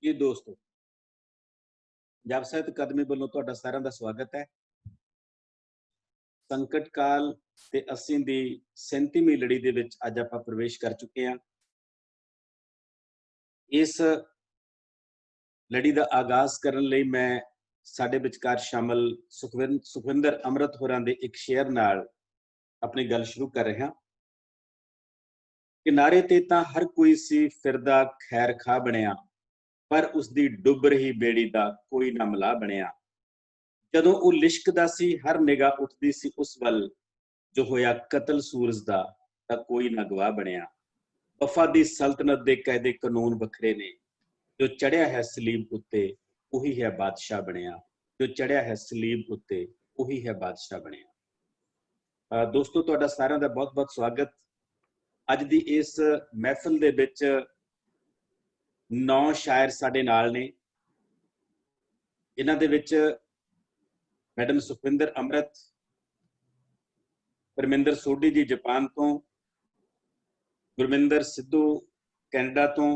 जी दोस्तों, ਪੰਜਾਬ ਸਾਹਿਤ ਅਕਾਦਮੀ ਵੱਲੋਂ ਤੁਹਾਡਾ ਸਾਰਿਆਂ ਦਾ ਸਵਾਗਤ ਹੈ। ਸੰਕਟ ਕਾਲ ਤੇ 80 ਦੀ 37ਵੀਂ ਲੜੀ ਦੇ ਵਿੱਚ ਅੱਜ ਆਪਾਂ ਪ੍ਰਵੇਸ਼ ਕਰ ਚੁੱਕੇ ਹਾਂ। ਇਸ ਲੜੀ ਦਾ ਆਗਾਜ਼ ਕਰਨ ਲਈ ਮੈਂ ਸਾਡੇ ਵਿਚਕਾਰ ਸ਼ਾਮਲ ਸੁਖਵਿੰਦਰ ਅੰਮ੍ਰਿਤ ਹੋਰਾਂ ਦੇ ਇੱਕ ਸ਼ੇਅਰ ਨਾਲ ਆਪਣੀ ਗੱਲ ਸ਼ੁਰੂ ਕਰ ਰਿਹਾ। ਕਿਨਾਰੇ ਤੇ ਤਾਂ ਹਰ ਕੋਈ ਸੀ ਫਿਰਦਾ ਖੈਰ ਖਾ ਬਣਿਆ, ਪਰ ਉਸਦੀ ਡੁੱਬ ਰਹੀ ਬੇੜੀ ਦਾ ਕੋਈ ਨਾ ਮਲਾਹ ਬਣਿਆ। ਜਦੋਂ ਉਹ ਲਿਸ਼ਕਦਾ ਸੀ ਹਰ ਨਿਗਾਹ ਉੱਠਦੀ ਸੀ ਉਸ ਵੱਲ, ਜੋ ਹੋਇਆ ਕਤਲ ਸੂਰਜ ਦਾ ਤਾਂ ਕੋਈ ਨਾ ਗਵਾਹ ਬਣਿਆ। ਵਫਾ ਦੀ ਸਲਤਨਤ ਦੇ ਕਾਇਦੇ ਕਾਨੂੰਨ ਵੱਖਰੇ ਨੇ, ਜੋ ਚੜਿਆ ਹੈ ਸਲੀਬ ਉੱਤੇ ਉਹੀ ਹੈ ਬਾਦਸ਼ਾਹ ਬਣਿਆ। ਜੋ ਚੜਿਆ ਹੈ ਸਲੀਬ ਉੱਤੇ ਉਹੀ ਹੈ ਬਾਦਸ਼ਾਹ ਬਣਿਆ। ਦੋਸਤੋ, ਤੁਹਾਡਾ ਸਾਰਿਆਂ ਦਾ ਬਹੁਤ ਬਹੁਤ ਸਵਾਗਤ। ਅੱਜ ਦੀ ਇਸ ਮਹਿਫਲ ਦੇ ਵਿੱਚ 9 ਸ਼ਾਇਰ ਸਾਡੇ ਨਾਲ ਨੇ, ਜਿਨ੍ਹਾਂ ਦੇ ਵਿੱਚ ਮੈਡਮ ਸੁਖਵਿੰਦਰ ਅੰਮ੍ਰਿਤ, ਪਰਮਿੰਦਰ ਸੋਢੀ ਜੀ ਜਾਪਾਨ ਤੋਂ, ਗੁਰਮਿੰਦਰ ਸਿੱਧੂ ਕੈਨੇਡਾ ਤੋਂ,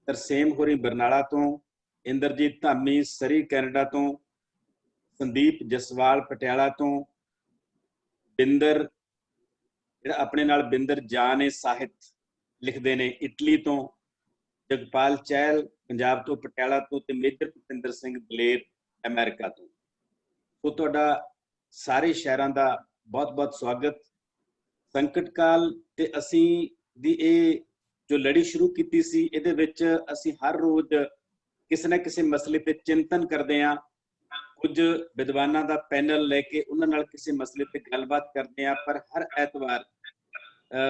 ਤਰਸੇਮ ਹੋਰੀ ਬਰਨਾਲਾ ਤੋਂ, ਇੰਦਰਜੀਤ ਧਾਮੀ ਸਰੀ ਕੈਨੇਡਾ ਤੋਂ, ਸੰਦੀਪ ਜਸਵਾਲ ਪਟਿਆਲਾ ਤੋਂ, ਬਿੰਦਰ ਜਿਹੜਾ ਆਪਣੇ ਨਾਲ ਬਿੰਦਰ ਜਾਨ ਨੇ ਸਾਹਿਤ ਲਿਖਦੇ ਨੇ ਇਟਲੀ ਤੋਂ, ਜਗਪਾਲ ਚਹਿਲ ਪੰਜਾਬ ਤੋਂ ਪਟਿਆਲਾ ਤੋਂ, ਤੇ ਮੇਜਰ ਭੁਪਿੰਦਰ ਸਿੰਘ ਦਲੇਰ ਅਮਰੀਕਾ ਤੋਂ। ਸੋ ਤੁਹਾਡਾ ਸਾਰੇ ਸ਼ਹਿਰਾਂ ਦਾ ਬਹੁਤ ਬਹੁਤ ਸਵਾਗਤ। ਸੰਕਟ ਕਾਲ ਤੇ ਅਸੀਂ ਦੀ ਇਹ ਜੋ ਲੜੀ ਸ਼ੁਰੂ ਕੀਤੀ ਸੀ, ਇਹਦੇ ਵਿੱਚ ਅਸੀਂ ਹਰ ਰੋਜ਼ ਕਿਸੇ ਨਾ ਕਿਸੇ ਮਸਲੇ ਤੇ ਚਿੰਤਨ ਕਰਦੇ ਹਾਂ। ਕੁਝ ਵਿਦਵਾਨਾਂ ਦਾ ਪੈਨਲ ਲੈ ਕੇ ਉਹਨਾਂ ਨਾਲ ਕਿਸੇ ਮਸਲੇ ਤੇ ਗੱਲਬਾਤ ਕਰਦੇ ਹਾਂ। ਪਰ ਹਰ ਐਤਵਾਰ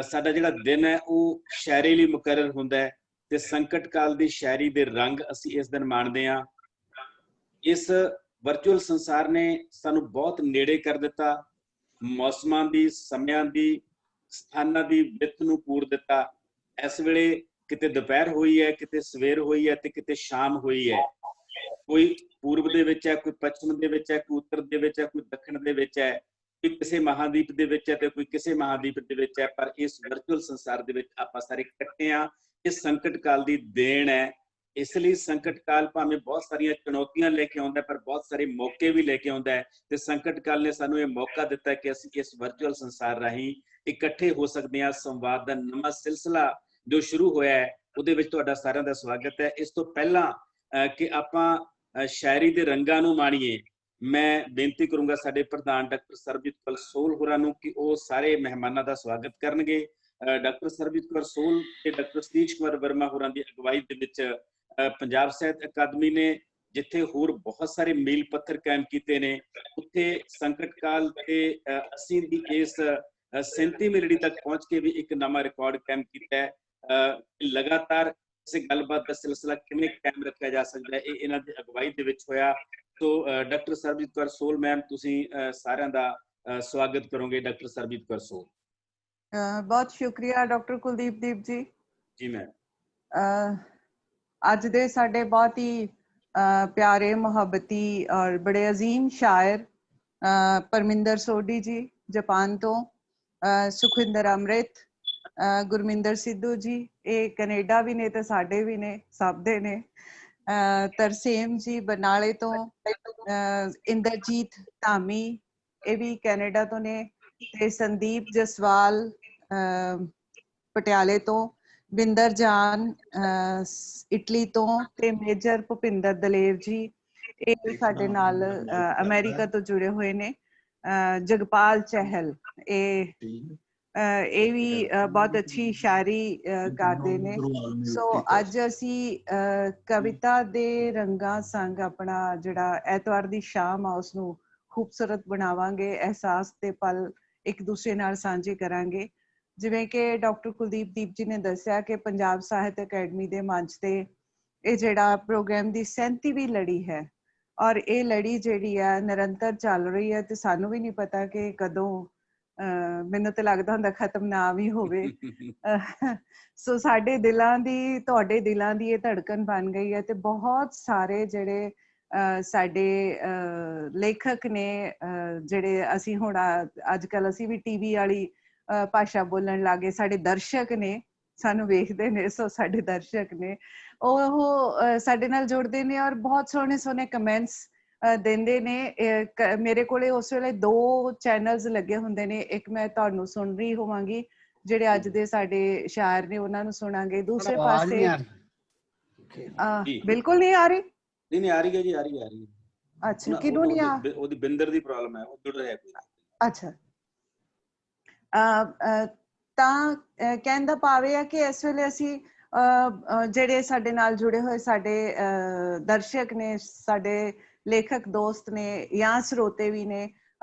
ਸਾਡਾ ਜਿਹੜਾ ਦਿਨ ਹੈ ਉਹ ਸ਼ਾਇਰੀ ਲਈ ਮੁਕਰਰ ਹੁੰਦਾ ਹੈ, ਤੇ ਸੰਕਟ ਕਾਲ ਦੀ ਸ਼ਾਇਰੀ ਦੇ ਰੰਗ ਅਸੀਂ ਇਸ ਦਿਨ ਮਾਣਦੇ ਹਾਂ। ਇਸ ਵਰਚੁਅਲ ਸੰਸਾਰ ਨੇ ਸਾਨੂੰ ਬਹੁਤ ਨੇੜੇ ਕਰ ਦਿੱਤਾ, ਮੌਸਮਾਂ ਦੀ, ਸਮਿਆਂ ਦੀ, ਸਥਾਨਾਂ ਦੀ ਵਿੱਥ ਨੂੰ ਪੂਰ ਦਿੱਤਾ। ਇਸ ਵੇਲੇ ਕਿਤੇ ਦੁਪਹਿਰ ਹੋਈ ਹੈ, ਕਿਤੇ ਸਵੇਰ ਹੋਈ ਹੈ, ਤੇ ਕਿਤੇ ਸ਼ਾਮ ਹੋਈ ਹੈ। ਕੋਈ ਪੂਰਬ ਦੇ ਵਿੱਚ ਹੈ, ਕੋਈ ਪੱਛਮ ਦੇ ਵਿੱਚ ਹੈ, ਕੋਈ ਉੱਤਰ ਦੇ ਵਿੱਚ ਹੈ, ਕੋਈ ਦੱਖਣ ਦੇ ਵਿੱਚ ਹੈ, ਕੋਈ ਕਿਸੇ ਮਹਾਦੀਪ ਦੇ ਵਿੱਚ ਹੈ ਤੇ ਕੋਈ ਕਿਸੇ ਮਹਾਦੀਪ ਦੇ ਵਿੱਚ ਹੈ। ਪਰ ਇਸ ਵਰਚੁਅਲ ਸੰਸਾਰ ਦੇ ਵਿੱਚ ਆਪਾਂ ਸਾਰੇ ਇਕੱਠੇ ਹਾਂ। ਇਹ ਸੰਕਟ ਕਾਲ ਦੀ ਦੇਣ ਹੈ। ਇਸ ਲਈ ਸੰਕਟ ਕਾਲ ਭਾਵੇਂ ਬਹੁਤ ਸਾਰੀਆਂ ਚੁਣੌਤੀਆਂ ਲੈ ਕੇ ਆਉਂਦਾ, ਪਰ ਬਹੁਤ ਸਾਰੇ ਮੌਕੇ ਵੀ ਲੈ ਕੇ ਆਉਂਦਾ ਹੈ। ਤੇ ਸੰਕਟ ਕਾਲ ਨੇ ਸਾਨੂੰ ਇਹ ਮੌਕਾ ਦਿੱਤਾ ਕਿ ਅਸੀਂ ਇਸ ਵਰਚੁਅਲ ਸੰਸਾਰ ਰਾਹੀਂ ਇਕੱਠੇ ਹੋ ਸਕਦੇ ਹਾਂ। ਸੰਵਾਦ ਦਾ ਨਵਾਂ ਸਿਲਸਿਲਾ ਜੋ ਸ਼ੁਰੂ ਹੋਇਆ ਹੈ, ਉਹਦੇ ਵਿੱਚ ਤੁਹਾਡਾ ਸਾਰਿਆਂ ਦਾ ਸਵਾਗਤ ਹੈ। ਇਸ ਤੋਂ ਪਹਿਲਾਂ ਕਿ ਆਪਾਂ ਸ਼ਾਇਰੀ ਦੇ ਰੰਗਾਂ ਨੂੰ ਮਾਣੀਏ, ਮੈਂ ਬੇਨਤੀ ਕਰੂੰਗਾ ਸਾਡੇ ਪ੍ਰਧਾਨ ਡਾਕਟਰ ਸਰਬਜੀਤ ਕੌਰ ਸੋਹਲ ਹੋਰਾਂ ਨੂੰ ਕਿ ਉਹ ਸਾਰੇ ਮਹਿਮਾਨਾਂ ਦਾ ਸਵਾਗਤ ਕਰਨਗੇ। ਡਾਕਟਰ ਸਰਬਜੀਤ ਕੌਰ ਸੋਹਲ ਤੇ ਡਾਕਟਰ ਸਤੀਸ਼ ਕੁਮਾਰ ਵਰਮਾ ਹੋਰਾਂ ਦੀ ਅਗਵਾਈ ਦੇ ਵਿੱਚ ਪੰਜਾਬ ਸਾਹਿਤ ਅਕਾਦਮੀ ਨੇ ਜਿੱਥੇ ਹੋਰ ਬਹੁਤ ਸਾਰੇ ਮੀਲ ਪੱਥਰ ਕਾਇਮ ਕੀਤੇ ਨੇ, ਉੱਥੇ ਸੰਕਟ ਕਾਲ ਤੇ 80 ਦੀ ਇਸ 37ਵੀਂ ਲੜੀ ਤੱਕ ਪਹੁੰਚ ਕੇ ਵੀ ਇੱਕ ਨਵਾਂ ਰਿਕਾਰਡ ਕਾਇਮ ਕੀਤਾ ਹੈ। ਲਗਾਤਾਰ ਕਿਸੇ ਗੱਲਬਾਤ ਦਾ ਸਿਲਸਿਲਾ ਕਿਵੇਂ ਕਾਇਮ ਰੱਖਿਆ ਜਾ ਸਕਦਾ ਹੈ, ਇਹ ਇਹਨਾਂ ਦੀ ਅਗਵਾਈ ਦੇ ਵਿੱਚ ਹੋਇਆ। So doctor Sarabjit Kaur Sohal ma'am, ਤੁਸੀਂ ਸਾਰਿਆਂ ਦਾ ਸਵਾਗਤ ਕਰੋਗੇ। ਡਾਕਟਰ ਸਰਬਜੀਤ ਕੌਰ ਸੋਹਲ। ਬਹੁਤ ਸ਼ੁਕਰੀਆ ਡਾਕਟਰ ਕੁਲਦੀਪ ਦੀਪ ਜੀ। ਜੀ ਮੈਮ। ਅੱਜ ਦੇ ਸਾਡੇ ਬਹੁਤ ਹੀ ਪਿਆਰੇ, ਮੁਹੱਬਤੀ ਔਰ ਬੜੇ ਅਜ਼ੀਮ ਸ਼ਾਇਰ ਪਰਮਿੰਦਰ ਸੋਢੀ ਜੀ ਜਾਪਾਨ ਤੋਂ, ਸੁਖਵਿੰਦਰ ਅੰਮ੍ਰਿਤ, ਗੁਰਮਿੰਦਰ ਸਿੱਧੂ ਜੀ, ਇਹ ਕੈਨੇਡਾ ਵੀ ਨੇ ਤੇ ਸਾਡੇ ਵੀ ਨੇ, ਸਭ ਦੇ ਨੇ, ਤਰਸੇਮ ਜੀ ਬਰਨਾਲੇ ਤੋਂ, ਇੰਦਰਜੀਤ ਧਾਮੀ ਇਹ ਵੀ ਕੈਨੇਡਾ ਤੋਂ ਨੇ, ਤੇ ਸੰਦੀਪ ਜਸਵਾਲ ਪਟਿਆਲੇ ਤੋਂ, ਬਿੰਦਰ ਜਾਨ ਇਟਲੀ ਤੋਂ, ਤੇ ਮੇਜਰ ਭੁਪਿੰਦਰ ਦਲੇਰ ਜੀ ਇਹ ਸਾਡੇ ਨਾਲ ਅਮਰੀਕਾ ਤੋਂ ਜੁੜੇ ਹੋਏ ਨੇ, ਜਗਪਾਲ ਚਹਿਲ ਇਹ ਵੀ ਬਹੁਤ ਅੱਛੀ ਸ਼ਾਇਰੀ ਕਰਦੇ ਨੇ। ਸੋ ਅੱਜ ਅਸੀਂ ਕਵਿਤਾ ਦੇ ਰੰਗਾਂ ਸੰਗ ਆਪਣਾ ਜਿਹੜਾ ਐਤਵਾਰ ਦੀ ਸ਼ਾਮ ਆ ਉਸਨੂੰ ਖੂਬਸੂਰਤ ਬਣਾਵਾਂਗੇ, ਅਹਿਸਾਸ ਤੇ ਪਲ ਇੱਕ ਦੂਸਰੇ ਨਾਲ ਸਾਂਝੇ ਕਰਾਂਗੇ। ਜਿਵੇਂ ਕਿ ਡਾਕਟਰ ਕੁਲਦੀਪ ਦੀਪ ਜੀ ਨੇ ਦੱਸਿਆ ਕਿ ਪੰਜਾਬ ਸਾਹਿਤ ਅਕੈਡਮੀ ਦੇ ਮੰਚ ਤੇ ਇਹ ਜਿਹੜਾ ਪ੍ਰੋਗਰਾਮ ਦੀ 37ਵੀਂ ਲੜੀ ਹੈ, ਔਰ ਇਹ ਲੜੀ ਜਿਹੜੀ ਹੈ ਨਿਰੰਤਰ ਚੱਲ ਰਹੀ ਹੈ, ਤੇ ਸਾਨੂੰ ਵੀ ਨਹੀਂ ਪਤਾ ਕਿ ਕਦੋਂ, ਮੈਨੂੰ ਤਾਂ ਲੱਗਦਾ ਹੁੰਦਾ ਖਤਮ ਨਾ ਵੀ ਹੋਵੇ। ਸੋ ਸਾਡੇ ਦਿਲਾਂ ਦੀ, ਤੁਹਾਡੇ ਦਿਲਾਂ ਦੀ ਇਹ ਧੜਕਣ ਬਣ ਗਈ ਹੈ, ਤੇ ਬਹੁਤ ਸਾਰੇ ਜਿਹੜੇ ਸਾਡੇ ਲੇਖਕ ਨੇ, ਜਿਹੜੇ ਅਸੀਂ ਹੁਣ ਅੱਜ ਕੱਲ੍ਹ ਅਸੀਂ ਵੀ ਟੀਵੀ ਵਾਲੀ ਭਾਸ਼ਾ ਬੋਲਣ ਲੱਗੇ, ਸਾਡੇ ਦਰਸ਼ਕ ਨੇ ਸਾਨੂੰ ਵੇਖਦੇ ਨੇ, ਸੋ ਸਾਡੇ ਦਰਸ਼ਕ ਨੇ ਉਹ ਸਾਡੇ ਨਾਲ ਜੁੜਦੇ ਨੇ ਔਰ ਬਹੁਤ ਸੋਹਣੇ ਸੋਹਣੇ ਕਮੈਂਟਸ ਦਿੰਦੇ ਨੇ। ਮੇਰੇ ਕੋਲੇ ਉਸ ਵੇਲੇ 2 ਚੈਨਲਸ ਲੱਗੇ ਹੁੰਦੇ ਨੇ, ਇੱਕ ਮੈਂ ਤੁਹਾਨੂੰ ਸੁਣ ਰਹੀ ਹੋਵਾਂਗੀ ਜਿਹੜੇ ਅੱਜ ਦੇ ਸਾਡੇ ਸ਼ਾਇਰ ਨੇ ਉਹਨਾਂ ਨੂੰ ਸੁਣਾਂਗੇ, ਦੂਸਰੇ ਪਾਸੇ ਬਿਲਕੁਲ ਨਹੀਂ ਆ ਰਹੀ। ਨਹੀਂ ਆ ਰਹੀ ਹੈ ਜੀ, ਆ ਰਹੀ ਹੈ। ਅੱਛਾ, ਕਿਹਨੂੰ ਨਹੀਂ ਆ? ਉਹਦੀ ਬਿੰਦਰ ਦੀ ਪ੍ਰੋਬਲਮ ਹੈ, ਉਹ ਜੁੜ ਰਿਹਾ ਕੋਈ। ਅੱਛਾ, ਤਾਂ ਕਹਿਣ ਦਾ ਭਾਵ ਇਹ ਹੈ ਕਿ ਇਸ ਵੇਲੇ ਅਸੀਂ ਜਿਹੜੇ ਸਾਡੇ ਨਾਲ ਜੁੜੇ ਹੋਏ ਸਾਡੇ ਦਰਸ਼ਕ ਨੇ, ਸਾਡੇ ਲੇਖਕ ਦੋਸਤ ਨੇ ਜਾਂ ਸਰੋਤੇ ਵੀ ਨੇ,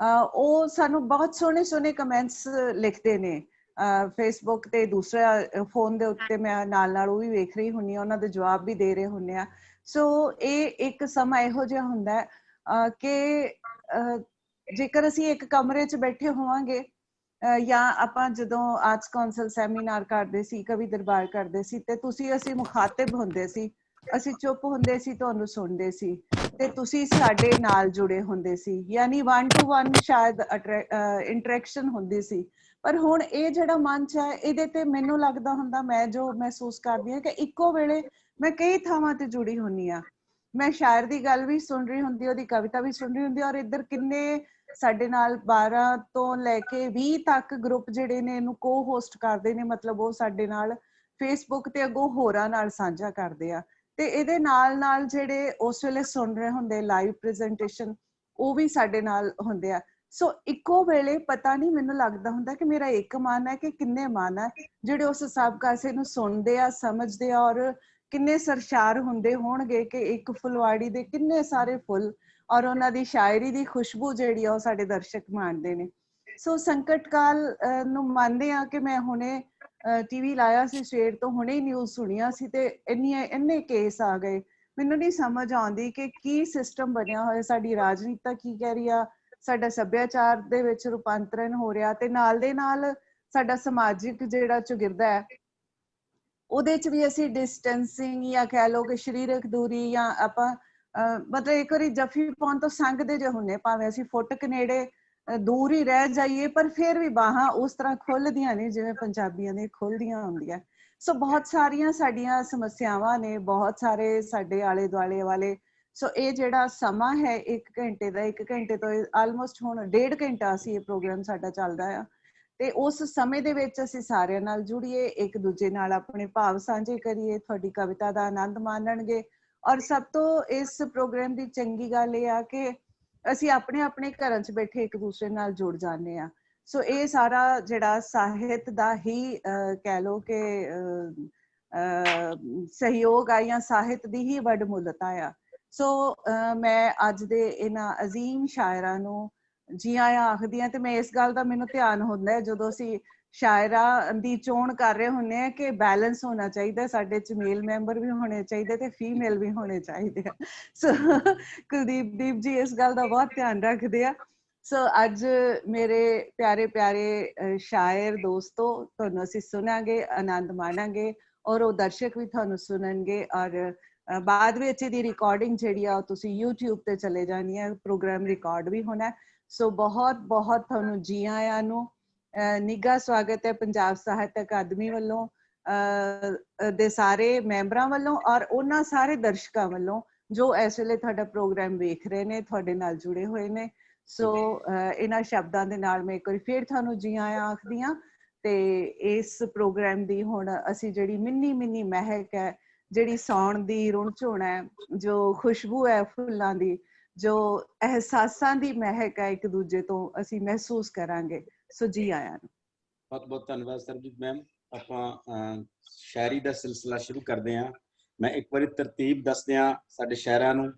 ਉਹ ਸਾਨੂੰ ਬਹੁਤ ਸੋਹਣੇ ਸੋਹਣੇ ਕਮੈਂਟਸ ਲਿਖਦੇ ਨੇ ਫੇਸਬੁੱਕ ਤੇ, ਦੂਸਰਾ ਫੋਨ ਦੇ ਉੱਤੇ ਮੈਂ ਨਾਲ ਉਹ ਵੀ ਵੇਖ ਰਹੀ ਹੁੰਦੀ ਹਾਂ, ਉਹਨਾਂ ਦੇ ਜਵਾਬ ਵੀ ਦੇ ਰਹੇ ਹੁੰਦੇ ਆ। ਸੋ ਇਹ ਇੱਕ ਸਮਾਂ ਇਹੋ ਜਿਹਾ ਹੁੰਦਾ ਕਿ ਜੇਕਰ ਅਸੀਂ ਇੱਕ ਕਮਰੇ 'ਚ ਬੈਠੇ ਹੋਵਾਂਗੇ ਜਾਂ ਆਪਾਂ ਜਦੋਂ ਆਰਟਸ ਕੌਂਸਲ ਸੈਮੀਨਾਰ ਕਰਦੇ ਸੀ, ਕਵੀ ਦਰਬਾਰ ਕਰਦੇ ਸੀ, ਤੇ ਅਸੀਂ ਮੁਖਾਤਿਬ ਹੁੰਦੇ ਸੀ, ਅਸੀਂ ਚੁੱਪ ਹੁੰਦੇ ਸੀ, ਤੁਹਾਨੂੰ ਸੁਣਦੇ ਸੀ ਤੇ ਤੁਸੀਂ ਸਾਡੇ ਨਾਲ ਜੁੜੇ ਹੁੰਦੇ ਸੀ, ਯਾਨੀ 1 to 1 ਸ਼ਾਇਦ ਇੰਟਰੈਕਸ਼ਨ ਹੁੰਦੀ ਸੀ। ਪਰ ਹੁਣ ਇਹ ਜਿਹੜਾ ਮੰਚ ਹੈ, ਇਹਦੇ ਤੇ ਮੈਨੂੰ ਲੱਗਦਾ ਹੁੰਦਾ, ਮੈਂ ਜੋ ਮਹਿਸੂਸ ਕਰਦੀ ਹਾਂ ਕਿ ਇੱਕੋ ਵੇਲੇ ਮੈਂ ਕਈ ਥਾਵਾਂ ਤੇ ਜੁੜੀ ਹੁੰਦੀ ਹਾਂ। ਮੈਂ ਸ਼ਾਇਰ ਦੀ ਗੱਲ ਵੀ ਸੁਣ ਰਹੀ ਹੁੰਦੀ, ਉਹਦੀ ਕਵਿਤਾ ਵੀ ਸੁਣ ਰਹੀ ਹੁੰਦੀ, ਔਰ ਇੱਧਰ ਕਿੰਨੇ ਸਾਡੇ ਨਾਲ 12 ਤੋਂ ਲੈ ਕੇ 20 ਤੱਕ ਗਰੁੱਪ ਜਿਹੜੇ ਨੇ ਇਹਨੂੰ ਕੋ ਹੋਸਟ ਕਰਦੇ ਨੇ, ਮਤਲਬ ਉਹ ਸਾਡੇ ਨਾਲ ਫੇਸਬੁੱਕ ਤੇ ਅੱਗੋਂ ਹੋਰਾਂ ਨਾਲ ਸਾਂਝਾ ਕਰਦੇ ਆ। ਤੇ ਇਹਦੇ ਨਾਲ ਜਿਹੜੇ ਉਸ ਵੇਲੇ ਸੁਣ ਰਹੇ ਹੁੰਦੇ ਲਾਈਵ ਪ੍ਰੈਜੈਂਟੇਸ਼ਨ, ਉਹ ਵੀ ਸਾਡੇ ਨਾਲ ਹੁੰਦੇ ਆ। ਸੋ ਇੱਕੋ ਵੇਲੇ ਪਤਾ ਨਹੀਂ ਮੈਨੂੰ ਲੱਗਦਾ ਹੁੰਦਾ ਕਿ ਮੇਰਾ ਇੱਕ ਮਨ ਹੈ ਕਿ ਕਿੰਨੇ ਮਨ ਹੈ ਜਿਹੜੇ ਉਸ ਸਭ ਕਾਸੇ ਨੂੰ ਸੁਣਦੇ ਆ, ਸਮਝਦੇ ਆ, ਔਰ ਕਿੰਨੇ ਸਰਸ਼ਾਰ ਹੁੰਦੇ ਹੋਣਗੇ ਕਿ ਇੱਕ ਫੁਲਵਾੜੀ ਦੇ ਕਿੰਨੇ ਸਾਰੇ ਫੁੱਲ ਔਰ ਉਹਨਾਂ ਦੀ ਸ਼ਾਇਰੀ ਦੀ ਖੁਸ਼ਬੂ ਜਿਹੜੀ ਆ ਉਹ ਸਾਡੇ ਦਰਸ਼ਕ ਮਾਣਦੇ ਨੇ। ਸੋ ਸੰਕਟ ਕਾਲ ਨੂੰ ਮੰਨਦੇ ਆ ਕਿ ਮੈਂ ਹੁਣੇ ਟੀਵੀ ਲਾਇਆ ਸੀ, ਸਵੇਰ ਤੋਂ ਹੁਣੇ ਹੀ ਨਿਊਜ਼ ਸੁਣੀਆਂ ਸੀ ਤੇ ਇੰਨੇ ਕੇਸ ਆ ਗਏ। ਮੈਨੂੰ ਨਹੀਂ ਸਮਝ ਆਉਂਦੀ ਕਿ ਕੀ ਸਿਸਟਮ ਬਣਿਆ ਹੋਇਆ, ਸਾਡੀ ਰਾਜਨੀਤੀ ਕੀ ਕਹਿ ਰਹੀ ਆ, ਸਾਡਾ ਸੱਭਿਆਚਾਰ ਦੇ ਵਿੱਚ ਰੂਪਾਂਤਰਨ ਹੋ ਰਿਹਾ, ਤੇ ਨਾਲ ਦੇ ਨਾਲ ਸਾਡਾ ਸਮਾਜਿਕ ਜਿਹੜਾ ਚੁਗਿਰਦਾ ਹੈ ਉਹਦੇ ਚ ਵੀ ਅਸੀਂ ਡਿਸਟੈਂਸਿੰਗ ਜਾਂ ਕਹਿ ਲਓ ਕਿ ਸਰੀਰਕ ਦੂਰੀ, ਜਾਂ ਆਪਾਂ ਮਤਲਬ ਇੱਕ ਵਾਰੀ ਜੱਫੀ ਪਾਉਣ ਤੋਂ ਸੰਗਦੇ ਜੇ ਹੁੰਨੇ, ਭਾਵੇਂ ਅਸੀਂ ਫੁੱਟ ਕਨੇੜੇ ਦੂਰ ਹੀ ਰਹਿ ਜਾਈਏ, ਪਰ ਫਿਰ ਵੀ ਬਾਹਾਂ ਉਸ ਤਰ੍ਹਾਂ ਖੁੱਲਦੀਆਂ ਨਹੀਂ ਜਿਵੇਂ ਪੰਜਾਬੀਆਂ ਦੇ ਖੁੱਲਦੀਆਂ ਹੁੰਦੀਆਂ। ਸੋ ਬਹੁਤ ਸਾਰੀਆਂ ਸਾਡੀਆਂ ਸਮੱਸਿਆਵਾਂ ਨੇ, ਬਹੁਤ ਸਾਰੇ ਸਾਡੇ ਆਲੇ ਦੁਆਲੇ ਵਾਲੇ। ਸੋ ਇਹ ਜਿਹੜਾ ਸਮਾਂ ਹੈ 1 ਘੰਟੇ ਦਾ, 1 ਘੰਟੇ ਤੋਂ ਆਲਮੋਸਟ ਹੁਣ 1.5 ਘੰਟਾ ਅਸੀਂ ਇਹ ਪ੍ਰੋਗਰਾਮ ਸਾਡਾ ਚੱਲਦਾ ਆ, ਤੇ ਉਸ ਸਮੇਂ ਦੇ ਵਿੱਚ ਅਸੀਂ ਸਾਰਿਆਂ ਨਾਲ ਜੁੜੀਏ, ਇੱਕ ਦੂਜੇ ਨਾਲ ਆਪਣੇ ਭਾਵ ਸਾਂਝੇ ਕਰੀਏ, ਤੁਹਾਡੀ ਕਵਿਤਾ ਦਾ ਆਨੰਦ ਮਾਣਨਗੇ। ਔਰ ਸਭ ਤੋਂ ਇਸ ਪ੍ਰੋਗਰਾਮ ਦੀ ਚੰਗੀ ਗੱਲ ਇਹ ਆ ਕਿ ਅਸੀਂ ਆਪਣੇ ਆਪਣੇ ਘਰਾਂ 'ਚ ਬੈਠੇ ਇੱਕ ਦੂਸਰੇ ਨਾਲ ਜੁੜ ਜਾਂਦੇ ਆ। ਸੋ ਇਹ ਸਾਰਾ ਜਿਹੜਾ ਸਾਹਿਤ ਦਾ ਹੀ ਕਹਿ ਲਓ ਕਿ ਸਹਿਯੋਗ ਆ, ਜਾਂ ਸਾਹਿਤ ਦੀ ਹੀ ਵੱਡਮੁੱਲਤਾ ਆ। ਸੋ ਮੈਂ ਅੱਜ ਦੇ ਇਹਨਾਂ ਅਜ਼ੀਮ ਸ਼ਾਇਰਾਂ ਨੂੰ ਜੀ ਆਇਆਂ ਆਖਦੀ ਹਾਂ, ਤੇ ਮੈਂ ਇਸ ਗੱਲ ਦਾ ਮੈਨੂੰ ਧਿਆਨ ਹੁੰਦਾ ਹੈ ਜਦੋਂ ਅਸੀਂ ਸ਼ਾਇਰਾਂ ਦੀ ਚੋਣ ਕਰ ਰਹੇ ਹੁੰਦੇ ਆ ਕਿ ਬੈਲੈਂਸ ਹੋਣਾ ਚਾਹੀਦਾ, ਸਾਡੇ ਚ ਮੇਲ ਮੈਂਬਰ ਵੀ ਹੋਣੇ ਚਾਹੀਦੇ ਤੇ ਫੀਮੇਲ ਵੀ ਹੋਣੇ ਚਾਹੀਦੇ ਆ। ਸੋ ਕੁਲਦੀਪ ਜੀ ਇਸ ਗੱਲ ਦਾ ਬਹੁਤ ਧਿਆਨ ਰੱਖਦੇ ਆ। ਸੋ ਅੱਜ ਮੇਰੇ ਪਿਆਰੇ ਪਿਆਰੇ ਸ਼ਾਇਰ ਦੋਸਤੋ, ਤੁਹਾਨੂੰ ਅਸੀਂ ਸੁਣਾਂਗੇ, ਆਨੰਦ ਮਾਣਾਂਗੇ, ਔਰ ਉਹ ਦਰਸ਼ਕ ਵੀ ਤੁਹਾਨੂੰ ਸੁਣਨਗੇ, ਔਰ ਬਾਅਦ ਵਿੱਚ ਇਹਦੀ ਰਿਕਾਰਡਿੰਗ ਜਿਹੜੀ ਆ ਉਹ ਤੁਸੀਂ YouTube ਤੇ ਚਲੇ ਜਾਣੀ ਹੈ, ਪ੍ਰੋਗਰਾਮ ਰਿਕਾਰਡ ਵੀ ਹੋਣਾ। ਸੋ ਬਹੁਤ ਬਹੁਤ ਤੁਹਾਨੂੰ ਜੀ ਆਇਆਂ ਨੂੰ, ਨਿੱਘਾ ਸਵਾਗਤ ਹੈ ਪੰਜਾਬ ਸਾਹਿਤ ਅਕਾਦਮੀ ਵੱਲੋਂ, ਦੇ ਸਾਰੇ ਮੈਂਬਰਾਂ ਵੱਲੋਂ, ਔਰ ਉਹਨਾਂ ਸਾਰੇ ਦਰਸ਼ਕਾਂ ਵੱਲੋਂ ਜੋ ਇਸ ਵੇਲੇ ਤੁਹਾਡਾ ਪ੍ਰੋਗਰਾਮ ਵੇਖ ਰਹੇ ਨੇ, ਤੁਹਾਡੇ ਨਾਲ ਜੁੜੇ ਹੋਏ ਨੇ। ਸੋ ਇਹਨਾਂ ਸ਼ਬਦਾਂ ਦੇ ਨਾਲ ਮੈਂ ਇੱਕ ਵਾਰੀ ਫੇਰ ਤੁਹਾਨੂੰ ਜੀ ਆਇਆਂ ਆਖਦੀ ਹਾਂ। ਤੇ ਇਸ ਪ੍ਰੋਗਰਾਮ ਦੀ ਹੁਣ ਅਸੀਂ ਜਿਹੜੀ ਮਿੰਨੀ ਮਿੰਨੀ ਮਹਿਕ ਹੈ, ਜਿਹੜੀ ਸੌਣ ਦੀ ਰੁਣ ਝੋਣਾ ਹੈ, ਜੋ ਖੁਸ਼ਬੂ ਹੈ ਫੁੱਲਾਂ ਦੀ, ਜੋ ਅਹਿਸਾਸਾਂ ਦੀ ਮਹਿਕ ਹੈ, ਇੱਕ ਦੂਜੇ ਤੋਂ ਅਸੀਂ ਮਹਿਸੂਸ ਕਰਾਂਗੇ। ਸੋ ਜੀ ਆਇਆਂ ਨੂੰ। ਬਹੁਤ ਬਹੁਤ ਧੰਨਵਾਦ ਸਰਬਜੀਤ ਮੈਮ। ਆਪਾਂ ਸ਼ਾਇਰੀ ਦਾ ਸਿਲਸਿਲਾ ਸ਼ੁਰੂ ਕਰਦੇ ਹਾਂ। ਮੈਂ ਇੱਕ ਵਾਰੀ ਤਰਤੀਬ ਦੱਸਦਿਆਂ ਸਾਡੇ ਸ਼ਾਇਰਾਂ ਨੂੰ।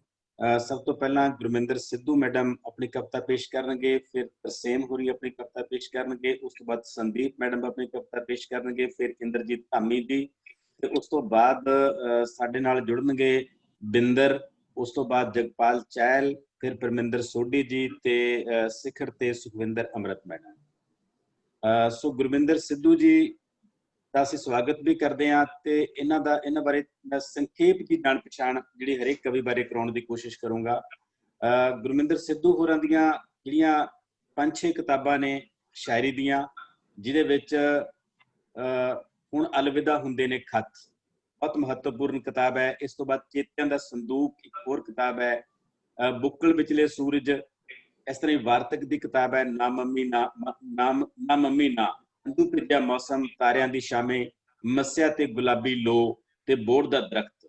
ਸਭ ਤੋਂ ਪਹਿਲਾਂ ਗੁਰਮਿੰਦਰ ਸਿੱਧੂ ਮੈਡਮ ਆਪਣੀ ਕਵਿਤਾ ਪੇਸ਼ ਕਰਨਗੇ, ਫਿਰ ਤਰਸੇਮ ਹੋਰੀ ਆਪਣੀ ਕਵਿਤਾ ਪੇਸ਼ ਕਰਨਗੇ, ਉਸ ਤੋਂ ਬਾਅਦ ਸੰਦੀਪ ਮੈਡਮ ਆਪਣੀ ਕਵਿਤਾ ਪੇਸ਼ ਕਰਨਗੇ, ਫਿਰ ਇੰਦਰਜੀਤ ਧਾਮੀ ਦੀ, ਤੇ ਉਸ ਤੋਂ ਬਾਅਦ ਸਾਡੇ ਨਾਲ ਜੁੜਨਗੇ ਬਿੰਦਰ, ਉਸ ਤੋਂ ਬਾਅਦ ਜਗਪਾਲ ਚਹਿਲ, ਫਿਰ ਪਰਮਿੰਦਰ ਸੋਢੀ ਜੀ, ਤੇ ਸਿਖਰ ਤੇ ਸੁਖਵਿੰਦਰ ਅੰਮ੍ਰਿਤ ਮੈਡਮ। ਸੋ ਗੁਰਮਿੰਦਰ ਸਿੱਧੂ ਜੀ ਦਾ ਅਸੀਂ ਸਵਾਗਤ ਵੀ ਕਰਦੇ ਹਾਂ, ਤੇ ਇਹਨਾਂ ਬਾਰੇ ਮੈਂ ਸੰਖੇਪ ਦੀ ਜਾਣ ਪਛਾਣ ਜਿਹੜੀ ਹਰੇਕ ਕਵੀ ਬਾਰੇ ਕਰਾਉਣ ਦੀ ਕੋਸ਼ਿਸ਼ ਕਰੂੰਗਾ। ਗੁਰਮਿੰਦਰ ਸਿੱਧੂ ਹੋਰਾਂ ਦੀਆਂ ਜਿਹੜੀਆਂ 5-6 ਕਿਤਾਬਾਂ ਨੇ ਸ਼ਾਇਰੀ ਦੀਆਂ, ਜਿਹਦੇ ਵਿੱਚ ਹੁਣ ਅਲਵਿਦਾ ਹੁੰਦੇ ਨੇ ਖੱਤ, ਬਹੁਤ ਮਹੱਤਵਪੂਰਨ ਕਿਤਾਬ ਹੈ। ਇਸ ਤੋਂ ਬਾਅਦ ਚੇਤਿਆਂ ਦਾ ਸੰਦੂਕ ਇੱਕ ਹੋਰ ਕਿਤਾਬ ਹੈ, ਬੁੱਕਲ ਵਿਚਲੇ ਸੂਰਜ, ਇਸ ਤਰ੍ਹਾਂ ਹੀ ਵਾਰਤਕ ਦੀ ਕਿਤਾਬ ਹੈ, ਨਾ ਮੰਮੀ ਨਾ ਨਾ ਮੰਮੀ ਨਾ, ਅੰਦੂ ਭਿੱਜਿਆ ਮੌਸਮ, ਤਾਰਿਆਂ ਦੀ ਸ਼ਾਮੇ, ਮੱਸਿਆ ਤੇ ਗੁਲਾਬੀ ਲੋ ਤੇ ਬੋੜ ਦਾ ਦਰਖਤ।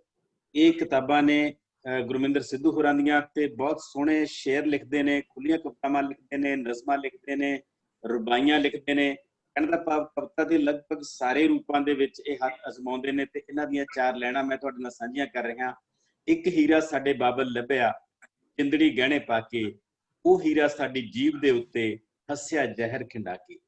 ਇਹ ਕਿਤਾਬਾਂ ਨੇ ਗੁਰਮਿੰਦਰ ਸਿੱਧੂ ਹੋਰਾਂ ਦੀਆਂ, ਤੇ ਬਹੁਤ ਸੋਹਣੇ ਸ਼ੇਰ ਲਿਖਦੇ ਨੇ, ਖੁੱਲੀਆਂ ਕਵਿਤਾਵਾਂ ਲਿਖਦੇ ਨੇ, ਨਜ਼ਮਾਂ ਲਿਖਦੇ ਨੇ, ਰੁਬਾਈਆਂ ਲਿਖਦੇ ਨੇ। ਕਹਿਣ ਦਾ ਭਾਵ ਕਵਿਤਾ ਦੇ ਲਗਭਗ ਸਾਰੇ ਰੂਪਾਂ ਦੇ ਵਿੱਚ ਇਹ ਹੱਥ ਅਜ਼ਮਾਉਂਦੇ ਨੇ। ਤੇ ਇਹਨਾਂ ਦੀਆਂ 4 ਲਾਈਨਾਂ ਮੈਂ ਤੁਹਾਡੇ ਨਾਲ ਸਾਂਝੀਆਂ ਕਰ ਰਿਹਾ। ਇੱਕ ਹੀਰਾ ਸਾਡੇ ਬਾਬਲ ਲੱਭਿਆ, ਚਿੰਦੜੀ ਗਹਿਣੇ ਪਾ ਕੇ, ਉਹ ਹੀਰਾ ਸਾਡੀ ਜੀਭ ਦੇ ਉੱਤੇ ਹੱਸਿਆ ਜ਼ਹਿਰ ਖਿੰਡਾ ਕੇ।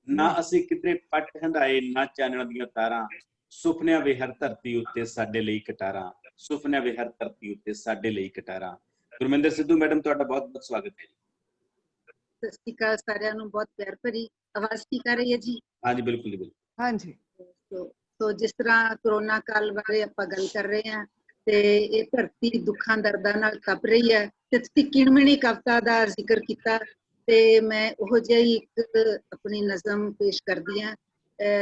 ਨਾ ਅਸੀਂ ਕਿਧਰੇ ਪੱਟ ਹੰਡਾਏ, ਨਾ ਚਾਨਣ ਦੀਆਂ ਤਾਰਾਂ, ਸੁਪਨਿਆਂ ਵੇ ਹਰ ਧਰਤੀ ਉੱਤੇ ਸਾਡੇ ਲਈ ਕਟਾਰਾਂ, ਸੁਪਨਿਆਂ ਵੇ ਹਰ ਧਰਤੀ ਉੱਤੇ ਸਾਡੇ ਲਈ ਕਟਾਰਾਂ। ਗੁਰਮਿੰਦਰ ਸਿੱਧੂ ਮੈਡਮ, ਤੁਹਾਡਾ ਬਹੁਤ ਬਹੁਤ ਸਵਾਗਤ ਹੈ ਜੀ। ਸਤਿ ਸ਼੍ਰੀ ਅਕਾਲ ਸਾਰਿਆਂ ਨੂੰ। ਬਹੁਤ ਪਿਆਰ ਭਰੀ ਆਵਾਜ਼ ਠੀਕ ਆ ਰਹੀ ਹੈ ਜੀ? ਹਾਂਜੀ ਬਿਲਕੁਲ ਜੀ, ਬਿਲਕੁਲ। ਹਾਂਜੀ। ਸੋ ਜਿਸ ਤਰ੍ਹਾਂ ਕਰੋਨਾ ਕਾਲ ਬਾਰੇ ਆਪਾਂ ਗੱਲ ਕਰ ਰਹੇ ਹਾਂ, ਤੇ ਇਹ ਧਰਤੀ ਦੁੱਖਾਂ ਦਰਦਾਂ ਨਾਲ ਕੱਪ ਰਹੀ ਹੈ, ਤੇ ਤੁਸੀਂ ਕਿਣਮਣੀ ਕਵਿਤਾ ਦਾ ਜ਼ਿਕਰ ਕੀਤਾ, ਤੇ ਮੈਂ ਉਹ ਜਿਹੀ ਇੱਕ ਆਪਣੀ ਨਜ਼ਮ ਪੇਸ਼ ਕਰਦੀ ਹਾਂ।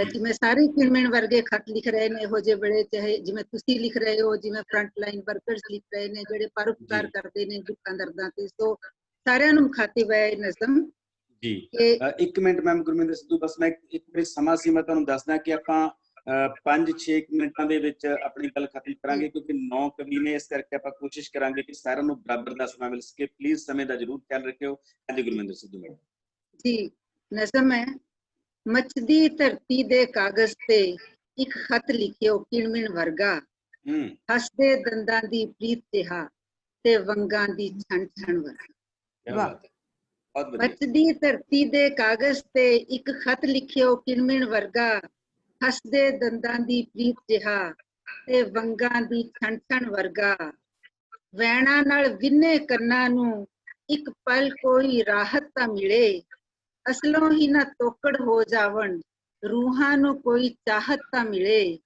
ਜਿਵੇਂ ਸਾਰੇ ਕਿਣਮਣ ਵਰਗੇ ਖੱਤ ਲਿਖ ਰਹੇ ਨੇ ਇਹੋ ਜਿਹੇ ਬੜੇ, ਚਾਹੇ ਜਿਵੇਂ ਤੁਸੀਂ ਲਿਖ ਰਹੇ ਹੋ, ਜਿਵੇਂ ਫਰੰਟ ਲਾਈਨ ਵਰਕਰਸ ਲਿਖ ਰਹੇ ਨੇ ਜਿਹੜੇ ਪਰਉਪਕਾਰ ਕਰਦੇ ਨੇ ਦੁੱਖਾਂ ਦਰਦਾਂ ਤੇ, ਸੋ ਸਾਰਿਆਂ ਨੂੰ ਮੁਖਾਤਿਬ ਹੈ ਨਜ਼ਮ ਜੀ। ਇੱਕ ਮਿੰਟ ਮੈਮ ਗੁਰਮਿੰਦਰ ਸਿੱਧੂ, ਬਸ ਮੈਂ ਇੱਕ ਵਾਰੀ ਸਮਾਂ ਸੀ ਮੈਂ ਤੁਹਾਨੂੰ ਦੱਸਦਾ ਕਿ ਆਪਾਂ 5-6 ਮਿੰਟਾਂ ਦੇ ਵਿੱਚ ਆਪਣੀ ਗੱਲ ਖਤਮ ਕਰਾਂਗੇ, ਕਿਉਂਕਿ 9 ਕਵੀ ਨੇ, ਇਸ ਕਰਕੇ ਆਪਾਂ ਕੋਸ਼ਿਸ਼ ਕਰਾਂਗੇ ਕਿ ਸਾਰਿਆਂ ਨੂੰ ਬਰਾਬਰ ਦਾ ਸਮਾਂ ਮਿਲ ਸਕੇ। ਪਲੀਜ਼ ਸਮੇਂ ਦਾ ਜ਼ਰੂਰ ਖਿਆਲ ਰੱਖਿਓ। ਹਾਂਜੀ ਗੁਰਮਿੰਦਰ ਸਿੱਧੂ ਮੈਡਮ ਜੀ। ਨਜ਼ਮ ਹੈ। ਮੱਚਦੀ ਧਰਤੀ ਦੇ ਕਾਗਜ਼ ਤੇ ਇੱਕ ਖਤ ਲਿਖਿਓ ਕਿਣਮਿਣ ਵਰਗਾ, ਹੱਸਦੇ ਦੰਦਾਂ ਦੀ ਪ੍ਰੀਤ ਜਿਹਾ ਤੇ ਵੰਗਾਂ ਦੀ ਛਣ ਛਣ ਵਰਗਾ। ਮੱਚਦੀ ਧਰਤੀ ਦੇ ਕਾਗਜ਼ ਤੇ ਇੱਕ ਖਤ ਲਿਖਿਓ ਕਿਣਮਿਣ ਵਰਗਾ, ਹੱਸਦੇ ਦੰਦਾਂ ਦੀ ਪ੍ਰੀਤ ਜਿਹਾ ਤੇ ਵੰਗਾਂ ਦੀ ਛਣ ਛਣ ਵਰਗਾ। ਵੈਣਾ ਨਾਲ ਵਿੰਨੇ ਕੰਨਾਂ ਨੂੰ ਇੱਕ ਪਲ ਕੋਈ ਰਾਹਤ ਤਾਂ ਮਿਲੇ, ਅਸਲੋਂ ਹੀ ਨਾ ਤੋਕੜ ਹੋ ਜਾਵਣ ਰੂਹਾਂ ਨੂੰ ਕੋਈ ਚਾਹਤ ਤਾਂ ਮਿਲੇ।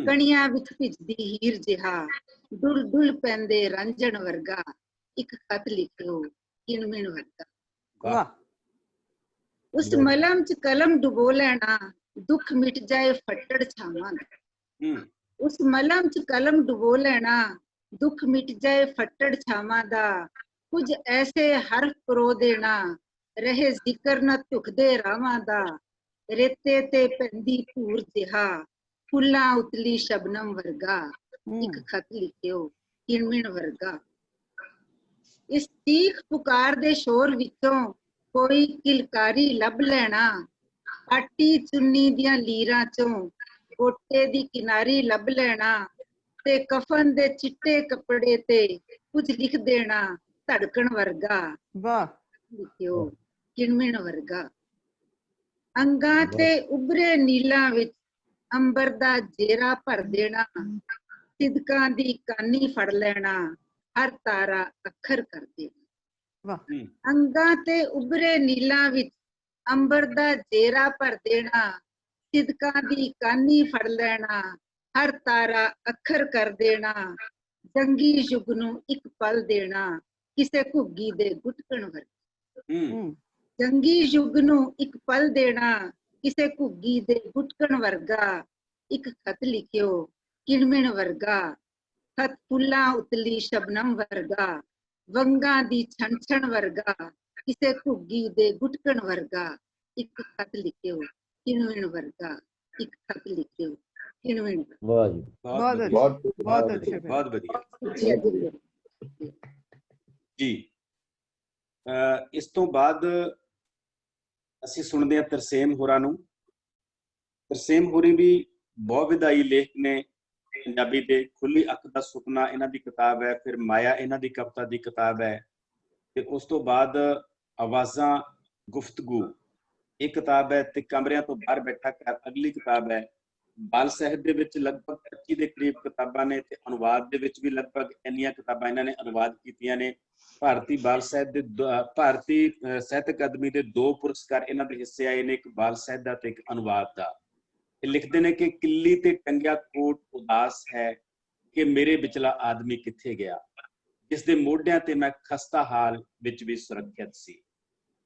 ਕਣੀਆਂ ਵਿੱਚ ਭਿੱਜਦੀ ਹੀਰ ਜਿਹਾ ਡੁੱਲ ਡੁੱਲ ਪੈਂਦੇ ਰਾਂਝਣ ਵਰਗਾ, ਇੱਕ ਖਤ ਲਿਖਿਓ ਕਿਣਮਿਣ ਵਰਗਾ। ਉਸ ਮਲਮ ਚ ਕਲਮ ਡੁਬੋ ਲੈਣਾ, ਦੁੱਖ ਮਿਟ ਜਾਏ ਫੱਟੜ ਛਾਵਾਂ ਦਾ। ਉਸ ਮਲਮ ਚ ਕਲਮ ਡੁਬੋ ਲੈਣਾ, ਦੁੱਖ ਮਿਟ ਜਾਏ ਫੱਟੜ ਛਾਵਾਂ ਦਾ। ਕੁਝ ਐਸੇ ਹਰਫ ਪਰੋ ਦੇਣਾ, ਰਹੇ ਜ਼ਿਕਰ ਨਾ ਝੁਕਦੇ ਰਾਵਾਂ ਦਾ। ਰੇਤੇ ਤੇ ਪੈਂਦੀ ਧੂੜ ਜਿਹਾ ਫੁੱਲਾਂ ਉਤਲੀ ਸ਼ਬਨਮ ਵਰਗਾ, ਇੱਕ ਖਤ ਲਿਖਿਓ ਕਿਣਮਿਣ ਵਰਗਾ। ਇਸ ਚੀਖ ਪੁਕਾਰ ਦੇ ਸ਼ੋਰ ਵਿੱਚੋਂ ਕੋਈ ਕਿਲਕਾਰੀ ਲੱਭ ਲੈਣਾ, ਆਟੀ ਚੁੰਨੀ ਦੀਆਂ ਲੀਰਾਂ ਚੋਂ ਗੋਟੇ ਦੀ ਕਿਨਾਰੀ ਲੱਭ ਲੈਣਾ, ਤੇ ਕਫਨ ਦੇ ਚਿੱਟੇ ਕੱਪੜੇ ਤੇ ਕੁਝ ਲਿਖ ਦੇਣਾ ਧੜਕਣ ਵਰਗਾ। ਵਾਹ। ਲਿਖਿਓ ਕਿਣਮਿਣ ਵਰਗਾ। ਅੰਗਾਂ ਤੇ ਉਭਰੇ ਨੀਲਾਂ ਵਿੱਚ ਅੰਬਰ ਦਾ ਜੇਰਾ ਭਰ ਦੇਣਾ, ਸਿਦਕਾਂ ਦੀ ਕਾਨੀ ਫੜ ਲੈਣਾ, ਹਰ ਤਾਰਾ ਅੱਖਰ ਕਰ ਦੇਣਾ। ਅੰਗਾਂ ਤੇ ਉਭਰੇ ਨੀਲਾਂ ਵਿੱਚ ਅੰਬਰ ਦਾ ਜੇਰਾ ਭਰ ਦੇਣਾ, ਸਿਦਕਾਂ ਦੀ ਕਾਨੀ ਫੜ ਲੈਣਾ, ਹਰ ਤਾਰਾ ਅੱਖਰ ਕਰ ਦੇਣਾ। ਜੰਗੀ ਯੁੱਗ ਨੂੰ ਇੱਕ ਪਲ ਦੇਣਾ, ਕਿਸੇ ਘੁੱਗੀ ਦੇ ਗੁਟਕਣ ਵਰਗਾ। ਜੰਗੀ ਯੁੱਗ ਨੂੰ ਇੱਕ ਪਲ ਦੇਣਾ, ਕਿਸੇ ਘੁੱਗੀ ਦੇ ਗੁਟਕਣ ਵਰਗਾ, ਇੱਕ ਖਤ ਲਿਖਿਓ ਕਿਣਮਿਣ ਵਰਗਾ। ਖਤ ਫੁੱਲਾਂ ਉਤਲੀ ਸ਼ਬਨਮ ਵਰਗਾ, ਵੰਗਾਂ ਦੀ ਛਣ ਛਣ ਵਰਗਾ, ਕਿਸੇ ਘੁੱਗੀ ਦੇ ਗੁਟਕਣ ਵਰਗਾ, ਇੱਕ ਖਤ ਲਿਖਿਓ ਕਿਣਮਿਣ ਵਰਗਾ, ਇੱਕ ਖਤ ਲਿਖਿਓ ਕਿਣਮਿਣ। ਵਾਹ ਜੀ, ਬਹੁਤ ਅੱਛਾ, ਬਹੁਤ ਵਧੀਆ ਜੀ। ਇਸ ਤੋਂ ਬਾਅਦ ਅਸੀਂ ਸੁਣਦੇ ਹਾਂ ਤਰਸੇਮ ਹੋਰਾਂ ਨੂੰ। ਤਰਸੇਮ ਹੋਰੀ ਵੀ ਬਹੁਤ ਵਿਧਾਈ ਲੇਖ ਨੇ ਪੰਜਾਬੀ ਦੇ। ਖੁੱਲੀ ਅੱਖ ਦਾ ਸੁਪਨਾ ਇਹਨਾਂ ਦੀ ਕਿਤਾਬ ਹੈ, ਫਿਰ ਮਾਇਆ ਇਹਨਾਂ ਦੀ ਕਵਿਤਾ ਦੀ ਕਿਤਾਬ ਹੈ, ਤੇ ਉਸ ਤੋਂ ਬਾਅਦ ਆਵਾਜ਼ਾਂ ਗੁਫ਼ਤਗੂ ਇਹ ਕਿਤਾਬ ਹੈ, ਤੇ ਕਮਰਿਆਂ ਤੋਂ ਬਾਹਰ ਬੈਠਾ ਘਰ ਅਗਲੀ ਕਿਤਾਬ ਹੈ। ਬਾਲ ਸਾਹਿਤ ਦੇ ਵਿੱਚ ਲਗਭਗ 25 ਦੇ ਕਰੀਬ ਕਿਤਾਬਾਂ ਨੇ, ਤੇ ਅਨੁਵਾਦ ਦੇ ਵਿੱਚ ਵੀ ਲਗਭਗ ਇੰਨੀਆਂ ਕਿਤਾਬਾਂ ਇਹਨਾਂ ਨੇ ਅਨੁਵਾਦ ਕੀਤੀਆਂ ਨੇ। ਭਾਰਤੀ ਬਾਲ ਸਾਹਿਤ ਦੇ ਭਾਰਤੀ ਸਾਹਿਤ ਅਕਾਦਮੀ ਦੇ 2 ਪੁਰਸਕਾਰ ਇਹਨਾਂ ਦੇ ਹਿੱਸੇ ਆਏ ਨੇ, ਇੱਕ ਬਾਲ ਸਾਹਿਤ ਦਾ ਤੇ ਇੱਕ ਅਨੁਵਾਦ ਦਾ। ਇਹ ਲਿਖਦੇ ਨੇ ਕਿ ਕਿੱਲੀ ਤੇ ਟੰਗਿਆ ਕੋਟ ਉਦਾਸ ਹੈ, ਕਿ ਮੇਰੇ ਵਿਚਲਾ ਆਦਮੀ ਕਿੱਥੇ ਗਿਆ, ਜਿਸ ਦੇ ਮੋਢਿਆਂ ਤੇ ਮੈਂ ਖਸਤਾ ਹਾਲ ਵਿੱਚ ਵੀ ਸੁਰੱਖਿਅਤ ਸੀ।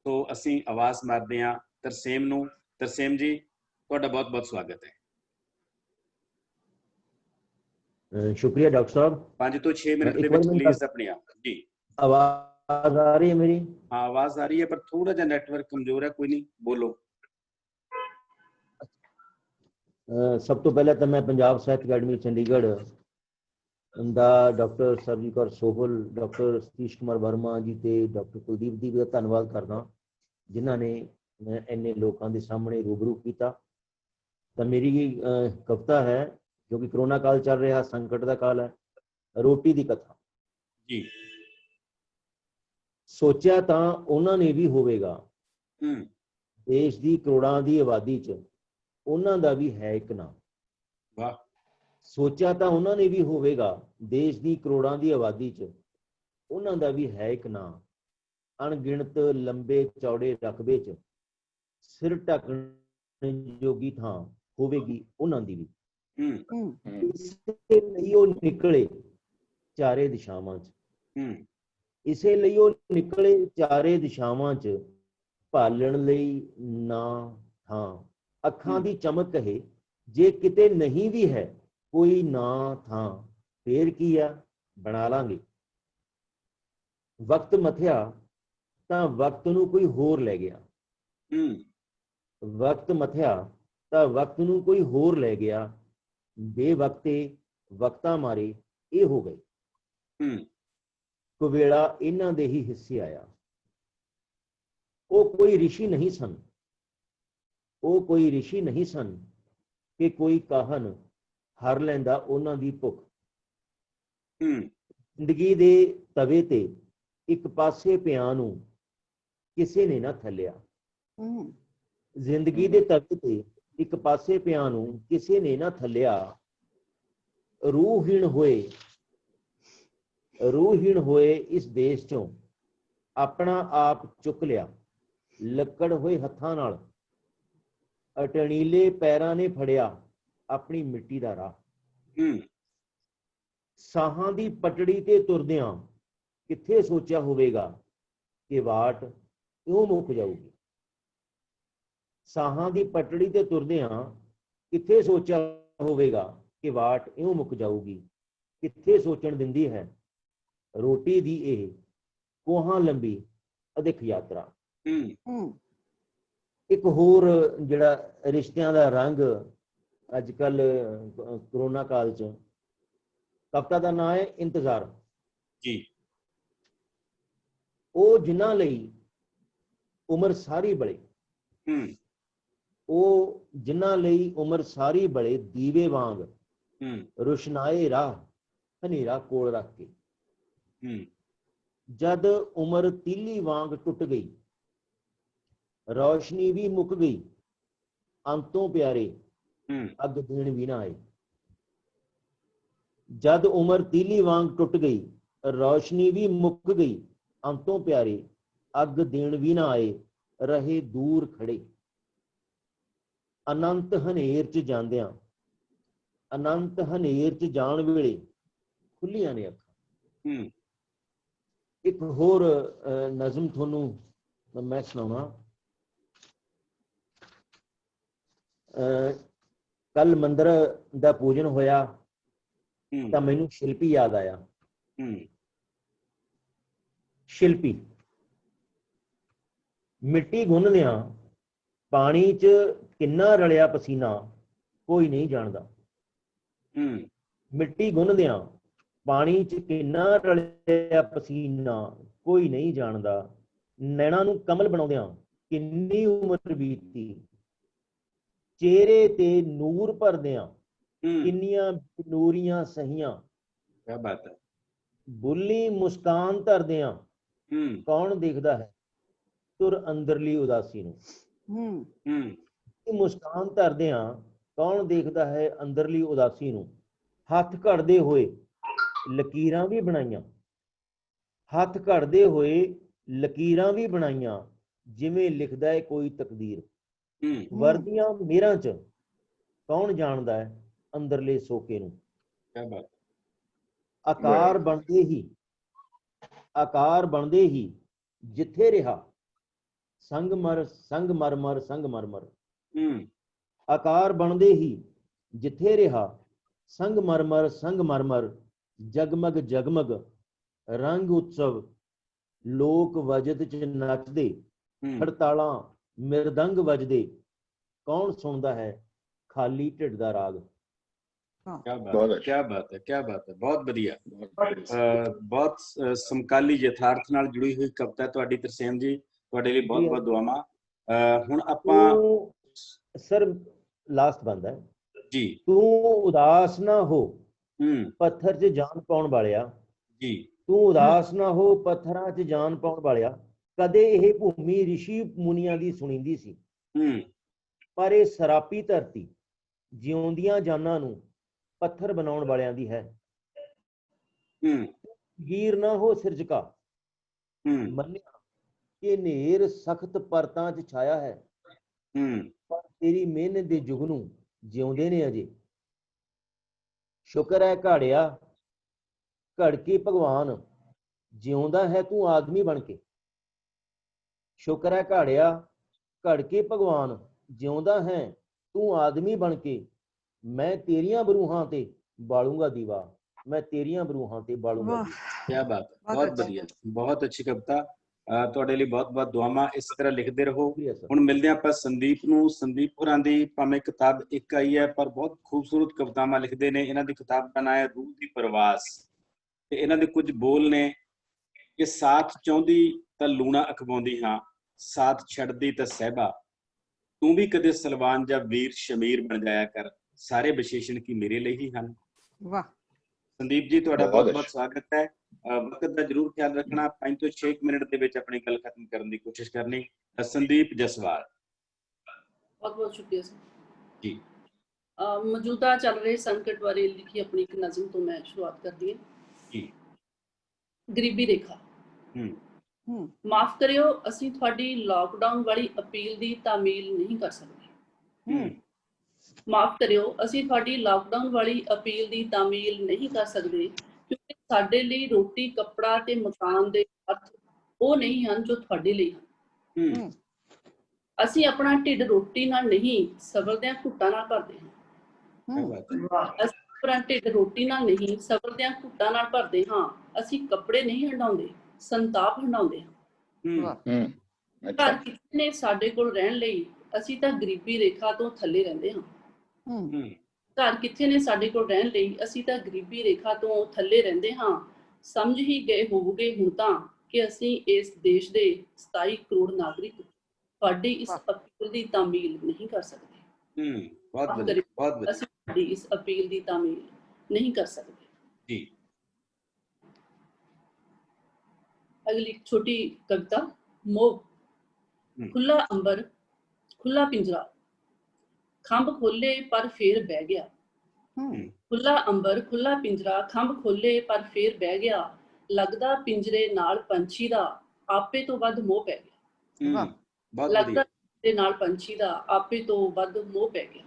ਸੋ ਅਸੀਂ ਆਵਾਜ਼ ਮਾਰਦੇ ਹਾਂ ਤਰਸੇਮ ਨੂੰ। ਤਰਸੇਮ ਜੀ, ਤੁਹਾਡਾ ਬਹੁਤ ਬਹੁਤ ਸਵਾਗਤ ਹੈ। शुक्रिया डॉक्टर साहब। 5 ਤੋਂ 6 ਮਿੰਟ ਦੇ ਵਿੱਚ ਪਲੀਜ਼ ਆਪਣੀ ਆਪ ਜੀ। आवाज आ रही है मेरी? हाँ आवाज आ रही है पर थोड़ा सा नेटवर्क कमजोर है, कोई नहीं बोलो। सब तो पहले तो मैं पंजाब साहित्य अकेडमी चंडीगढ़ ਦਾ ਡਾਕਟਰ ਸਰਬਜੀਤ ਕੌਰ ਸੋਹਲ, ਡਾਕਟਰ ਸਤੀਸ਼ ਕੁਮਾਰ ਵਰਮਾ ਜੀ ਤੇ ਡਾਕਟਰ ਕੁਲਦੀਪ ਜੀ ਦਾ ਧੰਨਵਾਦ ਕਰਦਾ ਜਿਨ੍ਹਾਂ ਨੇ ਇੰਨੇ ਲੋਕਾਂ ਦੇ ਸਾਹਮਣੇ ਰੂਬਰੂ ਕੀਤਾ। ਤਾਂ ਮੇਰੀ ਕਵਿਤਾ ਹੈ ਜੋ ਕਿ ਕਰੋਨਾ ਕਾਲ ਚੱਲ ਰਿਹਾ, ਸੰਕਟ ਦਾ ਕਾਲ ਹੈ, ਰੋਟੀ ਦੀ ਕਥਾ ਜੀ। ਸੋਚਿਆ ਤਾਂ ਉਹਨਾਂ ਨੇ ਵੀ ਹੋਵੇਗਾ, ਦੇਸ਼ ਦੀ ਕਰੋੜਾਂ ਦੀ ਆਬਾਦੀ 'ਚ ਉਹਨਾਂ ਦਾ ਵੀ ਹੈ ਇੱਕ ਨਾਮ। ਵਾਹ। ਸੋਚਿਆ ਤਾਂ ਉਹਨਾਂ ਨੇ ਵੀ ਹੋਵੇਗਾ, ਦੇਸ਼ ਦੀ ਕਰੋੜਾਂ ਦੀ ਆਬਾਦੀ 'ਚ ਉਹਨਾਂ ਦਾ ਵੀ ਹੈ ਇੱਕ ਨਾਂ। ਅਣਗਿਣਤ ਲੰਬੇ ਚੌੜੇ ਰਕਬੇ 'ਚ ਸਿਰ ਢੱਕਣ ਜੋਗੀ ਥਾਂ ਹੋਵੇਗੀ ਉਹਨਾਂ ਦੀ ਵੀ। ਇਸੇ ਲਈ ਉਹ ਨਿਕਲੇ ਚਾਰੇ ਦਿਸ਼ਾਵਾਂ 'ਚ, ਇਸੇ ਲਈ ਉਹ ਨਿਕਲੇ ਚਾਰੇ ਦਿਸ਼ਾਵਾਂ 'ਚ, ਭਾਲਣ ਲਈ ਨਾਂ ਥਾਂ। ਅੱਖਾਂ ਦੀ ਚਮਕ ਕਹੇ ਜੇ ਕਿਤੇ ਨਹੀਂ ਵੀ ਹੈ ਕੋਈ ਨਾਂ ਥਾਂ, ਫੇਰ ਕੀ ਆ ਬਣਾ ਲਾਂਗੇ। ਵਕਤ ਮਥਿਆ ਤਾਂ ਵਕਤ ਨੂੰ ਕੋਈ ਹੋਰ ਲੈ ਗਿਆ, ਵਕਤ ਮਥਿਆ ਤਾਂ ਵਕਤ ਨੂੰ ਕੋਈ ਹੋਰ ਲੈ ਗਿਆ, ਬੇਵਕਤੇ ਵਕਤਾਂ ਮਾਰੇ ਇਹ ਹੋ ਗਏ। ਕੁਵੇਲਾ ਇਹਨਾਂ ਦੇ ਹੀ ਹਿੱਸੇ ਆਇਆ। ਉਹ ਕੋਈ ਰਿਸ਼ੀ ਨਹੀਂ ਸਨ, ਉਹ ਕੋਈ ਰਿਸ਼ੀ ਨਹੀਂ ਸਨ ਕਿ ਕੋਈ ਕਾਹਨ ਹਰ ਲੈਂਦਾ ਉਹਨਾਂ ਦੀ ਭੁੱਖ। ਜ਼ਿੰਦਗੀ ਦੇ ਤਵੇ ਤੇ ਇੱਕ ਪਾਸੇ ਪਿਆਂ ਨੂੰ ਕਿਸੇ ਨੇ ਨਾ ਥੱਲਿਆ, ਜ਼ਿੰਦਗੀ ਦੇ ਤਵੇ ਤੇ ਇੱਕ ਪਾਸੇ ਪਿਆਂ ਨੂੰ ਕਿਸੇ ਨੇ ਨਾ ਥੱਲਿਆ। ਰੂਹੀਣ ਹੋਏ ਇਸ ਦੇਸ਼ ਚੋਂ ਆਪਣਾ ਆਪ ਚੁੱਕ ਲਿਆ, ਲੱਕੜ ਹੋਏ ਹੱਥਾਂ ਨਾਲ ਅਟਣੀਲੇ ਪੈਰਾਂ ਨੇ ਫੜਿਆ ਆਪਣੀ ਮਿੱਟੀ ਦਾ ਰਾਹ। ਸਾਹਾਂ ਦੀ ਪਟੜੀ ਤੇ ਤੁਰਦਿਆਂ ਕਿੱਥੇ ਸੋਚਿਆ ਹੋਵੇਗਾ ਕਿ ਵਾਟ ਇਉਂ ਮੁੱਕ ਜਾਊਗੀ। ਸਾਹਾਂ ਦੀ ਪਟੜੀ ਤੇ ਤੁਰਦਿਆਂ ਕਿੱਥੇ ਸੋਚਿਆ ਹੋਵੇਗਾ ਕਿ ਵਾਟ ਇਉਂ ਮੁੱਕ ਜਾਊਗੀ। ਕਿੱਥੇ ਸੋਚਣ ਦਿੰਦੀ ਹੈ ਰੋਟੀ ਦੀ ਇਹ ਕੋਹਾਂ ਲੰਬੀ ਅਦਿੱਖ ਯਾਤਰਾ। ਇੱਕ ਹੋਰ ਜਿਹੜਾ ਰਿਸ਼ਤਿਆਂ ਦਾ ਰੰਗ ਅੱਜ ਕੱਲ ਕਰੋਨਾ ਕਾਲ ਚ, ਕਵਿਤਾ ਦਾ ਨਾਂ ਹੈ ਇੰਤਜ਼ਾਰ ਜੀ। ਉਹ ਜਿਨ੍ਹਾਂ ਲਈ ਉਮਰ ਸਾਰੀ ਬਲੇ, ਉਹ ਜਿਨ੍ਹਾਂ ਲਈ ਉਮਰ ਸਾਰੀ ਬਲੇ, ਦੀਵੇ ਵਾਂਗ ਰੁਸ਼ਨਾਏ ਰਾਹ ਹਨੇਰਾ ਕੋਲ ਰੱਖ ਕੇ। ਜਦ ਉਮਰ ਤੀਲੀ ਵਾਂਗ ਟੁੱਟ ਗਈ, ਰੌਸ਼ਨੀ ਵੀ ਮੁੱਕ ਗਈ, ਅੰਤੋਂ ਪਿਆਰੇ ਅੱਗ ਦੇਣ ਵੀ ਨਾ ਆਏ। ਜਦ ਉਮਰ ਤੀਲੀ ਵਾਂਗ ਟੁੱਟ ਗਈ, ਰੌਸ਼ਨੀ ਵੀ ਮੁੱਕ ਗਈ, ਅੰਤੋਂ ਪਿਆਰੇ ਅੱਗ ਦੇਣ ਵੀ ਨਾ ਆਏ। ਰਹੇ ਦੂਰ ਖੜੇ ਅਨੰਤ ਹਨੇਰ ਚ ਜਾਂਦਿਆਂ, ਅਨੰਤ ਹਨੇਰ ਚ ਜਾਣ ਵੇਲੇ ਖੁੱਲੀਆਂ ਨੇ ਅੱਖਾਂ। ਇੱਕ ਹੋਰ ਨਜ਼ਮ ਤੁਹਾਨੂੰ ਮੈਂ ਸੁਣਾਉਣਾ। ਕੱਲ ਮੰਦਰ ਦਾ ਪੂਜਨ ਹੋਇਆ ਤਾਂ ਮੈਨੂੰ ਸ਼ਿਲਪੀ ਯਾਦ ਆਇਆ। ਸ਼ਿਲਪੀ ਮਿੱਟੀ ਗੁੰਨਦਿਆਂ ਪਾਣੀ 'ਚ ਕਿੰਨਾ ਰਲਿਆ ਪਸੀਨਾ ਕੋਈ ਨਹੀਂ ਜਾਣਦਾ। ਮਿੱਟੀ ਗੁੰਨਦਿਆਂ ਪਾਣੀ 'ਚ ਕਿੰਨਾ ਰਲਿਆ ਪਸੀਨਾ ਕੋਈ ਨਹੀਂ ਜਾਣਦਾ। ਨੈਣਾ ਨੂੰ ਕਮਲ ਬਣਾਉਂਦਿਆਂ ਕਿੰਨੀ ਉਮਰ ਬੀਤੀ, ਚਿਹਰੇ ਤੇ ਨੂਰ ਭਰਦਿਆਂ ਕਿੰਨੀਆਂ ਨੂਰੀਆਂ ਸਹੀਆਂ। ਕਿਆ ਬਾਤ ਹੈ। ਬੁੱਲੀ ਮੁਸਕਾਨ ਧਰਦਿਆਂ ਕੌਣ ਦੇਖਦਾ ਹੈ ਤੁਰ ਅੰਦਰਲੀ ਉਦਾਸੀ ਨੂੰ। ਮੁਸਕਾਨ ਧਰਦਿਆਂ ਕੌਣ ਦੇਖਦਾ ਹੈ ਅੰਦਰਲੀ ਉਦਾਸੀ ਨੂੰ। ਹੱਥ ਘੜਦੇ ਹੋਏ ਲਕੀਰਾਂ ਵੀ ਬਣਾਈਆਂ, ਹੱਥ ਘੜਦੇ ਹੋਏ ਲਕੀਰਾਂ ਵੀ ਬਣਾਈਆਂ, ਜਿਵੇਂ ਲਿਖਦਾ ਹੈ ਕੋਈ ਤਕਦੀਰ। ਵਰਦੀਆਂ ਮੇਰਾਂ ਚ ਕੌਣ ਜਾਣਦਾ ਹੈ ਅੰਦਰਲੇ ਸੋਕੇ ਨੂੰ। ਆਕਾਰ ਬਣਦੇ ਹੀ ਜਿੱਥੇ ਰਿਹਾ ਸੰਗਮਰਮਰ। ਆਕਾਰ ਬਣਦੇ ਹੀ ਜਿੱਥੇ ਰਿਹਾ संगमरमर जगमग जगमग रंग उत्सव लोक वजद च नचदे हड़तालां मिरदंग वजदे कौन सुनदा है खाली ढिड दा राग। क्या बात है, क्या बात है, क्या बात है, बहुत बढ़िया। बहुत समकाली यथार्थ ਨਾਲ ਜੁੜੀ ਹੋਈ ਕਵਿਤਾ ਤੁਹਾਡੀ ਤਰਸੇਮ ਜੀ, ਤੁਹਾਡੇ ਲਈ ਬਹੁਤ ਬਹੁਤ ਦੁਆਵਾਂ। ਹੁਣ ਆਪਾਂ ਸਰ ਲਾਸਟ ਬੰਦ ਹੈ ਜੀ। ਤੂੰ ਉਦਾਸ ਨਾ ਹੋ ਪੱਥਰ 'ਚ ਜਾਨ ਪਾਉਣ ਵਾਲਿਆ ਜੀ, ਤੂੰ ਉਦਾਸ ਨਾ ਹੋ ਪੱਥਰਾਂ 'ਚ ਜਾਨ ਪਾਉਣ ਵਾਲਿਆ, ਕਦੇ ਇਹ ਭੂਮੀ ਰਿਸ਼ੀ ਮੁਨੀਆਂ ਦੀ ਸੁਣੀਂਦੀ ਸੀ ਪਰ ਇਹ ਸਰਾਪੀ ਧਰਤੀ ਜਿਉਂਦੀਆਂ ਜਾਨਾਂ ਨੂੰ ਪੱਥਰ ਬਣਾਉਣ ਵਾਲਿਆਂ ਦੀ ਹੈ। ਗੀਰ ਨਾ ਹੋ ਸਿਰਜਕਾ ਮੰਨਿਆ ਕਿ ਨੇਰ ਸਖਤ ਪਰਤਾਂ 'ਚ ਛਾਇਆ ਹੈ ਪਰ ਤੇਰੀ ਮਿਹਨਤ ਦੇ ਜੁਗਨੂ ਜਿਉਂਦੇ ਨੇ ਅਜੇ। ਸ਼ੁਕਰ ਹੈ ਘਾੜਿਆ ਘੜ ਕੇ ਭਗਵਾਨ ਜਿਉਂਦਾ ਹੈ ਤੂੰ ਆਦਮੀ ਬਣ ਕੇ। ਸ਼ੁਕਰ ਹੈ ਘਾੜਿਆ ਘੜ ਕੇ ਭਗਵਾਨ ਜਿਉਂਦਾ ਹੈ ਤੂੰ ਆਦਮੀ ਬਣ ਕੇ। ਮੈਂ ਤੇਰੀਆਂ ਬਰੂਹਾਂ ਤੇ ਬਾਲੂੰਗਾ ਦੀਵਾ, ਮੈਂ ਤੇਰੀਆਂ ਬਰੂਹਾਂ ਤੇ ਬਾਲੂੰਗਾ। क्या बात है, बहुत बढ़िया, बहुत अच्छी कविता। ਤੁਹਾਡੇ ਲਈ ਬਹੁਤ ਬਹੁਤ ਦੁਆਵਾਂ। ਇਸ ਤਰ੍ਹਾਂ ਲਿਖਦੇ ਰਹੋ। ਹੁਣ ਮਿਲਦੇ ਆਪਾਂ ਸੰਦੀਪ ਨੂੰ। ਸੰਦੀਪ ਹੋਰਾਂ ਦੀ ਭਾਵੇਂ ਕਿਤਾਬ ਇੱਕ ਆਈ ਹੈ ਪਰ ਬਹੁਤ ਖੂਬਸੂਰਤ ਕਵਿਤਾਵਾਂ ਲਿਖਦੇ ਨੇ। ਇਹਨਾਂ ਦੀ ਕਿਤਾਬ ਦਾ ਨਾਮ ਹੈ ਰੂਹ ਦੀ ਪ੍ਰਵਾਸ ਤੇ ਇਹਨਾਂ ਦੇ ਕੁਝ ਬੋਲ ਨੇ ਕਿ ਸਾਥ ਚਾਹੁੰਦੀ ਤਾਂ ਲੂਣਾ ਅਖਵਾਉਂਦੀ ਹਾਂ, ਸਾਥ ਛੱਡਦੀ ਤਾਂ ਸਹਿਬਾ, ਤੂੰ ਵੀ ਕਦੇ ਸਲਵਾਨ ਜਾਂ ਵੀਰ ਸ਼ਮੀਰ ਬਣ ਜਾਇਆ ਕਰ, ਸਾਰੇ ਵਿਸ਼ੇਸ਼ਣ ਕੀ ਮੇਰੇ ਲਈ ਹੀ ਹਨ। ਵਾਹ ਸੰਦੀਪ ਜੀ, ਤੁਹਾਡਾ ਬਹੁਤ ਬਹੁਤ ਸਵਾਗਤ ਹੈ। ਵਕਤ ਦਾ ਜ਼ਰੂਰ ਖਿਆਲ ਰੱਖਣਾ। 5 ਤੋਂ 6 ਮਿੰਟ ਦੇ ਵਿੱਚ ਆਪਣੀ ਗੱਲ ਖਤਮ ਕਰਨ ਦੀ ਕੋਸ਼ਿਸ਼ ਕਰਨੀ। ਸੰਦੀਪ ਜਸਵਾਲ। ਬਹੁਤ ਬਹੁਤ ਸ਼ੁਕਰੀਆ ਸਰ ਜੀ। ਮੌਜੂਦਾ ਚੱਲ ਰਹੇ ਸੰਕਟ ਬਾਰੇ ਲਿਖੀ ਆਪਣੀ ਇੱਕ ਨਜ਼ਮ ਤੋਂ ਮੈਂ ਸ਼ੁਰੂਆਤ ਕਰਦੀ ਹਾਂ ਜੀ। ਗਰੀਬੀ ਰੇਖਾ। ਮਾਫ ਕਰਿਓ, ਅਸੀਂ ਤੁਹਾਡੀ ਲਾਕਡਾਊਨ ਵਾਲੀ ਅਪੀਲ ਦੀ ਤਾਮੀਲ ਨਹੀਂ ਕਰ ਸਕਦੇ। ਮਾਫ ਕਰਿਓ, ਅਸੀਂ ਤੁਹਾਡੀ ਲਾਕਡਾਊਨ ਵਾਲੀ ਅਪੀਲ ਦੀ ਤਾਮੀਲ ਨਹੀਂ ਕਰ ਸਕਦੇ ਕਿਉਂਕਿ ਸਾਡੇ ਲਈ ਰੋਟੀ, ਕੱਪੜਾ ਤੇ ਮਕਾਨ ਦੇ ਅਰਥ ਉਹ ਨਹੀਂ ਹਨ ਜੋ ਤੁਹਾਡੇ ਲਈ ਹਨ। ਅਸੀਂ ਆਪਣਾ ਢਿੱਡ ਰੋਟੀ ਨਾਲ ਨਹੀਂ ਸਬਰ ਦੀਆਂ ਘੁੱਟਾਂ ਨਾਲ ਭਰਦੇ ਹਾਂ। ਅਸੀਂ ਆਪਣਾ ਢਿੱਡ ਰੋਟੀ ਨਾਲ ਨਹੀਂ ਸਬਰ ਦੀਆਂ ਘੁੱਟਾਂ ਨਾਲ ਭਰਦੇ ਹਾਂ। ਅਸੀਂ ਕੱਪੜੇ ਨਹੀਂ ਹੰਡਾਉਂਦੇ, ਸੰਤਾਪ ਹੰਡਾਉਂਦੇ ਹਾਂ। ਘਰ ਕਿਸੇ ਨੇ ਸਾਡੇ ਕੋਲ ਰਹਿਣ ਲਈ, ਅਸੀਂ ਤਾਂ ਗਰੀਬੀ ਰੇਖਾ ਤੋਂ ਥੱਲੇ ਰਹਿੰਦੇ ਹਾਂ। ਘਰ ਕਿੱਥੇ ਨੇ ਸਾਡੇ ਕੋਲ ਰਹਿਣ ਲਈ, ਅਸੀਂ ਤਾਂ ਗਰੀਬੀ ਰੇਖਾ ਤੋਂ ਥੱਲੇ ਰਹਿੰਦੇ ਹਾਂ। ਸਮਝ ਹੀ ਗਏ ਹੋਵੋਗੇ ਹੁਣ ਤਾਂ ਕਿ ਅਸੀਂ ਇਸ ਦੇਸ਼ ਦੇ 27 ਕਰੋੜ ਨਾਗਰਿਕ ਤੁਹਾਡੀ ਇਸ ਅਪੀਲ ਦੀ ਤਾਮੀਲ ਨਹੀਂ ਕਰ ਸਕਦੇ। ਅਸੀਂ ਤੁਹਾਡੀ ਇਸ ਅਪੀਲ ਦੀ ਤਾਮੀਲ ਨਹੀਂ ਕਰ ਸਕਦੇ ਜੀ। ਅਗਲੀ ਛੋਟੀ ਕਵਿਤਾ ਮੋਹ। ਖੁੱਲਾ ਅੰਬਰ ਖੁੱਲਾ ਪਿੰਜਰਾ, ਖੰਭ ਖੋਲੇ ਪਰ ਫੇਰ ਬਹਿ ਗਿਆ। ਖੁੱਲਾ ਅੰਬਰ ਖੁੱਲਾ ਪਿੰਜਰਾ, ਖੰਭ ਖੋਲੇ ਪਰ ਫੇਰ ਬਹਿ ਗਿਆ। ਲੱਗਦਾ ਪਿੰਜਰੇ ਨਾਲ ਪੰਛੀ ਦਾ ਆਪੇ ਤੋਂ ਵੱਧ ਮੋਹ ਪੈ ਗਿਆ। ਲੱਗਦਾ ਪਿੰਜਰੇ ਨਾਲ ਪੰਛੀ ਦਾ ਆਪੇ ਤੋਂ ਵੱਧ ਮੋਹ ਪੈ ਗਿਆ।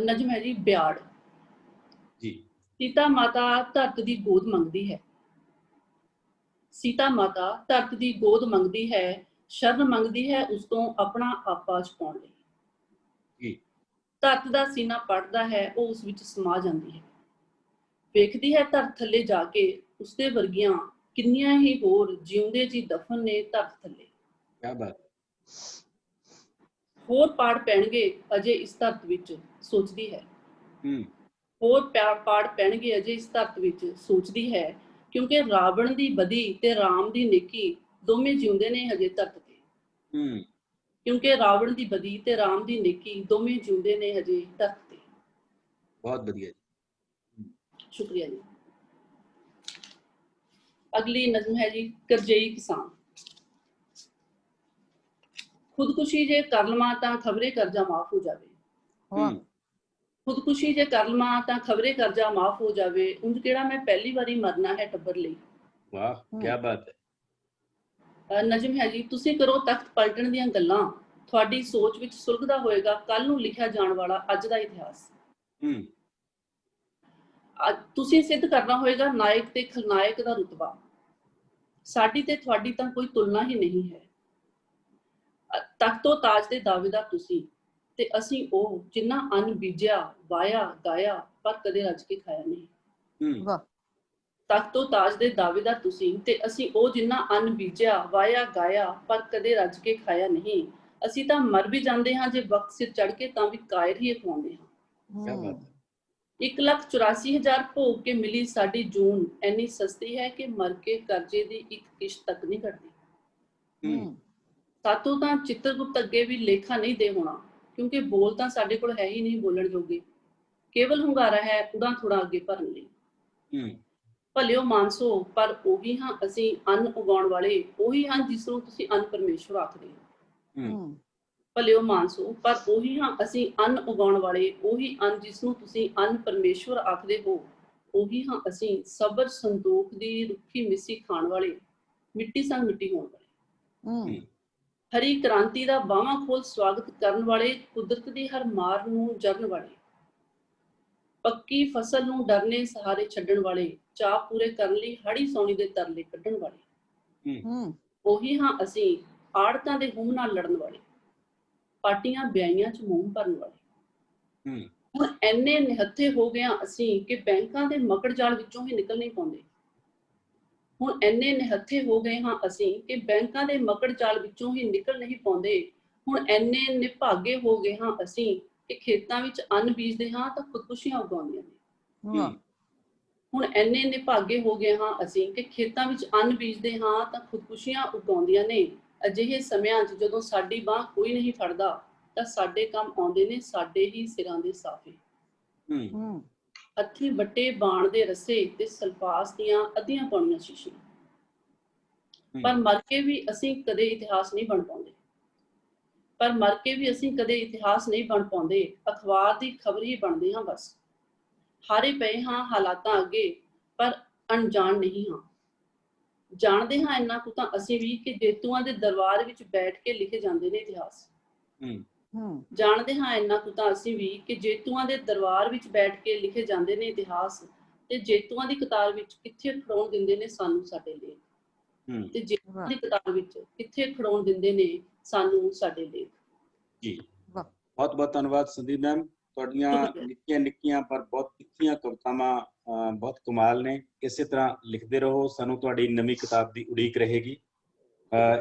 ਨਜ਼ਮ ਹੈ ਜੀ ਬਿਆੜ ਜੀ। ਸੀਤਾ ਮਾਤਾ ਧਰਤ ਦੀ ਗੋਦ ਮੰਗਦੀ ਹੈ। ਸੀਤਾ ਮਾਤਾ ਧਰਤ ਦੀ ਗੋਦ ਮੰਗਦੀ ਹੈ, ਸ਼ਰਨ ਮੰਗਦੀ ਹੈ ਉਸ ਤੋਂ ਆਪਣਾ ਆਪਾ ਛੁਪਾਉਣ ਲਈ। ਧਰਤ ਦਾ ਸੀਨਾ ਪੜਦਾ ਹੈ, ਉਹ ਉਸ ਵਿੱਚ ਸਮਾ ਜਾਂਦੀ ਹੈ। ਵੇਖਦੀ ਹੈ ਧਰਤ ਥੱਲੇ ਜਾ ਕੇ ਉਸਦੇ ਵਰਗੀਆਂ ਕਿੰਨੀਆਂ ਹੀ ਹੋਰ ਜਿਉਂਦੇ ਜੀ ਦਫਨ ਨੇ ਧਰਤ ਥੱਲੇ। ਕਿਆ ਬਾਤ। ਹੋਰ ਪਾੜ ਪੈਣਗੇ ਅਜੇ ਇਸ ਧਰਤ ਵਿੱਚ, ਸੋਚਦੀ ਹੈ। ਹੋਰ ਪਾੜ ਪੈਣਗੇ ਅਜੇ ਇਸ ਧਰਤ ਵਿੱਚ, ਸੋਚਦੀ ਹੈ। ਕਿਉਂਕਿ ਰਾਵਣ ਦੀ ਬਦੀ ਤੇ ਰਾਮ ਦੀ ਨੇਕੀ ਦੋਵੇਂ ਜਿਉਂਦੇ ਨੇ ਹਜੇ ਧਰਤ ਤੇ। ਕਿਉਂਕਿ ਰਾਵਣ ਦੀ ਬਦੀ ਤੇ ਰਾਮ ਦੀ ਨੇਕੀ ਦੋਵੇਂ ਜਿਉਂਦੇ ਨੇ ਹਜੇ ਧਰਤ ਤੇ। ਬਹੁਤ ਵਧੀਆ ਜੀ, ਸ਼ੁਕਰੀਆ ਜੀ। ਅਗਲੀ ਨਜ਼ਮ ਹੈ ਜੀ ਕਰਜ਼ਈ ਕਿਸਾਨ। ਖੁਦਕੁਸ਼ੀ ਜੇ ਕਰ ਲਵਾਂ ਤਾਂ ਖਬਰੇ ਕਰਜ਼ਾ ਮਾਫ ਹੋ ਜਾਵੇ। ਖੁਦਕੁਸ਼ੀ ਜੇ ਕਰ ਲਵਾਂ ਤਾਂ ਖਬਰੇ ਕਰਜ਼ਾ ਮਾਫ ਹੋ ਜਾਵੇ। ਉਂਝ ਕਿਹੜਾ ਮੈਂ ਪਹਿਲੀ ਵਾਰੀ ਮਰਨਾ ਹੈ ਟੱਬਰ ਲਈ। ਵਾਹ ਕੀ ਬਾਤ ਹੈ। ਨਜ਼ਮ ਹੈ ਜੀ ਤੁਸੀਂ ਕਰੋ ਤਖਤ ਪਲਟਣ ਦੀਆਂ ਗੱਲਾਂ, ਤੁਹਾਡੀ ਸੋਚ ਵਿੱਚ ਸੁਲਗਦਾ ਹੋਏਗਾ ਕੱਲ ਨੂੰ ਲਿਖਿਆ ਜਾਣ ਵਾਲਾ ਅੱਜ ਦਾ ਇਤਿਹਾਸ। ਤੁਸੀਂ ਸਿੱਧ ਕਰਨਾ ਹੋਏਗਾ ਨਾਇਕ ਤੇ ਖਲਨਾਇਕ ਦਾ ਰੁਤਬਾ। ਸਾਡੀ ਤੇ ਤੁਹਾਡੀ ਤਾਂ ਕੋਈ ਤੁਲਨਾ ਹੀ ਨਹੀਂ ਹੈ। ਤਖਤੋ ਤਾਜ ਦੇ ਦਾਅਵੇਦਾਰ ਤੁਸੀਂ, ਤੇ ਅਸੀਂ ਉਹ ਜਿੰਨਾ ਅੰਨ ਬੀਜਿਆ ਵਾਇਆ ਗਾਇਆ ਪਰ ਕਦੇ ਰੱਜ ਕੇ ਖਾਇਆ ਨਹੀਂ। ਵਾਹ। ਤਖ਼ਤ ਤੋਂ ਤਾਜ ਦੇ ਦਾਅਵੇਦਾਰ ਤੁਸੀਂ ਤੇ ਅਸੀਂ ਉਹ ਜਿੰਨਾ ਅੰਨ ਬੀਜਿਆ ਵਾਇਆ ਗਾਇਆ ਪਰ ਕਦੇ ਰੱਜ ਕੇ ਖਾਇਆ ਨਹੀਂ। ਅਸੀਂ ਤਾਂ ਮਰ ਵੀ ਜਾਂਦੇ ਹਾਂ ਜੇ ਵਕਤ ਸਿਰ ਚੜ ਕੇ ਤਾਂ ਵੀ ਕਾਇਰ ਹੀ ਅਖਵਾਉਂਦੇ ਹਾਂ। 1,84,000 ਭੋਗ ਕੇ ਮਿਲੀ ਸਾਡੀ ਜੂਨ ਇੰਨੀ ਸਸਤੀ ਹੈ ਕਿ ਮਰ ਕੇ ਕਰਜ਼ੇ ਦੀ ਇੱਕ ਕਿਸ਼ਤ ਤੱਕ ਨਹੀਂ ਕੱਢਦੀ। ਸਾਤੋਂ ਤਾਂ ਚਿੱਤਰਗੁਪਤ ਅੱਗੇ ਵੀ ਲੇਖਾ ਨਹੀਂ ਦੇ ਹੋਣਾ, ਕਿਉਂਕਿ ਬੋਲ ਤਾਂ ਸਾਡੇ ਕੋਲ ਹੈ ਹੀ ਨਹੀਂ ਬੋਲਣ ਜੋਗੇ, ਕੇਵਲ ਹੁੰਗਾਰਾ ਹੈ ਉਡਾਂ ਥੋੜਾ ਅੱਗੇ ਭਰਨ ਲਈ। ਭਲਿਓ ਮਾਨਸੋ, ਪਰ ਉਹੀ ਹਾਂ ਅਸੀਂ ਅੰਨ ਉਗਾਉਣ ਵਾਲੇ, ਉਹੀ ਹਾਂ ਜਿਸ ਨੂੰ ਤੁਸੀਂ ਅੰਨ ਪਰਮੇਸ਼ਵਰ ਆਖਦੇ ਹੋ। ਭਲਿਓ ਮਾਨਸੋ, ਪਰ ਉਹੀ ਹਾਂ ਅਸੀਂ ਅੰਨ ਉਗਾਉਣ ਵਾਲੇ, ਉਹੀ ਅੰਨ ਜਿਸ ਨੂੰ ਤੁਸੀਂ ਅੰਨ ਪਰਮੇਸ਼ਵਰ ਆਖਦੇ ਹੋ। ਉਹੀ ਹਾਂ ਅਸੀਂ ਸਬਰ ਸੰਤੋਖ ਦੀ ਰੁੱਖੀ ਮਿੱਸੀ ਖਾਣ ਵਾਲੇ, ਮਿੱਟੀ ਸੰਗ ਮਿੱਟੀ ਹੋਣ ਵਾਲੇ। ਹਰੀ ਕ੍ਰਾਂਤੀ ਦਾ ਬਾਹਾਂ ਖੋਲ ਸਵਾਗਤ ਕਰਨ ਵਾਲੇ, ਕੁਦਰਤ ਦੀ ਹਰ ਮਾਰ ਨੂੰ ਜਰਨ ਵਾਲੇ, ਪੱਕੀ ਫਸਲ ਨੂੰ ਡਰਨੇ ਸਹਾਰੇ ਛੱਡਣ ਵਾਲੇ, ਚਾਅ ਪੂਰੇ ਕਰਨ ਲਈ ਹੜੀ ਸੌਣੀ ਦੇ ਤਰਲੇ ਕੱਢਣ ਵਾਲੇ। ਉਹੀ ਹਾਂ ਅਸੀਂ ਆੜਤਾਂ ਦੇ ਹੂੰਮ ਨਾਲ ਲੜਨ ਵਾਲੇ, ਪਾਰਟੀਆਂ ਵਿਆਹੀਆਂ ਚ ਮੂੰਹ ਭਰਨ ਵਾਲੇ। ਹੁਣ ਇੰਨੇ ਨਿਹੱਥੇ ਹੋ ਗਏ ਹਾਂ ਅਸੀਂ ਕਿ ਬੈਂਕਾਂ ਦੇ ਮਕੜ ਜਾਲ ਵਿੱਚੋਂ ਹੀ ਨਿਕਲ ਨਹੀਂ ਪਾਉਂਦੇ। ਹੁਣ ਇੰਨੇ ਨਿਹੱਥੇ ਹੋ ਗਏ ਹਾਂ ਅਸੀਂ ਕਿ ਬੈਂਕਾਂ ਦੇ ਮਕੜ ਜਾਲ ਵਿੱਚੋਂ ਹੀ ਨਿਕਲ ਨਹੀਂ ਪਾਉਂਦੇ। ਹੁਣ ਇੰਨੇ ਨਿਭਾਗੇ ਹੋ ਗਏ ਹਾਂ ਅਸੀਂ ਕਿ ਖੇਤਾਂ ਵਿੱਚ ਅੰਨ ਬੀਜਦੇ ਹਾਂ ਤਾਂ ਖੁਦਕੁਸ਼ੀਆਂ ਉਗਾਉਂਦੀਆਂ ਨੇ। ਹੁਣ ਇੰਨੇ ਨਿਭਾਗੇ ਹੋ ਗਏ ਹਾਂ ਅਸੀਂ ਕਿ ਖੇਤਾਂ ਵਿੱਚ ਅੰਨ ਬੀਜਦੇ ਹਾਂ ਤਾਂ ਖੁਦਕੁਸ਼ੀਆਂ ਉਗਾਉਂਦੀਆਂ ਨੇ। ਅਜਿਹੇ ਸਮਿਆਂ 'ਚ ਜਦੋਂ ਸਾਡੀ ਬਾਂਹ ਕੋਈ ਨਹੀਂ ਫੜਦਾ ਤਾਂ ਸਾਡੇ ਕੰਮ ਆਉਂਦੇ ਨੇ ਸਾਡੇ ਹੀ ਸਿਰਾਂ ਦੇ ਸਾਫੇ। ਹੱਥੀਂ ਵੱਟੇ ਬਾਣ ਦੇ ਰੱਸੇ ਤੇ ਸਲਫਾਸ ਦੀਆਂ ਅੱਧੀਆਂ ਪਾਉਣੀਆਂ ਸ਼ੀਸ਼ੀਆਂ। ਪਰ ਮਰ ਕੇ ਵੀ ਅਸੀਂ ਕਦੇ ਇਤਿਹਾਸ ਨਹੀਂ ਬਣ ਪਾਉਂਦੇ। ਅਖਬਾਰ ਦੀ ਖਬਰ ਹੀ ਬਣਦੇ ਹਾਂ ਬਸ। ਹਾਰੇ ਪਏ ਹਾਂ ਹਾਲਾਤਾਂ ਅੱਗੇ ਪਰ ਅਣਜਾਣ ਨਹੀਂ ਹਾਂ। ਜਾਣਦੇ ਹਾਂ ਇੰਨਾ ਕੁ ਤਾਂ ਅਸੀਂ ਵੀ ਕਿ ਜੇਤੂਆਂ ਦੇ ਦਰਬਾਰ ਵਿੱਚ ਬੈਠ ਕੇ ਲਿਖੇ ਜਾਂਦੇ ਨੇ ਇਤਿਹਾਸ। ਜਾਣਦੇ ਹਾਂ ਇੰਨਾ ਕੁ ਤਾਂ ਅਸੀਂ ਵੀ ਕਿ ਜੇਤੂਆਂ ਦੇ ਦਰਬਾਰ ਵਿੱਚ ਬੈਠ ਕੇ ਲਿਖੇ ਜਾਂਦੇ ਨੇ ਇਤਿਹਾਸ, ਤੇ ਜੇਤੂਆਂ ਦੀ ਕਤਾਰ ਵਿੱਚ ਕਿੱਥੇ ਖੜਾਉਣ ਦਿੰਦੇ ਨੇ ਸਾਨੂੰ ਸਾਡੇ ਲੇਖ। ਤੇ ਜੇਤੂਆਂ ਦੀ ਕਤਾਰ ਵਿੱਚ ਕਿੱਥੇ ਖੜਾਉਣ ਦਿੰਦੇ ਨੇ ਸਾਨੂੰ ਸਾਡੇ ਲੇਖ। ਜੀ ਬਹੁਤ ਬਹੁਤ ਧੰਨਵਾਦ ਸੰਦੀਪ ਮੈਮ, ਤੁਹਾਡੀਆਂ ਨਿੱਕੀਆਂ ਨਿੱਕੀਆਂ ਪਰ ਬਹੁਤ ਤਿੱਖੀਆਂ ਕਵਿਤਾਵਾਂ ਬਹੁਤ ਕਮਾਲ ਨੇ। ਇਸੇ ਤਰ੍ਹਾਂ ਲਿਖਦੇ ਰਹੋ, ਸਾਨੂੰ ਤੁਹਾਡੀ ਨਵੀਂ ਕਿਤਾਬ ਦੀ ਉਡੀਕ ਰਹੇਗੀ।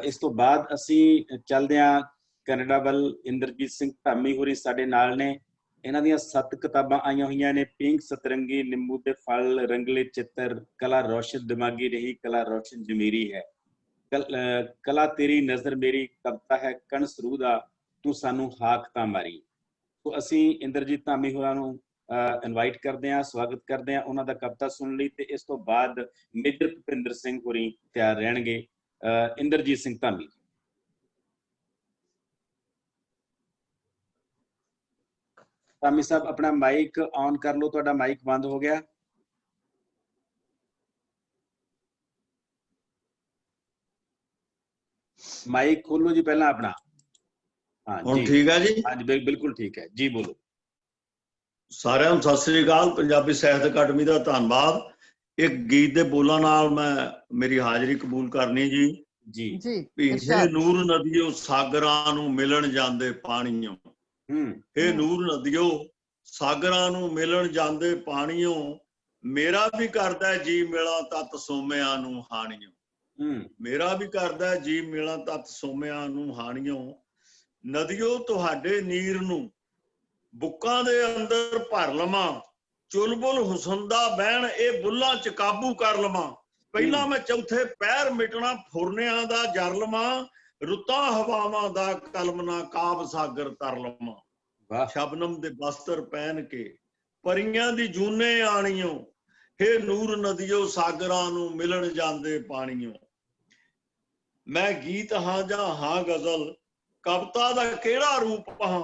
ਇਸ ਤੋਂ ਬਾਅਦ ਅਸੀਂ ਚੱਲਦੇ ਹਾਂ ਕੈਨੇਡਾ ਵੱਲ। ਇੰਦਰਜੀਤ ਸਿੰਘ ਧਾਮੀ ਹੋਰੀ ਸਾਡੇ ਨਾਲ ਨੇ। ਇਹਨਾਂ ਦੀਆਂ 7 ਕਿਤਾਬਾਂ ਆਈਆਂ ਹੋਈਆਂ ਨੇ। ਪਿੰਕ ਸਤਰੰਗੀ, ਨਿੰਬੂ ਦੇ ਫਲ, ਰੰਗਲੇ ਚਿੱਤਰ, ਕਲਾ ਰੋਸ਼ਨ ਦਿਮਾਗੀ ਰਹੀ, ਕਲਾ ਰੋਸ਼ਨ ਜ਼ਮੀਰੀ ਹੈ, ਕਲਾ ਤੇਰੀ ਨਜ਼ਰ ਮੇਰੀ, ਕਵਿਤਾ ਹੈ ਕਣ ਸਰੂ ਦਾ, ਤੂੰ ਸਾਨੂੰ ਹਾਕ ਤਾਂ ਮਾਰੀ। ਸੋ ਅਸੀਂ ਇੰਦਰਜੀਤ ਧਾਮੀ ਹੋਰਾਂ ਨੂੰ ਇਨਵਾਈਟ ਕਰਦੇ ਹਾਂ, ਸਵਾਗਤ ਕਰਦੇ ਹਾਂ ਉਹਨਾਂ ਦਾ ਕਵਿਤਾ ਸੁਣਨ ਲਈ। ਤੇ ਇਸ ਤੋਂ ਬਾਅਦ ਮੇਜਰ ਭੁਪਿੰਦਰ ਸਿੰਘ ਹੋਰੀ ਤਿਆਰ ਰਹਿਣਗੇ। ਇੰਦਰਜੀਤ ਸਿੰਘ ਧਾਮੀ। ਧਾਮੀ ਸਾਹਿਬ ਆਪਣਾ ਮਾਈਕ ਔਨ ਕਰ ਲਓ, ਤੁਹਾਡਾ ਮਾਈਕ ਬੰਦ ਹੋ ਗਿਆ। ਮਾਈਕ ਖੋਲੋ ਜੀ ਪਹਿਲਾਂ ਆਪਣਾ। ਹੁਣ ਠੀਕ ਹੈ ਜੀ? ਹਾਂਜੀ ਬਿਲਕੁਲ ਠੀਕ ਹੈ ਜੀ, ਬੋਲੋ। ਸਾਰਿਆਂ ਨੂੰ ਸਤਿ ਸ੍ਰੀ ਅਕਾਲ। ਪੰਜਾਬੀ ਸਾਹਿਤ ਅਕਾਡਮੀ ਦਾ ਧੰਨਵਾਦ। ਇੱਕ ਗੀਤ ਦੇ ਬੋਲਾਂ ਨਾਲ ਮੈਂ ਮੇਰੀ ਹਾਜ਼ਰੀ ਕਬੂਲ ਕਰਨੀ ਜੀ। ਹੇ ਨੂਰ ਨਦੀਓ ਸਾਗਰਾਂ ਨੂੰ ਮਿਲਣ ਜਾਂਦੇ ਪਾਣੀਓ, ਹੇ ਨੂਰ ਨਦੀਓ ਸਾਗਰਾਂ ਨੂੰ ਮਿਲਣ ਜਾਂਦੇ ਪਾਣੀਓ, ਮੇਰਾ ਵੀ ਕਰਦਾ ਜੀ ਮਿਲਾਂ ਤਤ ਸੋਮਿਆਂ ਨੂੰ ਹਾਣੀਓ, ਮੇਰਾ ਵੀ ਕਰਦਾ ਜੀ ਮਿਲਾਂ ਤਤ ਸੋਮਿਆਂ ਨੂੰ ਹਾਣੀਓ। ਨਦੀਓ ਤੁਹਾਡੇ ਨੀਰ ਨੂੰ ਬੁੱਕਾਂ ਦੇ ਅੰਦਰ ਭਰ ਲਵਾਂ, ਚੁਲਬੁਲ ਹੁਸਨ ਦਾ ਬਹਿਣ ਇਹ ਬੁੱਲਾਂ ਚ ਕਾਬੂ ਕਰ ਲਵਾਂ। ਪਹਿਲਾਂ ਮੈਂ ਚੌਥੇ ਪੈਰ ਮਿਟਣਾ ਫੁਰਨਿਆਂ ਦਾ ਜਰ ਲਵਾਂ, ਰੁੱਤਾਂ ਹਵਾਵਾਂ ਦਾ ਕਲਮਨਾ ਕਾਬ ਸਾਗਰ ਤਰ ਲਵਾਂ। ਸ਼ਬਨਮ ਦੇ ਬਸਤਰ ਪਹਿਨ ਕੇ ਪਰੀਆਂ ਦੀ ਜੂਨੇ ਆਣੀਓ, ਹੇ ਨੂਰ ਨਦੀਓ ਸਾਗਰਾਂ ਨੂੰ ਮਿਲਣ ਜਾਂਦੇ ਪਾਣੀਓ। ਮੈਂ ਗੀਤ ਹਾਂ ਜਾਂ ਹਾਂ ਗਜ਼ਲ, ਕਵਿਤਾ ਦਾ ਕਿਹੜਾ ਰੂਪ ਹਾਂ,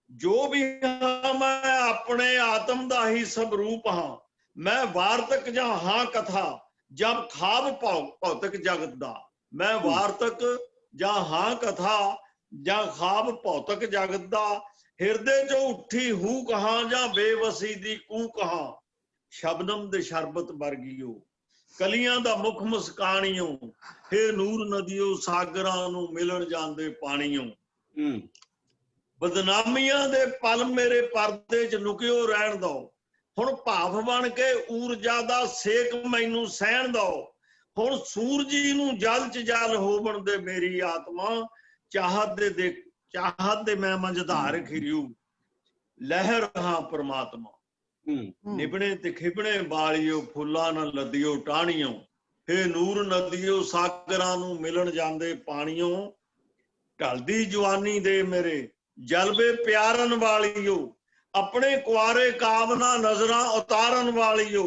ਜੋ ਵੀ ਹਾਂ ਮੈਂ ਆਪਣੇ ਆਤਮ ਦਾ ਹੀ ਸਵਰੂਪ ਹਾਂ। ਮੈਂ ਵਾਰਤਕ ਜਾਂ ਹਾਂ ਕਥਾ ਜਾਂ ਖਾਬ ਭੌਤਿਕ ਜਗਤ ਦਾ, ਮੈਂ ਵਾਰਤਕ ਜਾਂ ਹਾਂ ਕਥਾ ਜਾਂ ਖਾਬ ਭੌਤਿਕ ਜਗਤ ਦਾ, ਹਿਰਦੇ ਚੋਂ ਉੱਠੀ ਹੂਕ ਹਾਂ ਜਾਂ ਬੇਵਸੀ ਦੀ ਕੂਕ ਹਾਂ। ਸ਼ਬਨਮ ਦੇ ਸ਼ਰਬਤ ਵਰਗੀਓ ਕਲੀਆਂ ਦਾ ਮੁਖ ਮੁਸਕਾਣੀਓ, ਹੇ ਨੂਰ ਨਦੀਓ ਸਾਗਰਾਂ ਨੂੰ ਮਿਲਣ ਜਾਂਦੇ ਪਾਣੀਓ। ਬਦਨਾਮੀਆਂ ਦੇ ਪਲ ਮੇਰੇ ਪਰਦੇ 'ਚ ਲੁਕਿਓ ਰਹਿਣ ਦੋ। ਹੁਣ ਭਾਵ ਬਣ ਕੇ ਊਰਜਾ ਦਾ ਸੇਕ ਮੈਨੂੰ ਸਹਿਣ ਦੋ। ਹੁਣ ਸੂਰਜੀ ਨੂੰ ਜਲ 'ਚ ਜਲ ਹੋਵਣ ਦੇ ਮੇਰੀ ਆਤਮਾ। ਚਾਹਤ ਦੇ ਮੈਂ ਮੰਝਧਾਰ ਖਿਰਿਉ ਲਹਿਰ ਹਾਂ ਪ੍ਰਮਾਤਮਾ। ਨਿਭਣੇ ਤੇ ਖਿਬਣੇ ਬਾਲਿਓ ਫੁੱਲਾਂ ਨਾਲ ਲੱਦਿਓ ਟਾਹਣੀਓ। ਹੇ ਨੂਰ ਨਦੀਓ ਸਾਗਰਾਂ ਨੂੰ ਮਿਲਣ ਜਾਂਦੇ ਪਾਣੀਓ। ਢਲਦੀ ਜਵਾਨੀ ਦੇ ਮੇਰੇ ਜਲਵੇ ਪਿਆਰਨ ਵਾਲੀਓ। ਆਪਣੇ ਕੁਆਰੇ ਕਾਵਨਾ ਨਜ਼ਰਾਂ ਉਤਾਰਨ ਵਾਲੀਓ।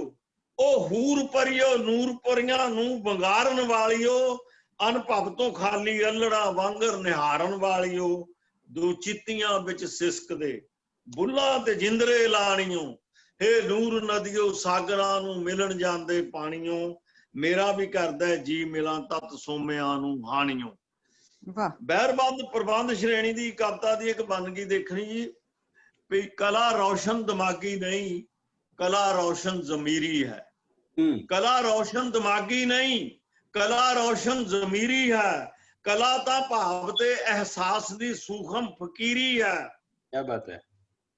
ਉਹ ਹੂਰ ਪਰਿਓ ਨੂਰ ਪਰੀਆਂ ਨੂੰ ਬੰਗਾਰਨ ਵਾਲੀਓ। ਅਨੁਭਵ ਤੋਂ ਖਾਲੀ ਅਲੜਾ ਵਾਂਗਰ ਨਿਹਾਰਨ ਵਾਲੀਓ। ਦੋ ਚਿੱਤੀਆਂ ਵਿੱਚ ਸਿਸਕਦੇ ਬੁੱਲਾਂ ਤੇ ਜਿੰਦਰੇ ਲਾਣੀਓ। ਹੇ ਨੂਰ ਨਦੀਓ ਸਾਗਰਾਂ ਨੂੰ ਮਿਲਣ ਜਾਂਦੇ ਪਾਣੀਓ। ਮੇਰਾ ਵੀ ਕਰਦਾ ਜੀ ਮਿਲਾਂ ਤਤ ਸੋਮਿਆਂ ਨੂੰ ਹਾਣੀਓ। ਬਹਿਰਬੰਦ ਪ੍ਰਬੰਧ ਸ਼੍ਰੇਣੀ ਦੀ ਕਵਿਤਾ ਦੀ ਇੱਕ ਵੰਨਗੀ ਦੇਖਣੀ ਜੀ ਵੀ ਕਲਾ ਰੌਸ਼ਨ ਦਿਮਾਗੀ ਨਹੀਂ, ਕਲਾ ਰੌਸ਼ਨ ਜ਼ਮੀਰੀ ਹੈ। ਕਲਾ ਰੌਸ਼ਨ ਦਿਮਾਗੀ ਨਹੀਂ, ਕਲਾ ਰੌਸ਼ਨ ਜ਼ਮੀਰੀ ਹੈ। ਕਲਾ ਤਾਂ ਭਾਵ ਤੇ ਅਹਿਸਾਸ ਦੀ ਸੂਖਮ ਫਕੀਰੀ ਹੈ। ਕੀ ਬਾਤ ਹੈ।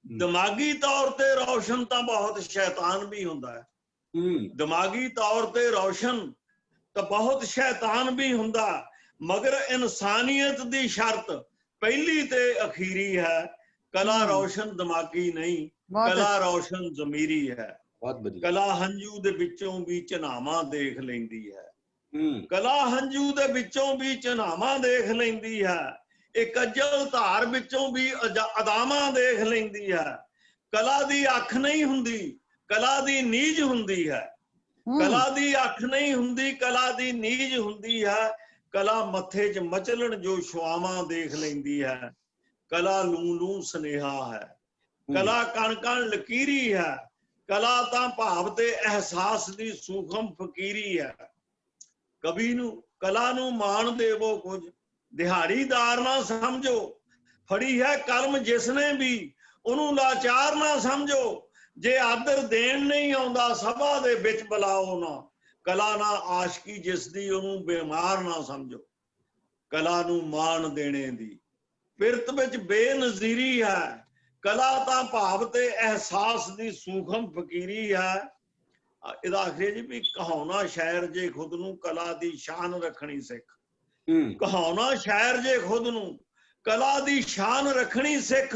ਦਿਮਾਗੀ ਤੌਰ ਤੇ ਰੌਸ਼ਨ ਤਾਂ ਬਹੁਤ ਸ਼ੈਤਾਨ ਵੀ ਹੁੰਦਾ ਹੈ। ਦਿਮਾਗੀ ਤੌਰ ਤੇ ਰੌਸ਼ਨ ਤਾਂ ਬਹੁਤ ਸ਼ੈਤਾਨ ਵੀ ਹੁੰਦਾ, ਮਗਰ ਇਨਸਾਨੀਅਤ ਦੀ ਸ਼ਰਤ ਪਹਿਲੀ ਤੇ ਅਖੀਰੀ ਹੈ। ਕਲਾ ਰੌਸ਼ਨ ਦਿਮਾਗੀ ਨਹੀਂ, ਕਲਾ ਰੌਸ਼ਨ ਜ਼ਮੀਰੀ ਹੈ। ਕਲਾ ਹੰਝੂ ਦੇ ਵਿੱਚੋਂ ਵੀ ਚਨਾਵਾਂ ਦੇਖ ਲੈਂਦੀ ਹੈ। ਕਲਾ ਹੰਝੂ ਦੇ ਵਿੱਚੋਂ ਵੀ ਚਨਾਵਾਂ ਦੇਖ ਲੈਂਦੀ ਹੈ। ਇਹ ਕੱਜਲ ਧਾਰ ਵਿੱਚੋਂ ਵੀ ਅਦਾਵਾਂ ਦੇਖ ਲੈਂਦੀ ਹੈ। ਕਲਾ ਦੀ ਅੱਖ ਨਹੀਂ ਹੁੰਦੀ, ਕਲਾ ਦੀ ਨੀਝ ਹੁੰਦੀ ਹੈ। ਕਲਾ ਦੀ ਅੱਖ ਨਹੀਂ ਹੁੰਦੀ, ਕਲਾ ਦੀ ਨੀਝ ਹੁੰਦੀ ਹੈ। ਕਲਾ ਮੱਥੇ 'ਚ ਮਚਲਣ ਜੋ ਛੁਆਵਾਂ ਦੇਖ ਲੈਂਦੀ ਹੈ। ਕਲਾ ਲੂੰ ਲੂੰ ਸੁਨੇਹਾ ਹੈ, ਕਲਾ ਕਣ ਕਣ ਲਕੀਰੀ ਹੈ। ਕਲਾ ਤਾਂ ਭਾਵ ਤੇ ਅਹਿਸਾਸ ਦੀ ਸੂਖਮ ਫਕੀਰੀ ਹੈ। ਕਵੀ ਨੂੰ ਕਲਾ ਨੂੰ ਮਾਣ ਦੇਵੋ ਕੁਝ, ਦਿਹਾੜੀਦਾਰ ਨਾ ਸਮਝੋ। ਫੜੀ ਹੈ ਕਲਮ ਜਿਸਨੇ ਵੀ ਉਹਨੂੰ ਲਾਚਾਰ ਨਾ ਸਮਝੋ। ਜੇ ਆਦਰ ਦੇਣ ਨਹੀਂ ਆਉਂਦਾ ਸਭਾ ਦੇ ਵਿੱਚ ਬੁਲਾਓ ਨਾ। ਕਲਾ ਨਾ ਆਸ਼ਕੀ ਜਿਸ ਦੀ ਉਹਨੂੰ ਬਿਮਾਰ ਨਾ ਸਮਝੋ। ਕਲਾ ਨੂੰ ਮਾਣ ਦੇਣੇ ਦੀ ਪਿਰਤ ਵਿੱਚ ਬੇਨਜ਼ੀਰੀ ਹੈ। ਕਲਾ ਤਾਂ ਭਾਵ ਤੇ ਅਹਿਸਾਸ ਦੀ ਸੂਖਮ ਫਕੀਰੀ ਹੈ। ਇਹਦਾ ਆਖਰੀ ਜੀ ਵੀ ਕਹਾਉਣਾ ਸ਼ਾਇਰ ਜੇ ਖੁਦ ਨੂੰ ਕਲਾ ਦੀ ਸ਼ਾਨ ਰੱਖਣੀ ਸਿੱਖ। ਕਹਾਉਣਾ ਸ਼ਾਇਰ ਜੇ ਖੁਦ ਨੂੰ ਕਲਾ ਦੀ ਸ਼ਾਨ ਰੱਖਣੀ ਸਿੱਖ।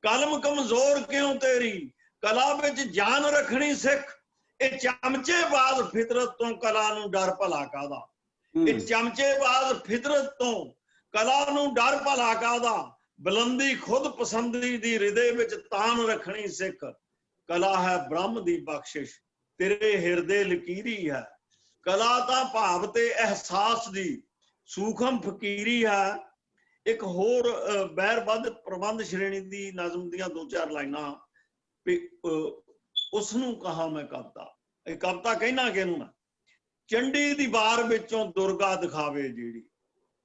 ਕਲਮ ਕਮਜ਼ੋਰ ਕਿਉਂ ਤੇਰੀ ਕਲਾ ਵਿੱਚ ਜਾਨ ਰੱਖਣੀ ਸਿੱਖ। ਇਹ ਚਮਚੇਬਾਜ਼ ਫਿਤਰਤ ਤੋਂ ਕਲਾ ਨੂੰ ਡਰ ਭਲਾ ਕਾਹਦਾ। ਇਹ ਚਮਚੇਬਾਜ਼ ਫਿਤਰਤ ਤੋਂ ਕਲਾ ਨੂੰ ਡਰ ਭਲਾ ਕਾਹਦਾ। ਬੁਲੰਦੀ ਖੁਦ ਪਸੰਦੀ ਦੀ ਹਿਰਦੇ ਵਿੱਚ ਤਾਨ ਰੱਖਣੀ ਸਿੱਖ। ਕਲਾ ਹੈ ਬ੍ਰਹਮ ਦੀ ਬਖਸ਼ਿਸ਼ ਤੇਰੇ ਹਿਰਦੇ ਲਕੀਰੀ ਹੈ। ਕਲਾ ਤਾਂ ਭਾਵ ਤੇ ਅਹਿਸਾਸ ਦੀ ਸੂਖਮ ਫਕੀਰੀ ਹੈ। ਇੱਕ ਹੋਰ ਬਹਿਰਬੰਦ ਪ੍ਰਬੰਧ ਸ਼੍ਰੇਣੀ ਦੀ ਨਜ਼ਮ ਦੀਆਂ 2-4 ਲਾਈਨਾਂ ਵੀ ਉਸ ਨੂੰ ਕਹਾ ਮੈਂ ਕਵਿਤਾ। ਇਹ ਕਵਿਤਾ ਕਹਿਣਾ ਕਿਹਨੂੰ ਮੈਂ। ਚੰਡੀ ਦੀ ਵਾਰ ਵਿੱਚੋਂ ਦੁਰਗਾ ਦਿਖਾਵੇ ਜਿਹੜੀ।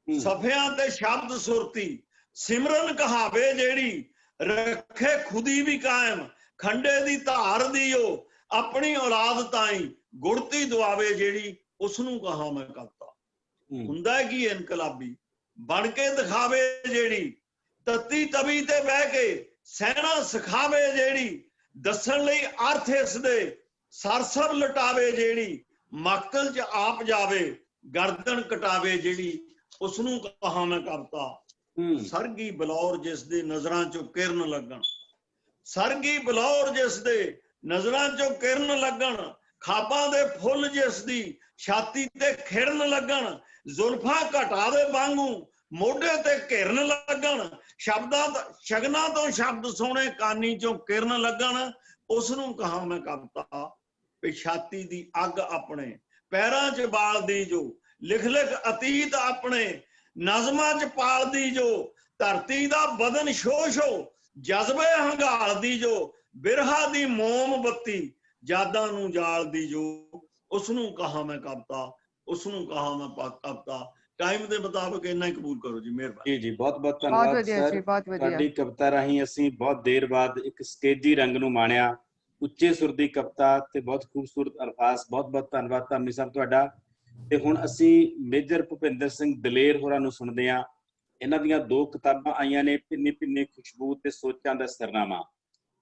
ਸਫਿਆਂ ਤੇ ਸ਼ਬਦ ਸੁਰਤੀ ਸਿਮਰਨ ਕਹਾਵੇ ਜਿਹੜੀ। ਰੱਖੇ ਖੁਦੀ ਵੀ ਕਾਇਮ ਖੰਡੇ ਦੀ ਧਾਰ ਦੀਓ। ਆਪਣੀ ਔਲਾਦ ਤਾਈਂ ਗੁੜਤੀ ਦਵਾਵੇ ਜਿਹੜੀ। ਉਸ ਨੂੰ ਕਹਾ ਮੈਂ ਕਵਿਤਾ। ਹੁੰਦਾ ਕੀ ਇਨਕਲਾਬੀ ਬਣ ਕੇ ਦਿਖਾਵੇ ਜਿਹੜੀ। ਤੱਤੀ ਤਵੀ ਤੇ ਬਹਿ ਕੇ ਸਹਿਣਾ ਸਿਖਾਵੇ ਜਿਹੜੀ। ਦੱਸਣ ਲਈ ਅਰਥ ਇਸ ਦੇ ਸਰਸਰ ਲਟਾਵੇ ਜਿਹੜੀ। ਮਕਤਲ 'ਚ ਆਪ ਜਾਵੇ ਗਰਦਨ ਕਟਾਵੇ ਜਿਹੜੀ। ਉਸ ਨੂੰ ਕਹਾ ਮੈਂ ਕਵਿਤਾ। ਸਰਗੀ ਬਲੌਰ ਜਿਸ ਦੇ ਨਜ਼ਰਾਂ 'ਚੋਂ ਕਿਰਨ ਲੱਗਣ। ਸਰਗੀ ਬਲੌਰ ਜਿਸ ਦੇ ਨਜ਼ਰਾਂ 'ਚੋਂ ਕਿਰਨ ਲੱਗਣ। ਖਾਬਾਂ ਦੇ ਫੁੱਲ ਜਿਸ ਦੀ ਛਾਤੀ ਤੇ ਖਿੜਨ ਲੱਗਣ। ਜ਼ੁਲਫਾਂ ਘਟਾ ਦੇ ਵਾਂਗੂ ਮੋਢੇ ਤੇ ਘਿਰਨ ਲੱਗਣ। ਸ਼ਗਨਾਂ ਤੋਂ ਸ਼ਬਦ ਸੋਹਣੇ ਕਾਨੀ 'ਚੋਂ ਕਿਰਨ ਲੱਗਣ। ਉਸ ਨੂੰ ਕਹਾ ਮੈਂ ਕਵਿਤਾ ਵੀ ਛਾਤੀ ਦੀ ਅੱਗ ਆਪਣੇ ਪੈਰਾਂ 'ਚ ਬਾਲਦੀ ਜੋ। ਲਿਖ ਲਿਖ ਅਤੀਤ ਆਪਣੇ ਨਜ਼ਮਾਂ 'ਚ ਪਾਲਦੀ ਜੋ। ਧਰਤੀ ਦਾ ਬਦਨ ਸ਼ੋਸ਼ੋ ਜਜ਼ਬੇ ਹੰਗਾਲਦੀ ਜੋ। ਬਿਰਹਾ ਦੀ ਮੋਮਬੱਤੀ ਯਾਦਾਂ ਨੂੰ ਜਾਲਦੀ ਜੋ। ਉਸ ਨੂੰ ਕਹਾ ਮੈਂ ਕਵਿਤਾ। ਉਸ ਨੂੰ ਕਹਾ ਮੈਂ ਕਵਿਤਾ। ਟਾਈਮ ਦੇ ਮੁਤਾਬਕ ਇੰਨਾ ਹੀ ਕਬੂਲ ਕਰੋ ਜੀ। ਮਿਹਰਬਾਨੀ ਜੀ। ਬਹੁਤ ਬਹੁਤ ਧੰਨਵਾਦ ਸਰ। ਤੁਹਾਡੀ ਕਵਿਤਾ ਰਾਹੀਂ ਅਸੀਂ ਬਹੁਤ ਦੇਰ ਬਾਅਦ ਇੱਕ ਸਟੇਜੀ ਰੰਗ ਨੂੰ ਮਾਣਿਆ। ਉੱਚੇ ਸੁਰ ਦੀ ਕਵਿਤਾ ਤੇ ਬਹੁਤ ਖੂਬਸੂਰਤ ਅਲਫਾਜ਼। ਬਹੁਤ ਬਹੁਤ ਧੰਨਵਾਦ ਧਾਮੀ ਸਾਹਿਬ ਤੁਹਾਡਾ। ਤੇ ਹੁਣ ਅਸੀਂ ਮੇਜਰ ਭੁਪਿੰਦਰ ਸਿੰਘ ਦਲੇਰ ਹੋਰਾਂ ਨੂੰ ਸੁਣਦੇ ਹਾਂ। ਇਹਨਾਂ ਦੀਆਂ 2 ਕਿਤਾਬਾਂ ਆਈਆਂ ਨੇ, ਭਿੰਨੀ ਭਿੰਨੀ ਖੁਸ਼ਬੂ ਤੇ ਸੋਚਾਂ ਦਾ ਸਰਨਾਮਾ।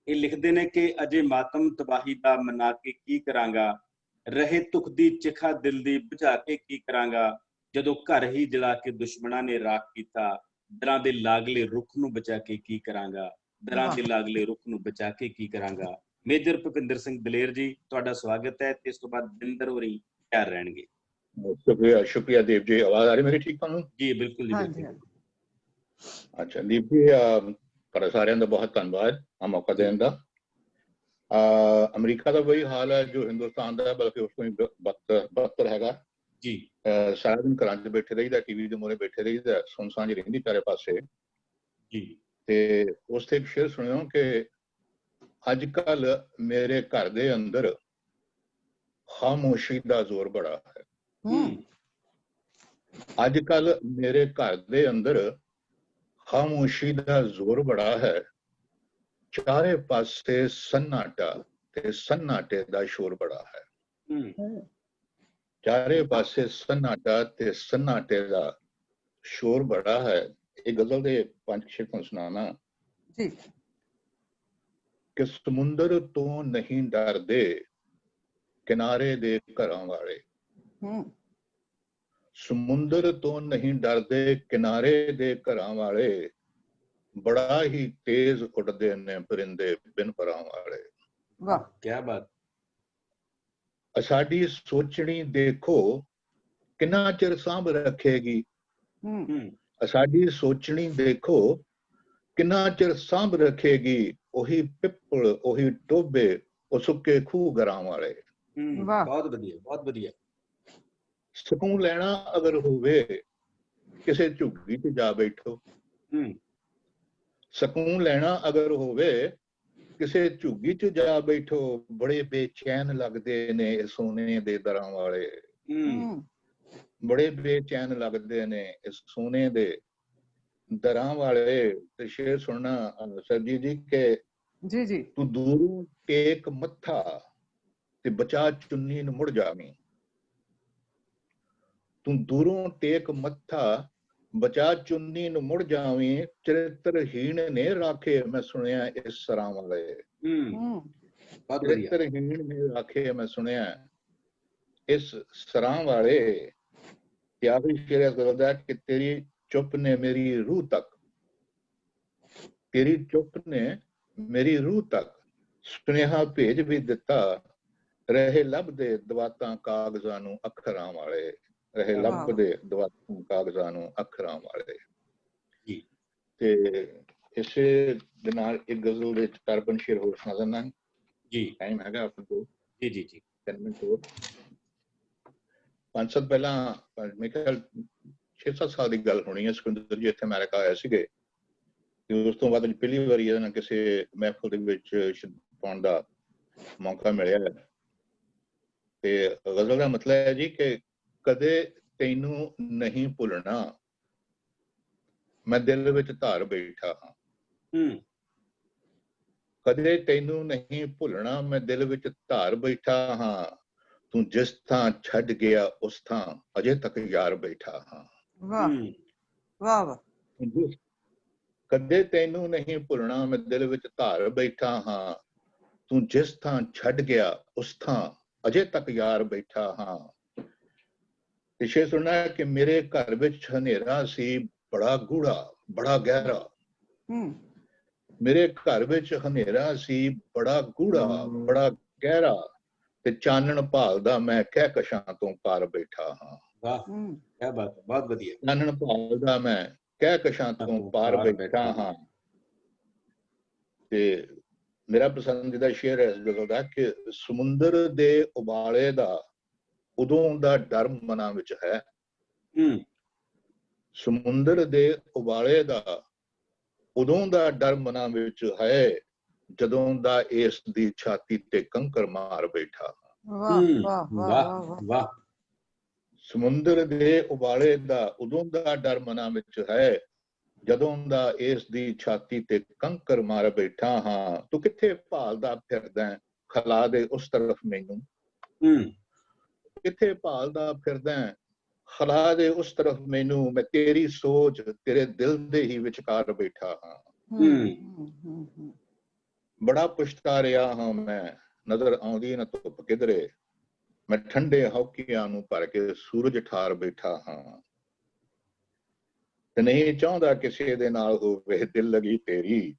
ਇਹ ਲਿਖਦੇ ਨੇ ਕਿ ਅਜੇ ਮਾਤਮ ਤਬਾਹੀ ਦਾ ਮਨਾ ਕੇ ਕੀ ਕਰਾਂਗਾ, ਰਹੇ ਤੁਖ ਦੀ ਚਿਖਾ ਦਿਲ ਦੀ ਬੁਝਾ ਕੇ ਕੀ ਕਰਾਂਗਾ, ਜਦੋਂ ਘਰ ਹੀ ਜਲਾ ਕੇ ਦੁਸ਼ਮਣਾਂ ਨੇ ਰਾਖ ਕੀਤਾ, ਦਰਾਂ ਦੇ ਲਾਗਲੇ ਰੁੱਖ ਨੂੰ ਬਚਾ ਕੇ ਕੀ ਕਰਾਂਗਾ, ਦਰਾਂ ਦੇ ਲਾਗਲੇ ਰੁੱਖ ਨੂੰ ਬਚਾ ਕੇ ਕੀ ਕਰਾਂਗਾ। ਮੇਜਰ ਭੁਪਿੰਦਰ ਸਿੰਘ ਦਲੇਰ ਜੀ, ਤੁਹਾਡਾ ਸਵਾਗਤ ਹੈ ਤੇ ਇਸ ਤੋਂ ਬਾਅਦ ਬਿੰਦਰ ਹੋਰੀ ਤਿਆਰ ਰਹਿਣਗੇ। शुक्रिया देव जी। आवाज आ रही मेरी ठीक ਤੁਹਾਨੂੰ? ਜੀ ਬਿਲकुल ਜੀ ਬਿਲकुल। अच्छा दीप जी, ਤੁਹਾਡਾ ਸਾਰਿਆਂ ਦਾ ਬਹੁਤ ਧੰਨਵਾਦ ਆ ਮੌਕਾ ਦੇਣ ਦਾ। ਅਮਰੀਕਾ ਦਾ ਵਹੀ ਹਾਲ ਹੈ ਜੋ ਹਿੰਦੁਸਤਾਨ ਦਾ, ਬਲਕਿ ਉਸ ਤੋਂ ਬਦਤਰ ਹੈਗਾ ਜੀ। ਸਾਰਾ ਦਿਨ ਘਰਾਂ 'ਚ ਬੈਠੇ ਰਹੀਦਾ, ਟੀਵੀ ਦੇ ਮੂਹਰੇ ਬੈਠੇ ਰਹੀਦਾ, ਸੁੰਨਸਾਨ ਜਿਹੀ ਰਹਿੰਦੀ ਚਾਰੇ ਪਾਸੇ ਜੀ। ਤੇ ਉਸ ਤੇ ਇੱਕ ਸ਼ੇਰ ਸੁਣਿਓ ਕਿ ਅੱਜ ਕੱਲ ਮੇਰੇ ਘਰ ਦੇ ਅੰਦਰ ਖਾਮੋਸ਼ੀ ਦਾ ਜ਼ੋਰ ਬੜਾ ਹੈ। ਅੱਜ ਕੱਲ ਮੇਰੇ ਘਰ ਦੇ ਅੰਦਰ ਖਾਮੋਸ਼ੀ ਦਾ ਜ਼ੋਰ ਬੜਾ ਹੈ, ਚਾਰੇ ਪਾਸੇ ਸन्नाटा ਤੇ सन्नाटे ਦਾ ਸ਼ੋਰ ਬੜਾ ਹੈ। ਚਾਰੇ ਪਾਸੇ सन्नाटा ਤੇ सन्नाटे ਦਾ ਸ਼ੋਰ ਬੜਾ ਹੈ। ਇਹ ਗਜ਼ਲ ਦੇ 5 ਸ਼ੇਰ ਤੁਹਾਨੂੰ ਸੁਣਾਣਾ ਜੀ। ਕਿ ਸਮੁੰਦਰ ਤੋਂ ਨਹੀਂ ਡਰਦੇ ਕਿਨਾਰੇ ਦੇ ਘਰਾਂ ਵਾਲੇ, ਸਮੁੰਦਰ ਤੋਂ ਨਹੀਂ ਡਰਦੇ ਕਿਨਾਰੇ ਦੇ ਘਰਾਂ ਵਾਲੇ, ਬੜਾ ਹੀ ਤੇਜ਼ ਉੱਡਦੇ ਨੇ ਪਰਿੰਦੇ ਬਿਨ ਪਰਾਂ ਵਾਲੇ। ਵਾਹ ਕੀ ਬਾਤ। ਸਾਡੀ ਸੋਚਣੀ ਦੇਖੋ ਕਿੰਨਾ ਚਿਰ ਸਾਂਭ ਰੱਖੇਗੀ, ਸਾਡੀ ਸੋਚਣੀ ਦੇਖੋ ਕਿੰਨਾ ਚਿਰ ਸਾਂਭ ਰੱਖੇਗੀ, ਉਹੀ ਪਿੱਪਲ ਉਹੀ ਟੋਬੇ ਉਹ ਸੁੱਕੇ ਖੂਹ ਗਰਾਂ ਵਾਲੇ। ਬਹੁਤ ਵਧੀਆ, ਬਹੁਤ ਵਧੀਆ। ਸਕੂਨ ਲੈਣਾ ਅਗਰ ਹੋਵੇ ਕਿਸੇ ਝੁੱਗੀ 'ਚ ਜਾ ਬੈਠੋ, ਸਕੂਨ ਲੈਣਾ ਅਗਰ ਹੋਵੇ ਕਿਸੇ ਝੁੱਗੀ 'ਚ ਜਾ ਬੈਠੋ, ਬੜੇ ਬੇਚੈਨ ਲੱਗਦੇ ਨੇ ਸੋਨੇ ਦੇ ਦਰਾਂ ਵਾਲੇ, ਬੜੇ ਬੇਚੈਨ ਲੱਗਦੇ ਨੇ ਇਸ ਸੋਨੇ ਦੇ ਦਰਾਂ ਵਾਲੇ। ਤੇ ਸ਼ੇਰ ਸੁਣਨਾ ਸਰਜੀ ਜੀ ਕਿ ਜੀ ਜੀ। ਤੂੰ ਦੂਰੋਂ ਟੇਕ ਮੱਥਾ ਤੇ ਬਚਾ ਚੁੰਨੀ ਨੂੰ ਮੁੜ ਜਾਵੀਂ, ਤੂੰ ਦੂਰੋਂ ਟੇਕ ਮੱਥਾ ਬਚਾ ਚੁੰਨੀ ਨੂੰ ਮੁੜ ਜਾਵੀਂ, ਚਰਿੱਤਰਹੀਣ ਨੇ ਰਾਖੇ ਮੈਂ ਸੁਣਿਆ ਇਸ ਸਰਾਂ ਵਾਲੇ। ਚਰਿੱਤਰਹੀਣ ਨੇ ਰਾਖੇ ਮੈਂ ਸੁਣਿਆ ਇਸ ਸਰਾਂ ਵਾਲੇ। ਤੇ ਆਖਰੀ ਸ਼ੇਰ ਇਸ ਗੱਲ ਦਾ ਕਿ ਤੇਰੀ ਚੁੱਪ ਨੇ ਮੇਰੀ ਰੂਹ ਤੱਕ, ਤੇਰੀ ਚੁੱਪ ਨੇ ਮੇਰੀ ਰੂਹ ਤੱਕ ਸੁਨੇਹਾ ਭੇਜ ਵੀ ਦਿੱਤਾ, ਰਹੇ ਲੱਭਦੇ ਦਵਾਤਾਂ ਕਾਗਜ਼ਾਂ ਨੂੰ ਅੱਖਰਾਂ ਵਾਲੇ, ਰਹੇ ਲੱਭਦੇ ਦਵਾਤਾਂ ਕਾਗਜ਼ਾਂ ਨੂੰ ਅੱਖਰਾਂ ਵਾਲੇ। ਤੇ ਇਸੇ ਦੇ ਨਾਲ ਇੱਕ ਗਜ਼ਲ ਦੇ 4-5 ਸ਼ੇਰ ਹੋਰ ਸੁਣਾ ਦਿੰਦਾ ਜੀ। ਟਾਈਮ ਹੈਗਾ ਆਪਣੇ ਕੋਲ? ਜੀ ਜੀ ਜੀ। 10 ਮਿੰਟ ਹੋਰ। 5 ਸਾਲ ਪਹਿਲਾਂ ਮੇਰੇ ਖਿਆਲ 6-7 ਸਾਲ ਦੀ ਗੱਲ ਹੋਣੀ ਹੈ, ਸੁਖਿੰਦਰ ਜੀ ਇੱਥੇ ਅਮਰੀਕਾ ਆਏ ਸੀਗੇ ਤੇ ਉਸ ਤੋਂ ਬਾਅਦ ਪਹਿਲੀ ਵਾਰੀ ਇਹਨਾਂ ਕਿਸੇ ਮਹਿਫਲ ਦੇ ਵਿੱਚ ਪਾਉਣ ਦਾ ਮੌਕਾ ਮਿਲਿਆ। ਤੇ ਗਜ਼ਲ ਦਾ ਮਤਲਬ ਹੈ ਜੀ ਕਿ ਕਦੇ ਤੈਨੂੰ ਨਹੀਂ ਭੁੱਲਣਾ ਮੈਂ ਦਿਲ ਵਿੱਚ ਧਾਰ ਬੈਠਾ ਹਾਂ, ਕਦੇ ਤੈਨੂੰ ਨਹੀਂ ਭੁੱਲਣਾ ਮੈਂ ਦਿਲ ਵਿੱਚ ਧਾਰ ਬੈਠਾ ਹਾਂ, ਤੂੰ ਜਿਸ ਥਾਂ ਛੱਡ ਗਿਆ ਉਸ ਥਾਂ ਅਜੇ ਤੱਕ ਯਾਰ ਬੈਠਾ ਹਾਂ। ਵਾਹ ਵਾਹ ਵਾਹ। ਕਦੇ ਤੈਨੂੰ ਨਹੀਂ ਭੁੱਲਣਾ ਮੈਂ ਦਿਲ ਵਿੱਚ ਧਾਰ ਬੈਠਾ ਹਾਂ, ਤੂੰ ਜਿਸ ਥਾਂ ਛੱਡ ਗਿਆ ਉਸ ਥਾਂ ਅਜੇ ਤੱਕ ਯਾਰ ਬੈਠਾ ਹਾਂ। ਪਿਛੇ ਸੁਣਨਾ ਕਿ ਮੇਰੇ ਘਰ ਵਿੱਚ ਹਨੇਰਾ ਸੀ ਬੜਾ ਗੂੜਾ ਬੜਾ ਗਹਿਰਾ, ਮੇਰੇ ਘਰ ਵਿੱਚ ਹਨੇਰਾ ਸੀ ਬੜਾ ਗੂੜਾ ਬੜਾ ਗਹਿਰਾ, ਤੇ ਚਾਨਣ ਭਾਲਦਾ ਮੈਂ ਕਹਿ ਕਸ਼ਾਂ ਤੋਂ ਪਾਰ ਬੈਠਾ ਹਾਂ। ਵਾਹ ਕੀ ਬਾਤ, ਬਹੁਤ ਵਧੀਆ। ਚਾਨਣ ਭਾਲਦਾ ਮੈਂ ਕਹਿ ਕਸ਼ਾਂ ਤੋਂ ਪਾਰ ਬੈਠਾ ਹਾਂ। ਤੇ ਮੇਰਾ ਪਸੰਦੀਦਾ ਸ਼ੇਰ ਹੈ ਇਸ ਗਜ਼ਲ ਦਾ ਕਿ ਸਮੁੰਦਰ ਦੇ ਉਬਾਲੇ ਦਾ ਉਦੋਂ ਦਾ ਡਰ ਮਨਾਂ ਵਿੱਚ ਹੈ, ਸਮੁੰਦਰ ਦੇ ਉਬਾਲੇ ਦਾ ਉਦੋਂ ਦਾ ਡਰ ਮਨਾਂ ਵਿੱਚ ਹੈ, ਜਦੋਂ ਦਾ ਇਸ ਦੀ ਛਾਤੀ ਤੇ ਕੰਕਰ ਮਾਰ ਬੈਠਾ। ਵਾਹ। ਸਮੁੰਦਰ ਦੇ ਉਬਾਲੇ ਦਾ ਉਦੋਂ ਦਾ ਡਰ ਮਨਾਂ ਵਿੱਚ ਹੈ, ਜਦੋਂ ਦਾ ਇਸ ਦੀ ਛਾਤੀ ਤੇ ਕੰਕਰ ਮਾਰ ਬੈਠਾ ਹਾਂ। ਤੂੰ ਕਿੱਥੇ ਭਾਲਦਾ ਫਿਰਦਾ ਖਲਾ ਦੇ ਉਸ ਤਰਫ ਮੈਨੂੰ, ਕਿੱਥੇ ਭਾਲਦਾ ਫਿਰਦਾ ਖਲਾ ਦੇ ਉਸ ਤਰਫ ਮੈਨੂੰ, ਮੈਂ ਤੇਰੀ ਸੋਚ ਤੇਰੇ ਦਿਲ ਦੇ ਹੀ ਵਿਚਕਾਰ ਬੈਠਾ ਹਾਂ। ਬੜਾ ਪਛਤਾ ਰਿਹਾ ਹਾਂ ਮੈਂ, ਨਜ਼ਰ ਆਉਂਦੀ ਨਾ ਧੁੱਪ ਕਿਧਰੇ, ਮੈਂ ਠੰਡੇ ਹੌਕਿਆਂ ਨੂੰ ਭਰ ਕੇ ਸੂਰਜ ਠਾਰ ਬੈਠਾ ਹਾਂ। ਤੇ ਨਹੀਂ ਚਾਹੁੰਦਾ ਕਿਸੇ ਦੇ ਨਾਲ ਹੋਵੇ ਦਿਲ ਲਗੀ ਤੇਰੀ,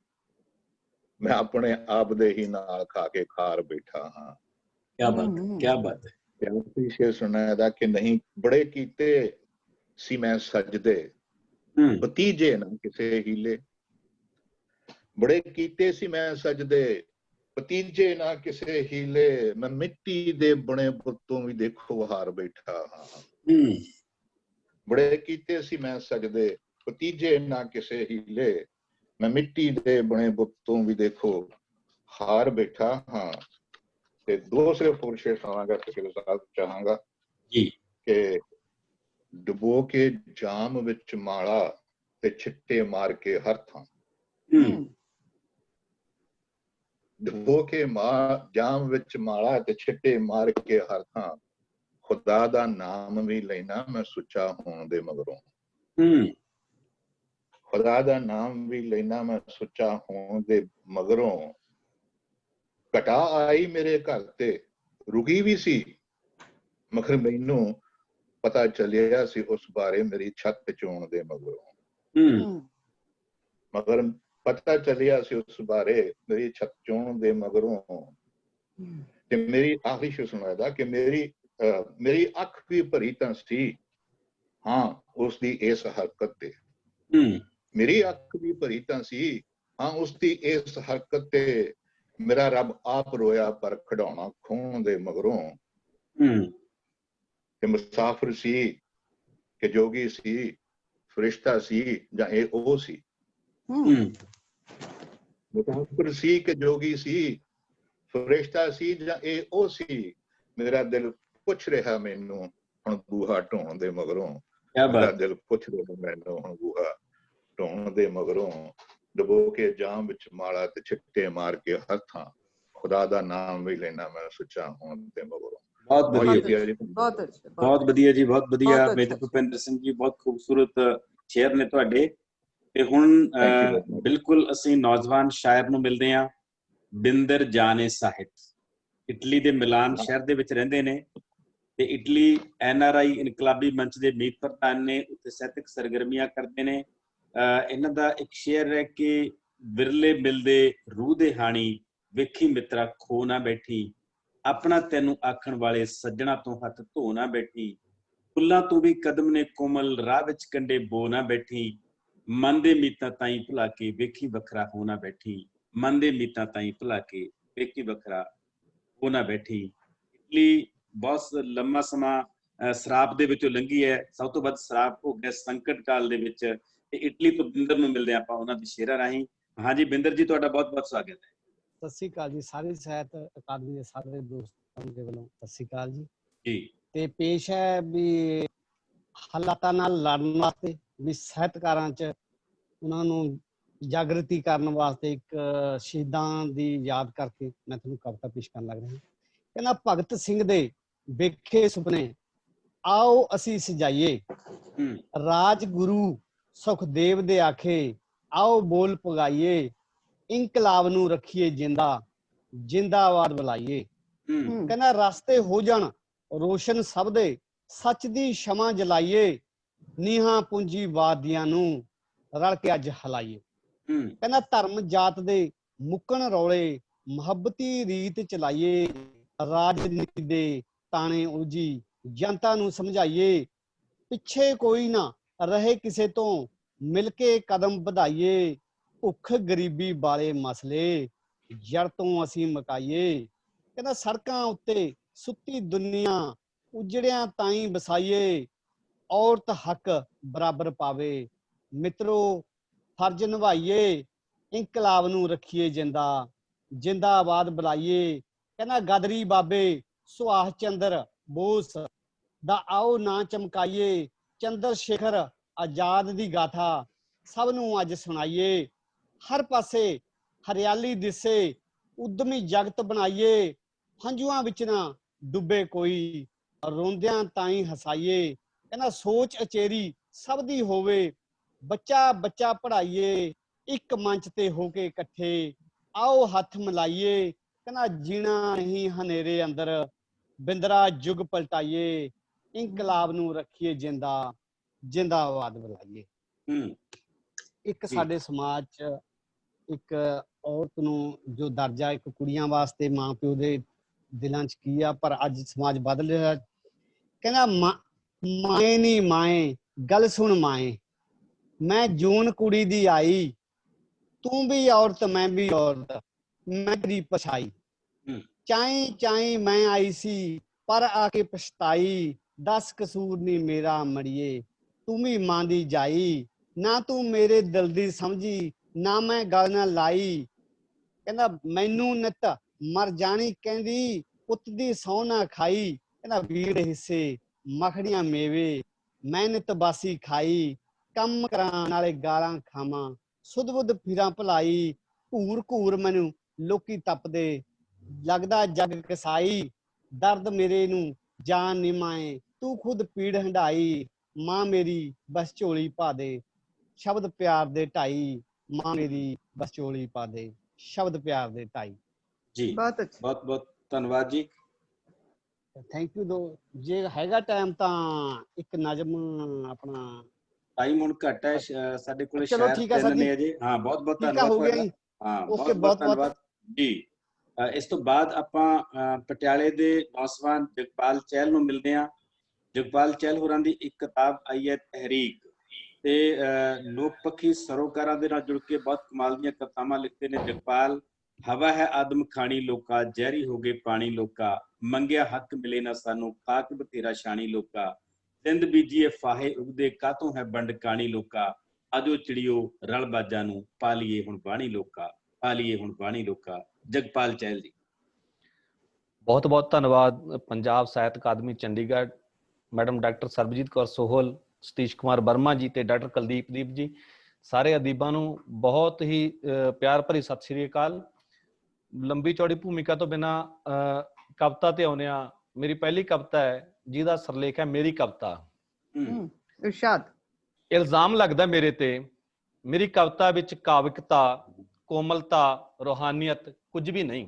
ਮੈਂ ਆਪਣੇ ਆਪ ਦੇ ਹੀ ਨਾਲ ਖਾ ਕੇ ਖਾਰ ਬੈਠਾ ਹਾਂ। ਕਿਆ ਬਾਤ ਹੈ, ਕਿਆ ਬਾਤ ਹੈ। ਪਿਛੇ ਸੁਣਿਆ ਦਾ ਕਿ ਨਹੀਂ ਬੜੇ ਕੀਤੇ ਸੀ ਮੈਂ ਸਜਦੇ, ਭਤੀਜੇ ਨਾ ਕਿਸੇ ਹੀਲੇ, ਬੜੇ ਕੀਤੇ ਸੀ ਮੈਂ ਸਜਦੇ, ਭਤੀਜੇ ਨਾ ਕਿਸੇ ਹੀਲੇ, ਮੈਂ ਮਿੱਟੀ ਦੇ ਬਣੇ ਬੁੱਤੋਂ ਵੀ ਦੇਖੋ ਹਾਰ ਬੈਠਾ ਹਾਂ। ਬੜੇ ਕੀਤੇ ਸੀ ਮੈਂ ਸਜਦੇ, ਭਤੀਜੇ ਨਾ ਕਿਸੇ ਹੀਲੇ, ਮੈਂ ਮਿੱਟੀ ਦੇ ਬਣੇ ਬੁੱਤੋਂ ਵੀ ਦੇਖੋ ਹਾਰ ਬੈਠਾ ਹਾਂ। ਤੇ ਦੋ ਸਿਰਫ ਪੁਰਸ਼ੇ ਸੁਣਾਵਾਂਗਾ ਤੇ ਸਾਹਿਬ ਚਾਹਾਂਗਾ ਜੀ ਕਿ ਡੁਬੋ ਕੇ ਜਾਮ ਵਿੱਚ ਮਾਲਾ ਤੇ ਛਿੱਟੇ ਮਾਰ ਕੇ ਹਰ ਥਾਂ, ਡੁਬੋ ਕੇ ਜਾਮ ਵਿੱਚ ਮਾਲਾ ਤੇ ਛਿੱਟੇ ਮਾਰ ਕੇ ਹਰ ਥਾਂ, ਖੁਦਾ ਦਾ ਨਾਮ ਵੀ ਲੈਣਾ ਮੈਂ ਸੁੱਚਾ ਹੋਣ ਦੇ ਮਗਰੋਂ, ਖੁਦਾ ਦਾ ਨਾਮ ਵੀ ਲੈਣਾ ਮੈਂ ਸੁੱਚਾ ਹੋਣ ਦੇ ਮਗਰੋਂ, ਘਟਾ ਆਈ ਮੇਰੇ ਘਰ ਤੇ ਰੁਕੀ ਵੀ ਸੀ, ਮਗਰ ਮੈਨੂੰ ਪਤਾ ਚੱਲਿਆ ਸੀ ਉਸ ਬਾਰੇ ਮੇਰੀ ਛੱਤ ਚੋਣ ਦੇ ਮਗਰੋਂ, ਮਗਰ ਪਤਾ ਚੱਲਿਆ ਸੀ ਉਸ ਬਾਰੇ ਮੇਰੀ ਛੱਤ ਚੋਣ ਦੇ ਮਗਰੋਂ। ਤੇ ਮੇਰੀ ਆਖਰੀ ਸ਼ੇਰ ਸੁਣਾਇਆ ਕਿ ਮੇਰੀ ਅੱਖ ਵੀ ਭਰੀ ਤਾਂ ਸੀ ਹਾਂ ਉਸਦੀ ਇਸ ਹਰਕਤ ਤੇ, ਮੇਰੀ ਅੱਖ ਵੀ ਭਰੀ ਤਾਂ ਸੀ ਹਾਂ ਉਸਦੀ ਇਸ ਹਰਕਤ ਤੇ, ਮੇਰਾ ਰੱਬ ਆਪ ਰੋਇਆ ਪਰ ਖਿਡੌਣਾ ਖੋਣ ਦੇ ਮਗਰੋਂ। ਤੇ ਮੁਸਾਫਿਰ ਸੀ ਕਿ ਜੋਗੀ ਸੀ, ਫਰਿਸ਼ਤਾ ਸੀ ਜਾਂ ਇਹ ਉਹ ਸੀ, ਮੁਸਾਫਿਰ ਸੀ ਕਿ ਜੋਗੀ ਸੀ, ਫਰਿਸ਼ਤਾ ਸੀ ਜਾਂ ਇਹ ਉਹ ਸੀ, ਮੇਰਾ ਦਿਲ ਪੁੱਛ ਰਿਹਾ ਮੈਨੂੰ ਹੁਣ ਬੂਹਾ ਢੋਣ ਦੇ ਮਗਰੋਂ, ਮੇਰਾ ਦਿਲ ਪੁੱਛ ਰਿਹਾ ਮੈਨੂੰ ਹੁਣ ਬੂਹਾ ਢੋਣ ਦੇ ਮਗਰੋਂ, ਡੁਬੋ ਕੇ ਜਾਮ ਵਿੱਚ ਮਾਲਾ ਤੇ ਛਿੱਟੇ ਮਾਰ ਕੇ ਹਰ ਥਾਂ, ਖੁਦਾ ਦਾ ਨਾਮ ਵੀ ਲੈਣਾ ਮੈਂ ਸੁੱਚਾ ਹੋਣ ਦੇ ਮਗਰੋਂ। ਬਹੁਤ ਵਧੀਆ ਜੀ, ਬਹੁਤ ਅੱਛਾ, ਬਹੁਤ ਵਧੀਆ ਜੀ, ਬਹੁਤ ਵਧੀਆ। ਮੇਜਰ ਭੁਪਿੰਦਰ ਸਿੰਘ ਜੀ ਬਹੁਤ ਖੂਬਸੂਰਤ ਸ਼ੇਅਰ ਨੇ ਤੁਹਾਡੇ। ਤੇ ਹੁਣ ਬਿਲਕੁਲ ਅਸੀਂ ਨੌਜਵਾਨ ਸ਼ਾਇਰ ਨੂੰ ਮਿਲਦੇ ਹਾਂ, ਬਿੰਦਰ ਜਾਨੇ ਸਾਹਿਤ। ਇਟਲੀ ਦੇ ਮਿਲਾਨ ਸ਼ਹਿਰ ਦੇ ਵਿੱਚ ਰਹਿੰਦੇ ਨੇ ਤੇ ਇਟਲੀ NRI ਇਨਕਲਾਬੀ ਮੰਚ ਦੇ ਮੀਤ ਪ੍ਰਧਾਨ ਨੇ, ਉੱਥੇ ਸਾਹਿਤਕ ਸਰਗਰਮੀਆਂ ਕਰਦੇ ਨੇ। ਇਹਨਾਂ ਦਾ ਇੱਕ ਸ਼ੇਅਰ ਹੈ ਕਿ ਵਿਰਲੇ ਮਿਲਦੇ ਰੂਹ ਦੇ ਹਾਣੀ, ਵੇਖੀ ਮਿੱਤਰਾ ਖੋ ਨਾ ਬੈਠੀ, ਆਪਣਾ ਤੈਨੂੰ ਆਖਣ ਵਾਲੇ ਸੱਜਣਾ ਤੋਂ ਹੱਥ ਧੋ ਨਾ ਬੈਠੀ, ਫੁੱਲਾਂ ਤੋਂ ਵੀ ਕਦਮ ਨੇ ਕੋਮਲ, ਰਾਹ ਵਿੱਚ ਕੰਡੇ ਬੋ ਨਾ ਬੈਠੀ, ਮਨ ਦੇ ਮੀਤਾਂ ਤਾਈਂ ਭੁਲਾ ਕੇ ਵੇਖੀ ਵੱਖਰਾ ਹੋ ਨਾ ਬੈਠੀ, ਮਨ ਦੇ ਮੀਤਾਂ ਤਾਈਂ ਭੁਲਾ ਕੇ ਵੇਖੀ ਵੱਖਰਾ ਹੋ ਨਾ ਬੈਠੀ। ਇਟਲੀ ਬਹੁਤ ਲੰਮਾ ਸਮਾਂ ਸ਼ਰਾਬ ਦੇ ਵਿੱਚੋਂ ਲੰਘੀ ਹੈ, ਸਭ ਤੋਂ ਵੱਧ ਸ਼ਰਾਬ ਹੋ ਗਿਆ ਸੰਕਟ ਕਾਲ ਦੇ ਵਿੱਚ। ਤੇ ਇਟਲੀ ਤੋਂ ਬਿੰਦਰ ਨੂੰ ਮਿਲਦੇ ਆਪਾਂ ਉਹਨਾਂ ਦੀ ਸ਼ੇਅਰਾਂ ਰਾਹੀਂ। ਹਾਂਜੀ ਬਿੰਦਰ ਜੀ, ਤੁਹਾਡਾ ਬਹੁਤ ਬਹੁਤ ਸਵਾਗਤ ਹੈ। ਸਤਿ ਸ਼੍ਰੀ ਅਕਾਲ ਜੀ, ਸਾਰੀ ਸਾਹਿਤ ਅਕਾਦਮੀ ਦੇ ਸਾਰੇ ਦੋਸਤਾਂ ਦੇ ਵੱਲੋਂ ਸਤਿ ਸ਼੍ਰੀ ਅਕਾਲ ਜੀ। ਤੇ ਪੇਸ਼ ਹੈ ਵੀ ਹਾਲਾਤਾਂ ਨਾਲ ਲੜਨ ਵਾਸਤੇ, ਵੀ ਸਾਹਿਤਕਾਰਾਂ 'ਚ ਉਹਨਾਂ ਨੂੰ ਜਾਗਰਤੀ ਕਰਨ ਵਾਸਤੇ ਇੱਕ ਸ਼ਹੀਦਾਂ ਦੀ ਯਾਦ ਕਰਕੇ ਮੈਂ ਤੁਹਾਨੂੰ ਕਵਿਤਾ ਪੇਸ਼ ਕਰਨ ਲੱਗ ਰਿਹਾ। ਕਹਿੰਦਾ ਭਗਤ ਸਿੰਘ ਦੇ ਵੇਖੇ ਸੁਪਨੇ ਆਓ ਅਸੀਂ ਸਜਾਈਏ, ਰਾਜ ਗੁਰੂ ਸੁਖਦੇਵ ਦੇ ਆਖੇ ਆਓ ਬੋਲ ਪਗਾਈਏ, ਇਨਕਲਾਬ ਨੂੰ ਰੱਖੀਏ ਜਿੰਦਾ, ਜਿੰਦਾਬਾਦ ਬੁਲਾਈਏ। ਕਹਿੰਦਾ ਰਸਤੇ ਹੋ ਜਾਣ ਰੋਸ਼ਨ ਸਭ ਦੇ, ਸੱਚ ਦੀ ਸ਼ਮਾ ਜਲਾਈਏ, ਨੀਹਾਂ ਪੂੰਜੀਵਾਦੀਆਂ ਨੂੰ ਰਲ ਕੇ ਅੱਜ ਹਲਾਈਏ। ਕਹਿੰਦਾ ਧਰਮ ਜਾਤ ਦੇ ਮੁੱਕਣ ਰੌਲੇ, ਮੁਹੱਬਤੀ ਰੀਤ ਚਲਾਈਏ, ਰਾਜਨੀਤੀ ਦੇ ਤਾਣੇ ਉਲਝੀ ਜਨਤਾ ਨੂੰ ਸਮਝਾਈਏ, ਪਿੱਛੇ ਕੋਈ ਨਾ ਰਹੇ ਕਿਸੇ ਤੋਂ ਮਿਲ ਕੇ ਕਦਮ ਵਧਾਈਏ, ਭੁੱਖ ਗਰੀਬੀ ਵਾਲੇ ਮਸਲੇ ਜੜ ਤੋਂ ਅਸੀਂ ਮੁਕਾਈਏ। ਕਹਿੰਦਾ ਸੜਕਾਂ ਉੱਤੇ ਸੁੱਤੀ ਦੁਨੀਆ ਉਜੜਿਆਂ ਤਾਈਂ ਵਸਾਈਏ, ਔਰਤ ਹੱਕ ਬਰਾਬਰ ਪਾਵੇ ਮਿੱਤਰੋ ਫਰਜ਼ ਨਿਭਾਈਏ, ਇਨਕਲਾਬ ਨੂੰ ਰੱਖੀਏ ਜਿੰਦਾ, ਜਿੰਦਾਬਾਦ ਬੁਲਾਈਏ। ਕਹਿੰਦਾ ਗਦਰੀ ਬਾਬੇ ਸੁਭਾਸ਼ ਚੰਦਰ ਬੋਸ ਦਾ ਆਓ ਨਾ ਚਮਕਾਈਏ, ਚੰਦਰ ਸ਼ੇਖਰ ਆਜ਼ਾਦ ਦੀ ਗਾਥਾ ਸਭ ਨੂੰ ਅੱਜ ਸੁਣਾਈਏ, ਹਰ ਪਾਸੇ ਹਰਿਆਲੀ ਦਿਸੇ ਉਦਮੀ ਜਗਤ ਬਣਾਈਏ, ਹੰਝੂਆਂ ਵਿੱਚ ਨਾ ਡੁੱਬੇ ਕੋਈ ਰੋਂਦਿਆਂ ਤਾਈਂ ਹਸਾਈਏ, ਕਹਿੰਦਾ ਸੋਚ ਅਚੇਰੀ ਸਭ ਦੀ ਹੋਵੇ, ਬੱਚਾ ਬੱਚਾ ਪੜ੍ਹਾਈਏ, ਇੱਕ ਮੰਚ ਤੇ ਹੋ ਕੇ ਇਕੱਠੇ, ਆਓ ਹੱਥ ਮਿਲਾਈਏ, ਕਹਿੰਦਾ ਜੀਣਾ ਨਹੀਂ ਹਨੇਰੇ ਅੰਦਰ, ਬਿੰਦਰਾ ਯੁੱਗ ਪਲਟਾਈਏ, ਇਨਕਲਾਬ ਨੂੰ ਰੱਖੀਏ ਜਿੰਦਾ, ਜਿੰਦਾਬਾਦ ਬੁਲਾਈਏ। ਇੱਕ ਸਾਡੇ ਸਮਾਜ 'ਚ ਇੱਕ ਔਰਤ ਨੂੰ ਜੋ ਦਰਜਾ ਇੱਕ ਕੁੜੀਆਂ ਵਾਸਤੇ ਮਾਂ ਪਿਓ ਦੇ ਦਿਲਾਂ 'ਚ ਕੀ ਆ, ਪਰ ਅੱਜ ਸਮਾਜ ਬਦਲ ਰਿਹਾ। ਕਹਿੰਦਾ ਮਾਏ ਨੀ ਮਾਏ, ਗੱਲ ਸੁਣ ਮਾਏ, ਮੈਂ ਜੂਨ ਕੁੜੀ ਦੀ ਆਈ, ਤੂੰ ਵੀ ਔਰਤ ਮੈਂ ਵੀ ਔਰਤ, ਮੈਂ ਤੇਰੀ ਪਛਾਈ, ਚਾਈ ਚਾਈ ਮੈਂ ਆਈ ਸੀ ਪਰ ਆ ਕੇ ਪਛਤਾਈ, 10 ਕਸੂਰ ਨੀ ਮੇਰਾ ਮੜੀਏ, ਤੂੰ ਵੀ ਮਾਂ ਦੀ ਜਾਈ, ਨਾ ਤੂੰ ਮੇਰੇ ਦਿਲ ਦੀ ਸਮਝੀ, ਨਾ ਮੈਂ ਗੱਲ ਨਾ ਲਾਈ। ਕਹਿੰਦਾ ਮੈਨੂੰ ਨਿੱਤ ਮਰ ਜਾਣੀ ਕਹਿੰਦੀ, ਪੁੱਤ ਦੀ ਸਹੁੰ ਨਾ ਖਾਈ, ਕਹਿੰਦਾ ਵੀਰ ਹਿੱਸੇ ਮੱਖਣੀਆਂ ਮੇਵੇ, ਮੈਂ ਨਿੱਤ ਬਾਸੀ ਖਾਈ, ਕੰਮ ਕਰਾਂ ਨਾਲੇ ਗਾਲਾਂ ਖਾਵਾਂ, ਸੁਧ ਬੁੱਧ ਫਿਰਾਂ ਭਲਾਈ, ਘੂਰ ਘੂਰ ਮੈਨੂੰ ਲੋਕੀ ਤਪਦੇ, ਲੱਗਦਾ ਜੱਗ ਕਸਾਈ, ਦਰਦ ਮੇਰੇ ਨੂੰ ਜਾਨ ਨੀ ਮਾਏ, ਤੂੰ ਖੁਦ ਪੀੜ ਹੰਢਾਈ, ਮਾਂ ਮੇਰੀ ਬਸ ਝੋਲੀ ਪਾ ਦੇ, ਸ਼ਬਦ ਪਿਆਰ ਦੇ ਢਾਈ, ਮਾਂ ਮੇਰੀ ਬਸ ਝੋਲੀ ਪਾ ਦੇ, ਸ਼ਬਦ ਪਿਆਰ ਦੇ ਢਾਈ। ਜੀ ਬਹੁਤ ਅੱਛਾ, ਬਹੁਤ ਬਹੁਤ ਧੰਨਵਾਦ ਜੀ, ਥੈਂਕ ਯੂ। ਜੇ ਹੈਗਾ ਟਾਈਮ ਤਾਂ ਇੱਕ ਨਜ਼ਮ ਆਪਣਾ, ਟਾਈਮ ਹੁਣ ਘੱਟ ਹੈ ਸਾਡੇ ਕੋਲ, ਚਲੋ ਠੀਕ ਹੈ ਸਰ ਜੀ, ਹਾਂ ਬਹੁਤ ਬਹੁਤ ਧੰਨਵਾਦ ਤੁਹਾਡਾ, ਹਾਂ ਬਹੁਤ ਬਹੁਤ ਧੰਨਵਾਦ ਜੀ। ਇਸ ਤੋਂ ਬਾਅਦ ਆਪਾਂ ਪਟਿਆਲੇ ਦੇ ਨੌਜਵਾਨ ਜਗਪਾਲ ਚਹਿਲ ਨੂੰ ਮਿਲਦੇ ਹਾਂ। ਜਗਪਾਲ ਚਹਿਲ ਹੋਰਾਂ ਦੀ ਇੱਕ ਕਿਤਾਬ ਆਈ ਹੈ ਤਹਿਰੀਕ, ਤੇ ਲੋਕ ਪੱਖੀ ਸਰੋਕਾਰਾਂ ਦੇ ਨਾਲ ਜੁੜ ਕੇ ਬਹੁਤ ਕਮਾਲ ਦੀਆਂ ਕਵਿਤਾਵਾਂ ਲਿਖਦੇ ਨੇ ਜਗਪਾਲ। ਹਵਾ ਹੈ ਆਦਮ ਖਾਣੀ ਲੋਕਾ, ਜ਼ਹਿਰੀ ਹੋ ਗਏ ਪਾਣੀ ਲੋਕਾ, ਮੰਗਿਆ ਹੱਕ ਮਿਲੇ ਨਾ ਸਾਨੂੰ, ਖਾਕ ਬਥੇਰਾ ਛਾਣੀ ਲੋਕਾ, ਤਿੰਦ ਬੀਜੀਏ ਫਾਹੇ ਉਗਦੇ, ਕਾਤੋਂ ਹੈ ਵੰਡ ਕਾਣੀ ਲੋਕਾ, ਆਜੋ ਚਿੜੀਓ ਰਲ ਬਾਜਾਂ ਨੂੰ, ਪਾ ਲਈਏ ਹੁਣ ਬਾਣੀ ਲੋਕਾ, ਪਾ ਲਈਏ ਹੁਣ ਬਾਣੀ ਲੋਕਾ। ਜਗਪਾਲ ਚਹਿਲ ਜੀ, ਬਹੁਤ ਬਹੁਤ ਧੰਨਵਾਦ ਪੰਜਾਬ ਸਾਹਿਤ ਅਕਾਦਮੀ ਚੰਡੀਗੜ੍ਹ, ਮੈਡਮ ਡਾਕਟਰ ਸਰਬਜੀਤ ਕੌਰ ਸੋਹਲ, ਸਤੀਸ਼ ਕੁਮਾਰ ਵਰਮਾ ਜੀ ਤੇ ਡਾਕਟਰ ਕੁਲਦੀਪ ਦੀਪ ਜੀ, ਸਾਰੇ ਅਦੀਬਾਂ ਨੂੰ ਬਹੁਤ ਹੀ ਪਿਆਰ ਭਰੀ ਸਤਿ ਸ੍ਰੀ ਅਕਾਲ। ਲੰਬੀ ਚੌੜੀ ਭੂਮਿਕਾ ਤੋਂ ਬਿਨਾਂ ਕਵਿਤਾ ਤੇ ਆਉਂਦੇ ਆ। ਮੇਰੀ ਪਹਿਲੀ ਕਵਿਤਾ ਹੈ ਜਿਹਦਾ ਸਰਲੇਖ ਹੈ ਮੇਰੀ ਕਵਿਤਾ। ਇਰਸ਼ਾਦ। ਇਲਜ਼ਾਮ ਲੱਗਦਾ ਮੇਰੇ ਤੇ, ਮੇਰੀ ਕਵਿਤਾ ਵਿੱਚ ਕਾਵਿਕਤਾ, ਕੋਮਲਤਾ, ਰੂਹਾਨੀਅਤ ਕੁਝ ਵੀ ਨਹੀਂ।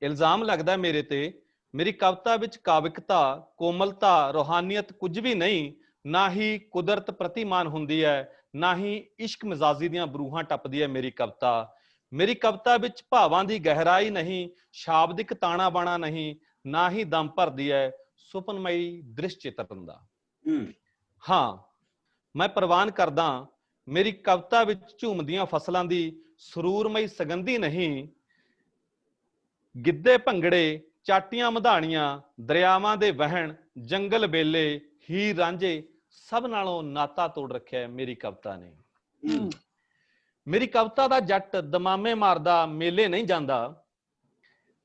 ਇਲਜ਼ਾਮ ਲੱਗਦਾ ਮੇਰੇ ਤੇ, ਮੇਰੀ ਕਵਿਤਾ ਵਿੱਚ ਕਾਵਿਕਤਾ, ਕੋਮਲਤਾ, ਰੂਹਾਨੀਅਤ ਕੁਝ ਵੀ ਨਹੀਂ। ਨਾ ਹੀ ਕੁਦਰਤ ਪ੍ਰਤੀਮਾਨ ਹੁੰਦੀ ਹੈ, ਨਾ ਹੀ ਇਸ਼ਕ ਮਿਜ਼ਾਜੀ ਦੀਆਂ ਬਰੂਹਾਂ ਟੱਪਦੀ ਹੈ ਮੇਰੀ ਕਵਿਤਾ। ਮੇਰੀ ਕਵਿਤਾ ਵਿੱਚ ਭਾਵਾਂ ਦੀ ਗਹਿਰਾਈ ਨਹੀਂ, ਸ਼ਾਬਦਿਕ ਤਾਣਾ ਬਾਣਾ ਨਹੀਂ, ਨਾ ਹੀ ਦਮ ਭਰਦੀ ਹੈ ਸੁਪਨਮਈ ਦ੍ਰਿਸ਼ ਚਿਤਰਨ ਦਾ। ਹਾਂ, ਮੈਂ ਪ੍ਰਵਾਨ ਕਰਦਾ ਮੇਰੀ ਕਵਿਤਾ ਵਿੱਚ ਝੂਮਦੀਆਂ ਫਸਲਾਂ ਦੀ ਸਰੂਰਮਈ ਸੁਗੰਧੀ ਨਹੀਂ। ਗਿੱਧੇ ਭੰਗੜੇ, ਚਾਟੀਆਂ ਮਧਾਣੀਆਂ, ਦਰਿਆਵਾਂ ਦੇ ਵਹਿਣ, ਜੰਗਲ ਬੇਲੇ, ਹੀਰ ਰਾਂਝੇ ਸਭ ਨਾਲੋਂ ਨਾਤਾ ਤੋੜ ਰੱਖਿਆ ਮੇਰੀ ਕਵਿਤਾ ਨੇ। ਮੇਰੀ ਕਵਿਤਾ ਦਾ ਜੱਟ ਦਮਾਮੇ ਮਾਰਦਾ ਮੇਲੇ ਨਹੀਂ ਜਾਂਦਾ,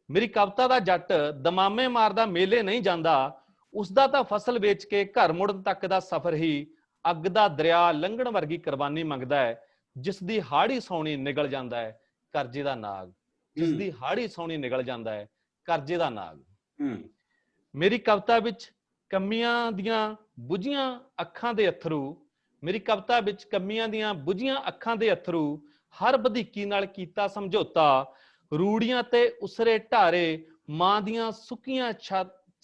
ਮੇਰੀ ਕਵਿਤਾ ਦਾ ਜੱਟ ਦਮਾਮੇ ਮਾਰਦਾ ਮੇਲੇ ਨਹੀਂ ਜਾਂਦਾ। ਉਸਦਾ ਤਾਂ ਫਸਲ ਵੇਚ ਕੇ ਘਰ ਮੁੜਨ ਤੱਕ ਦਾ ਸਫ਼ਰ ਹੀ ਅੱਗ ਦਾ ਦਰਿਆ ਲੰਘਣ ਵਰਗੀ ਕੁਰਬਾਨੀ ਮੰਗਦਾ ਹੈ, ਜਿਸ ਦੀ ਹਾੜੀ ਸੌਣੀ ਨਿਗਲ ਜਾਂਦਾ ਹੈ ਕਰਜ਼ੇ ਦਾ ਨਾਗ, ਜਿਸ ਦੀ ਹਾੜੀ ਸੌਣੀ ਨਿਗਲ ਜਾਂਦਾ ਹੈ ਕਰਜ਼ੇ ਦਾ ਨਾਗ। ਮੇਰੀ ਕਵਿਤਾ ਵਿੱਚ ਕਮੀਆਂ ਦੀਆਂ ਬੁਝੀਆਂ ਅੱਖਾਂ ਦੇ ਅਥਰੂ, ਮੇਰੀ ਕਵਿਤਾ ਵਿੱਚ ਕਮੀਆਂ ਦੀਆਂ ਬੁਝੀਆਂ ਅੱਖਾਂ ਦੇ ਅਥਰੂ, ਹਰ ਵਧੀਕੀ ਨਾਲ ਕੀਤਾ ਸਮਝੌਤਾ, ਰੂੜੀਆਂ ਤੇ ਉਸਰੇ ਢਾਰੇ, ਮਾਂ ਦੀਆਂ ਸੁੱਕੀਆਂ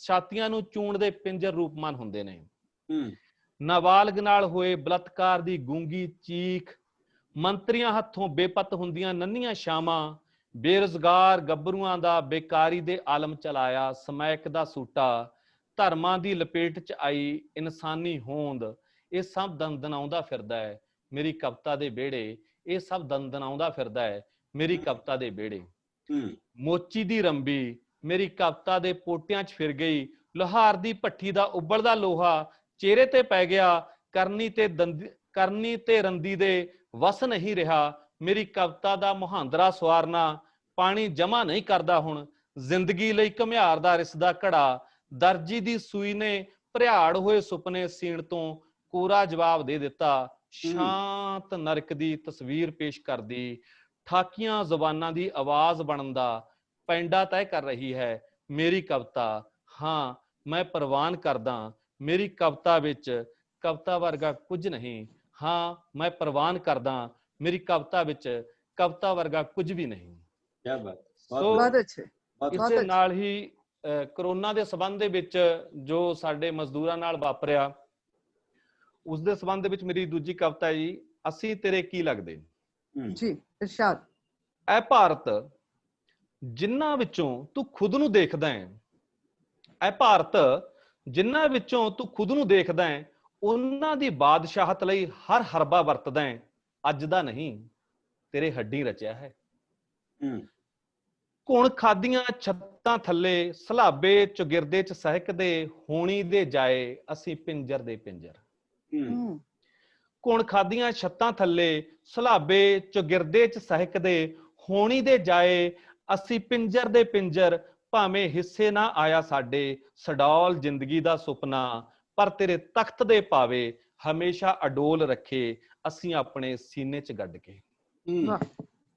ਛਾਤੀਆਂ ਨੂੰ ਚੂਣ ਦੇ ਪਿੰਜਰ ਰੂਪਮਾਨ ਹੁੰਦੇ ਨੇ। ਨਾਬਾਲਗ ਨਾਲ ਹੋਏ ਬਲਾਤਕਾਰ ਦੀ ਗੂੰਗੀ ਚੀਖ, ਮੰਤਰੀਆਂ ਹੱਥੋਂ ਬੇਪਤ ਹੁੰਦੀਆਂ ਨੰਨੀਆਂ ਛਾਵਾਂ, ਬੇਰੁਜ਼ਗਾਰ ਗੱਭਰੂਆਂ ਦਾ ਬੇਕਾਰੀ ਦੇ ਆਲਮ ਚਲਾਇਆ ਸਮੈਕ ਦਾ ਸੂਟਾ, ਧਰਮਾਂ ਦੀ ਲਪੇਟ ਚ ਆਈ ਇਨਸਾਨੀ ਹੋਂਦ, ਇਹ ਸਭ ਦੰਦਨਾਉਂਦਾ ਫਿਰਦਾ ਹੈ ਮੇਰੀ ਕਵਿਤਾ ਦੇ ਵਿਹੜੇ, ਇਹ ਸਭ ਦੰਦਨਾਉਂਦਾ ਫਿਰਦਾ ਹੈ ਮੇਰੀ ਕਵਿਤਾ ਦੇ ਵਿਹੜੇ। ਮੋਚੀ ਦੀ ਰੰਬੀ ਮੇਰੀ ਕਵਿਤਾ ਦੇ ਪੋਟਿਆਂ 'ਚ ਫਿਰ ਗਈ, ਲੋਹਾਰ ਦੀ ਭੱਠੀ ਦਾ ਉਬਲਦਾ ਲੋਹਾ ਚਿਹਰੇ ਤੇ ਪੈ ਗਿਆ, ਕਰਨੀ ਤੇ ਰੰਦੀ ਦੇ ਵਸ ਨਹੀਂ ਰਿਹਾ। ਮੇਰੀ ਕਵਿਤਾ ਦਾ ਮੁਹਾਂਦਰਾ ਸਵਾਰਨਾ ਪਾਣੀ ਜਮਾ ਨਹੀਂ ਕਰਦਾ ਹੁਣ, ਜ਼ਿੰਦਗੀ ਲਈ ਘੁਮਿਆਰ ਦਾ ਰਿਸਦਾ ਘੜਾ, ਦਰਜੀ ਦੀ ਸੂਈ ਨੇ ਭਰਿਆੜ ਹੋਏ ਸੁਪਨੇ ਸੀਣ ਤੋਂ ਕੋਰਾ ਜਵਾਬ ਦੇ ਦਿੱਤਾ। ਸ਼ਾਂਤ ਨਰਕ ਦੀ ਤਸਵੀਰ ਪੇਸ਼ ਕਰਦੀ, ਠਾਕੀਆਂ ਜ਼ੁਬਾਨਾਂ ਦੀ ਆਵਾਜ਼ ਬਣਨ ਦਾ ਪੈਂਡਾ ਤੈਅ ਕਰ ਰਹੀ ਹੈ ਮੇਰੀ ਕਵਿਤਾ। ਹਾਂ, ਮੈਂ ਪ੍ਰਵਾਨ ਕਰਦਾ ਮੇਰੀ ਕਵਿਤਾ ਵਿੱਚ ਕਵਿਤਾ ਵਰਗਾ ਕੁਝ ਨਹੀਂ, ਹਾਂ ਮੈਂ ਪ੍ਰਵਾਨ ਕਰਦਾ ਮੇਰੀ ਕਵਿਤਾ ਵਿੱਚ ਕਵਿਤਾ ਵਰਗਾ ਕੁਝ ਵੀ ਨਹੀਂ। ਕੀ ਬਾਤ, ਬਹੁਤ ਅੱਛੇ। ਇਸੇ ਨਾਲ ਹੀ ਕਰੋਨਾ ਦੇ ਸੰਬੰਧ ਦੇ ਵਿੱਚ ਜੋ ਸਾਡੇ ਮਜ਼ਦੂਰਾਂ ਨਾਲ ਵਾਪਰਿਆ, ਉਸ ਦੇ ਸੰਬੰਧ ਵਿੱਚ ਮੇਰੀ ਦੂਜੀ ਕਵਿਤਾ ਜੀ, ਅਸੀਂ ਤੇਰੇ ਕੀ ਲੱਗਦੇ। ਜੀ ਇਰਸ਼ਾਦ। ਐ ਭਾਰਤ ਜਿਨ੍ਹਾਂ ਵਿੱਚੋਂ ਤੂੰ ਖੁਦ ਨੂੰ ਦੇਖਦਾ ਹੈ, ਐ ਭਾਰਤ ਜਿਨ੍ਹਾਂ ਵਿੱਚੋਂ ਤੂੰ ਖੁਦ ਨੂੰ ਦੇਖਦਾ ਹੈ, ਉਹਨਾਂ ਦੀ ਬਾਦਸ਼ਾਹਤ ਲਈ ਹਰ ਹਰਬਾ ਵਰਤਦਾ ਹੈ, ਅੱਜ ਦਾ ਨਹੀਂ ਤੇਰੇ ਹੱਡੀ ਰਚਿਆ ਹੈ। ਘੁਣ ਖਾਦੀਆਂ ਛੱਤਾਂ ਥੱਲੇ ਸਲਾਬੇ ਚੁਗਿਰਦੇ ਚ ਸਹਿਕਦੇ, ਹੋਣੀ ਦੇ ਜਾਏ ਅਸੀਂ ਪਿੰਜਰ ਦੇ ਪਿੰਜਰ। ਘੁਣ ਖਾਦੀਆਂ ਛੱਤਾਂ ਥੱਲੇ ਸਲਾਬੇ ਚੁਗਿਰਦੇ ਚ ਸਹਿਕਦੇ, ਹੋਣੀ ਦੇ ਜਾਏ ਅਸੀਂ ਪਿੰਜਰ ਦੇ ਪਿੰਜਰ। ਭਾਵੇਂ ਹਿੱਸੇ ਨਾ ਆਇਆ ਸਾਡੇ ਸਡੌਲ ਜ਼ਿੰਦਗੀ ਦਾ ਸੁਪਨਾ, ਪਰ ਤੇਰੇ ਤਖਤ ਦੇ ਪਾਵੇ ਹਮੇਸ਼ਾ ਅਡੋਲ ਰੱਖੇ ਅਸੀਂ ਆਪਣੇ ਸੀਨੇ ਚ ਗੱਡ ਕੇ।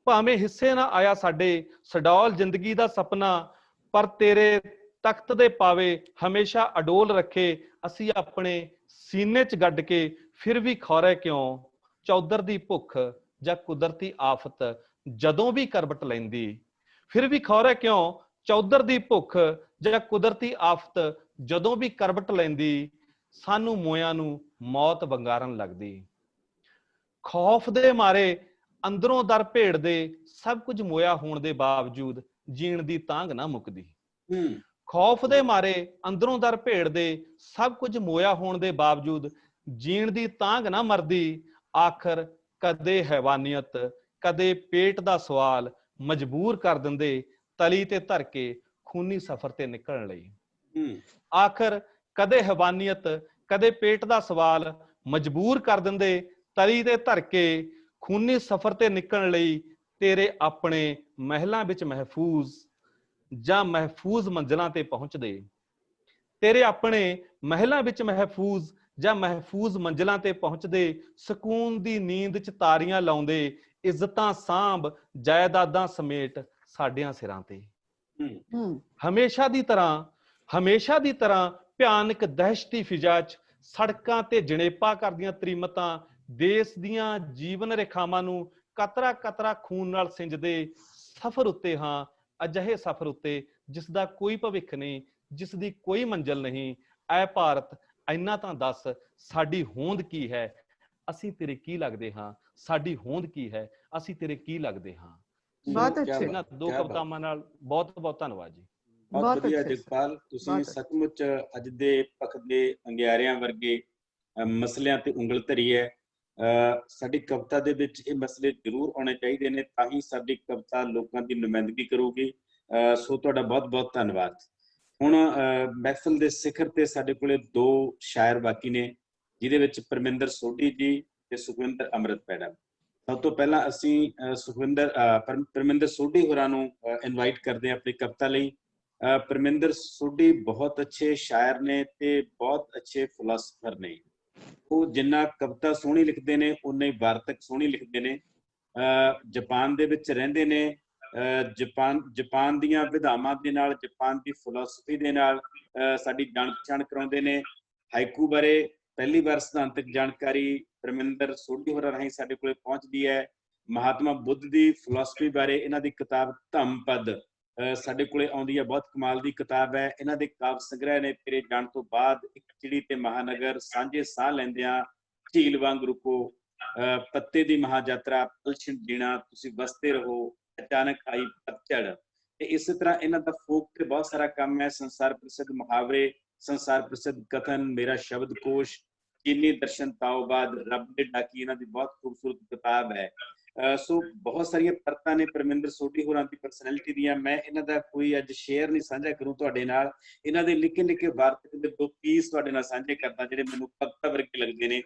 ਭਾਵੇਂ ਹਿੱਸੇ ਨਾ ਆਇਆ ਸਾਡੇ ਸਡੌਲ ਜ਼ਿੰਦਗੀ ਦਾ ਸੁਪਨਾ, ਪਰ ਤੇਰੇ ਤਖਤ ਦੇ ਪਾਵੇ ਹਮੇਸ਼ਾ ਅਡੋਲ ਰੱਖੇ ਅਸੀਂ ਆਪਣੇ ਸੀਨੇ ਚ ਗੱਡ ਕੇ। ਫਿਰ ਵੀ ਖੌਰੇ ਕਿਉਂ ਚੌਧਰ ਦੀ ਭੁੱਖ ਜਾਂ ਕੁਦਰਤੀ ਆਫਤ ਜਦੋਂ ਵੀ ਕਰਵਟ ਲੈਂਦੀ, ਫਿਰ ਵੀ ਖੌਰੇ ਕਿਉਂ ਚੌਧਰ ਦੀ ਭੁੱਖ ਜਾਂ ਕੁਦਰਤੀ ਆਫਤ ਜਦੋਂ ਵੀ ਕਰਵਟ ਲੈਂਦੀ, ਸਾਨੂੰ ਮੋਇਆਂ ਨੂੰ ਮੌਤ ਵੰਗਾਰਨ ਲੱਗਦੀ। ਖੌਫ ਦੇ ਮਾਰੇ ਅੰਦਰੋਂ ਦਰ ਭੇੜਦੇ, ਸਭ ਕੁਝ ਮੋਇਆ ਹੋਣ ਦੇ ਬਾਵਜੂਦ ਜੀਣ ਦੀ ਤਾਂਘ ਨਾ ਮੁੱਕਦੀ। ਖੌਫ ਦੇ ਮਾਰੇ ਅੰਦਰੋਂ ਦਰ ਭੇੜਦੇ, ਸਭ ਕੁਝ ਮੋਇਆ ਹੋਣ ਦੇ ਬਾਵਜੂਦ ਜੀਣ ਦੀ ਤਾਂਘ ਨਾ ਮਰਦੀ। ਆਖਰ ਕਦੇ ਹੈਵਾਨੀਅਤ ਕਦੇ ਪੇਟ ਦਾ ਸਵਾਲ ਮਜਬੂਰ ਕਰ ਦਿੰਦੇ, ਤਲੀ ਤੇ ਧਰ ਕੇ ਖੂਨੀ ਸਫ਼ਰ ਤੇ ਨਿਕਲਣ ਲਈ। ਆਖਰ ਕਦੇ ਹੈਵਾਨੀਅਤ ਕਦੇ ਪੇਟ ਦਾ ਸਵਾਲ ਮਜਬੂਰ ਕਰ ਦਿੰਦੇ, ਤਲੀ ਤੇ ਧਰ ਕੇ ਖੂਨੀ ਸਫ਼ਰ ਤੇ ਨਿਕਲਣ ਲਈ। ਤੇਰੇ ਆਪਣੇ ਮਹਿਲਾਂ ਵਿੱਚ ਮਹਿਫੂਜ਼ ਜਾਂ ਮਹਿਫੂਜ਼ ਮੰਜ਼ਲਾਂ ਤੇ ਪਹੁੰਚਦੇ, ਤੇਰੇ ਆਪਣੇ ਮਹਿਲਾਂ ਵਿੱਚ ਮਹਿਫੂਜ਼ ਜਾਂ ਮਹਿਫੂਜ਼ ਮੰਜ਼ਲਾਂ ਤੇ ਪਹੁੰਚਦੇ। ਸਕੂਨ ਦੀ ਨੀਂਦ ਚ ਤਾਰੀਆਂ ਲਾਉਂਦੇ, ਇੱਜ਼ਤਾਂ ਸਾਂਭ ਜਾਇਦਾਦਾਂ ਸਮੇਟ ਸਾਡਿਆਂ ਸਿਰਾਂ ਤੇ। ਹਮੇਸ਼ਾ ਦੀ ਤਰ੍ਹਾਂ ਭਿਆਨਕ ਦਹਿਸ਼ਤੀ ਫਿਜ਼ਾ ਚ ਸੜਕਾਂ ਤੇ ਜਣੇਪਾ ਕਰਦੀਆਂ ਤਰੀਮਤਾਂ, ਦੇਸ਼ ਦੀਆਂ ਜੀਵਨ ਰੇਖਾਵਾਂ ਨੂੰ ਕਤਰਾ ਕਤਰਾ ਖੂਨ ਨਾਲ ਸਿੰਜਦੇ। ਸਫ਼ਰ ਉੱਤੇ ਹਾਂ, ਅਜਿਹੇ ਸਫ਼ਰ ਉੱਤੇ ਜਿਸ ਦਾ ਕੋਈ ਭਵਿੱਖ ਨਹੀਂ, ਜਿਸ ਦੀ ਕੋਈ ਮੰਜ਼ਿਲ ਨਹੀਂ। ਐ ਭਾਰਤ ਇੰਨਾ ਤਾਂ ਦੱਸ ਸਾਡੀ ਹੋਂਦ ਕੀ ਹੈ, ਅਸੀਂ ਤੇਰੇ ਕੀ ਲੱਗਦੇ ਹਾਂ। ਸਾਡੀ ਹੋਂਦ ਕੀ ਹੈ, ਅਸੀਂ ਤੇਰੇ ਕੀ ਲੱਗਦੇ ਹਾਂ। ਬਹੁਤ ਅੱਛੇ। ਇਹਨਾਂ ਦੋ ਕਵਿਤਾਵਾਂ ਨਾਲ ਬਹੁਤ ਬਹੁਤ ਧੰਨਵਾਦ ਜੀ। ਬਹੁਤ ਵਧੀਆ ਜਗਪਾਲ, ਤੁਸੀਂ ਸੱਚਮੁੱਚ ਅੱਜ ਦੇ ਭਖਦੇ ਅੰਗਿਆਰਿਆਂ ਵਰਗੇ ਮਸਲਿਆਂ ਤੇ ਉਂਗਲ ਧਰੀ ਹੈ। ਸਾਡੀ ਕਵਿਤਾ ਦੇ ਵਿੱਚ ਇਹ ਮਸਲੇ ਜ਼ਰੂਰ ਆਉਣੇ ਚਾਹੀਦੇ ਨੇ, ਤਾਂ ਹੀ ਸਾਡੀ ਕਵਿਤਾ ਲੋਕਾਂ ਦੀ ਨੁਮਾਇੰਦਗੀ ਕਰੂਗੀ। ਸੋ ਤੁਹਾਡਾ ਬਹੁਤ ਬਹੁਤ ਧੰਨਵਾਦ। ਹੁਣ ਮਹਿਫਲ ਦੇ ਸਿਖਰ ਤੇ ਸਾਡੇ ਕੋਲੇ ਦੋ ਸ਼ਾਇਰ ਬਾਕੀ ਨੇ, ਜਿਹਦੇ ਵਿੱਚ ਪਰਮਿੰਦਰ ਸੋਢੀ ਜੀ ਤੇ ਸੁਖਵਿੰਦਰ ਅੰਮ੍ਰਿਤ ਮੈਡਮ। ਸਭ ਤੋਂ ਪਹਿਲਾਂ ਅਸੀਂ ਪਰਮਿੰਦਰ ਸੋਢੀ ਹੋਰਾਂ ਨੂੰ ਇਨਵਾਈਟ ਕਰਦੇ ਹਾਂ ਆਪਣੀ ਕਵਿਤਾ ਲਈ। ਪਰਮਿੰਦਰ ਸੋਢੀ ਬਹੁਤ ਅੱਛੇ ਸ਼ਾਇਰ ਨੇ ਤੇ ਬਹੁਤ ਅੱਛੇ ਫਿਲਾਸਫਰ ਨੇ। ਉਹ ਜਿੰਨਾ ਕਵਿਤਾ ਸੋਹਣੀ ਲਿਖਦੇ ਨੇ, ਉਨਾ ਹੀ ਵਾਰਤਕ ਸੋਹਣੀ ਲਿਖਦੇ ਨੇ। ਜਾਪਾਨ ਦੇ ਵਿੱਚ ਰਹਿੰਦੇ ਨੇ। ਜਾਪਾਨ ਦੀਆਂ ਵਿਧਾਵਾਂ ਦੇ ਨਾਲ, ਜਾਪਾਨ ਦੀ ਫਿਲਾਸਫੀ ਦੇ ਨਾਲ ਸਾਡੀ ਜਾਣ ਪਛਾਣ ਕਰਾਉਂਦੇ ਨੇ। ਹਾਈਕੂ ਬਾਰੇ ਪਹਿਲੀ ਵਾਰ ਸਿਧਾਂਤਕ ਜਾਣਕਾਰੀ ਪਰਮਿੰਦਰ ਸੋਢੀ ਹੋਰਾਂ ਰਾਹੀਂ ਸਾਡੇ ਕੋਲੇ ਪਹੁੰਚਦੀ ਹੈ। ਮਹਾਤਮਾ ਬੁੱਧ ਦੀ ਫਿਲਾਸਫੀ ਬਾਰੇ ਇਹਨਾਂ ਦੀ ਕਿਤਾਬ ਧੰਮਪਦ ਸਾਡੇ ਕੋਲੇ ਆਉਂਦੀ ਹੈ। ਬਹੁਤ ਕਮਾਲ ਦੀ ਕਿਤਾਬ ਹੈ। ਇਹਨਾਂ ਦੇ ਕਾਵਿ ਸੰਗ੍ਰਹਿ ਨੇ ਤੇਰੇ ਜਾਣ ਤੋਂ ਬਾਅਦ, ਇੱਕ ਚਿੜੀ ਤੇ ਮਹਾਨਗਰ, ਸਾਂਝੇ ਸਾਹ ਲੈਂਦਿਆਂ, ਝੀਲ ਵਾਂਗ ਰੁਕੋ, ਪੱਤੇ ਦੀ ਮਹਾਯਾਤਰਾ, ਪਲਛਣ ਜੀਣਾ, ਤੁਸੀਂ ਵਸਦੇ ਰਹੋ, ਅਚਾਨਕ ਆਈ ਪਤਝੜ। ਤੇ ਇਸੇ ਤਰ੍ਹਾਂ ਇਹਨਾਂ ਦਾ ਫੋਕ ਤੇ ਬਹੁਤ ਸਾਰਾ ਕੰਮ ਹੈ। ਸੰਸਾਰ ਪ੍ਰਸਿੱਧ ਮੁਹਾਵਰੇ, ਸੰਸਾਰ ਪ੍ਰਸਿੱਧ ਕਥਨ, ਮੇਰਾ ਸ਼ਬਦ ਕੋਸ਼, ਚੀਨੀ ਦਰਸ਼ਨ ਤਾਓਬਾਦ, ਰੱਬ ਦੇ ਡਾਕੀ, ਇਹਨਾਂ ਦੀ ਬਹੁਤ ਖੂਬਸੂਰਤ ਕਿਤਾਬ ਹੈ। ਸੋ ਬਹੁਤ ਸਾਰੀਆਂ ਪਰਤਾਂ ਨੇ ਪਰਮਿੰਦਰ ਸੋਢੀ ਹੋਰਾਂ ਦੀ ਪਰਸਨੈਲਿਟੀ ਦੀਆਂ। ਮੈਂ ਇਹਨਾਂ ਦਾ ਕੋਈ ਅੱਜ ਸ਼ੇਅਰ ਨਹੀਂ ਸਾਂਝਾ ਕਰੂੰ ਤੁਹਾਡੇ ਨਾਲ। ਇਹਨਾਂ ਦੇ ਨਿੱਕੇ ਨਿੱਕੇ ਵਾਰਤਕ ਦੇ ਦੋ ਪੀਸ ਤੁਹਾਡੇ ਨਾਲ ਸਾਂਝੇ ਕਰਦਾ, ਜਿਹੜੇ ਮੈਨੂੰ ਕਵਿਤਾ ਵਰਗੇ ਲੱਗਦੇ ਨੇ।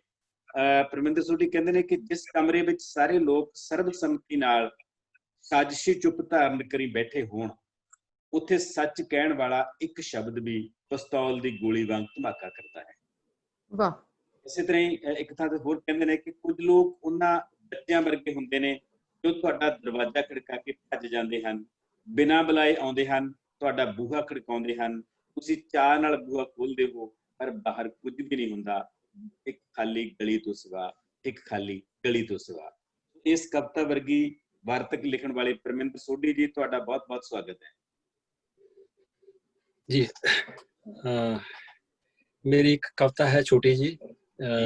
ਪਰਮਿੰਦਰ ਸੋਢੀ ਕਹਿੰਦੇ ਨੇ ਕਿ ਜਿਸ ਕਮਰੇ ਵਿੱਚ ਸਾਰੇ ਲੋਕ ਸਰਬਸੰਮਤੀ ਨਾਲ ਸਾਜ਼ਿਸ਼ੀ ਚੁੱਪ ਧਾਰਨ ਕਰੀ ਬੈਠੇ ਹੋਣ, ਉੱਥੇ ਸੱਚ ਕਹਿਣ ਵਾਲਾ ਇੱਕ ਸ਼ਬਦ ਵੀ ਪਿਸਤੌਲ ਦੀ ਗੋਲੀ ਵਾਂਗ ਧਮਾਕਾ ਕਰਦਾ ਹੈ। ਵਾਹ। ਇਸੇ ਤਰ੍ਹਾਂ ਹੀ ਇੱਕ ਥਾਂ ਤੇ ਹੋਰ ਕਹਿੰਦੇ ਨੇ ਕਿ ਕੁਝ ਲੋਕ ਉਹਨਾਂ ਬੱਚਿਆਂ ਵਰਗੇ ਹੁੰਦੇ ਨੇ ਜੋ ਤੁਹਾਡਾ ਦਰਵਾਜ਼ਾ ਖੜਕਾ ਕੇ ਭੱਜ ਜਾਂਦੇ ਹਨ, ਬਿਨਾਂ ਬੁਲਾਏ ਆਉਂਦੇ ਹਨ, ਤੁਹਾਡਾ ਬੂਹਾ ਖੜਕਾਉਂਦੇ ਹਨ, ਤੁਸੀਂ ਚਾਅ ਨਾਲ ਬੂਹਾ ਖੋਲਦੇ ਹੋ, ਪਰ ਬਾਹਰ ਕੁਝ ਵੀ ਨਹੀਂ ਹੁੰਦਾ, ਇੱਕ ਖਾਲੀ ਗਲੀ ਤੋਂ ਸਿਵਾ, ਇੱਕ ਖਾਲੀ ਗਲੀ ਤੋਂ ਸਿਵਾ। ਇਸ ਕਵਿਤਾ ਵਰਗੀ ਵਾਰਤਕ ਲਿਖਣ ਵਾਲੇ ਪਰਮਿੰਦਰ ਸੋਢੀ ਜੀ, ਤੁਹਾਡਾ ਬਹੁਤ ਬਹੁਤ ਸਵਾਗਤ ਹੈ ਜੀ। मेरी एक कविता है छोटी जी,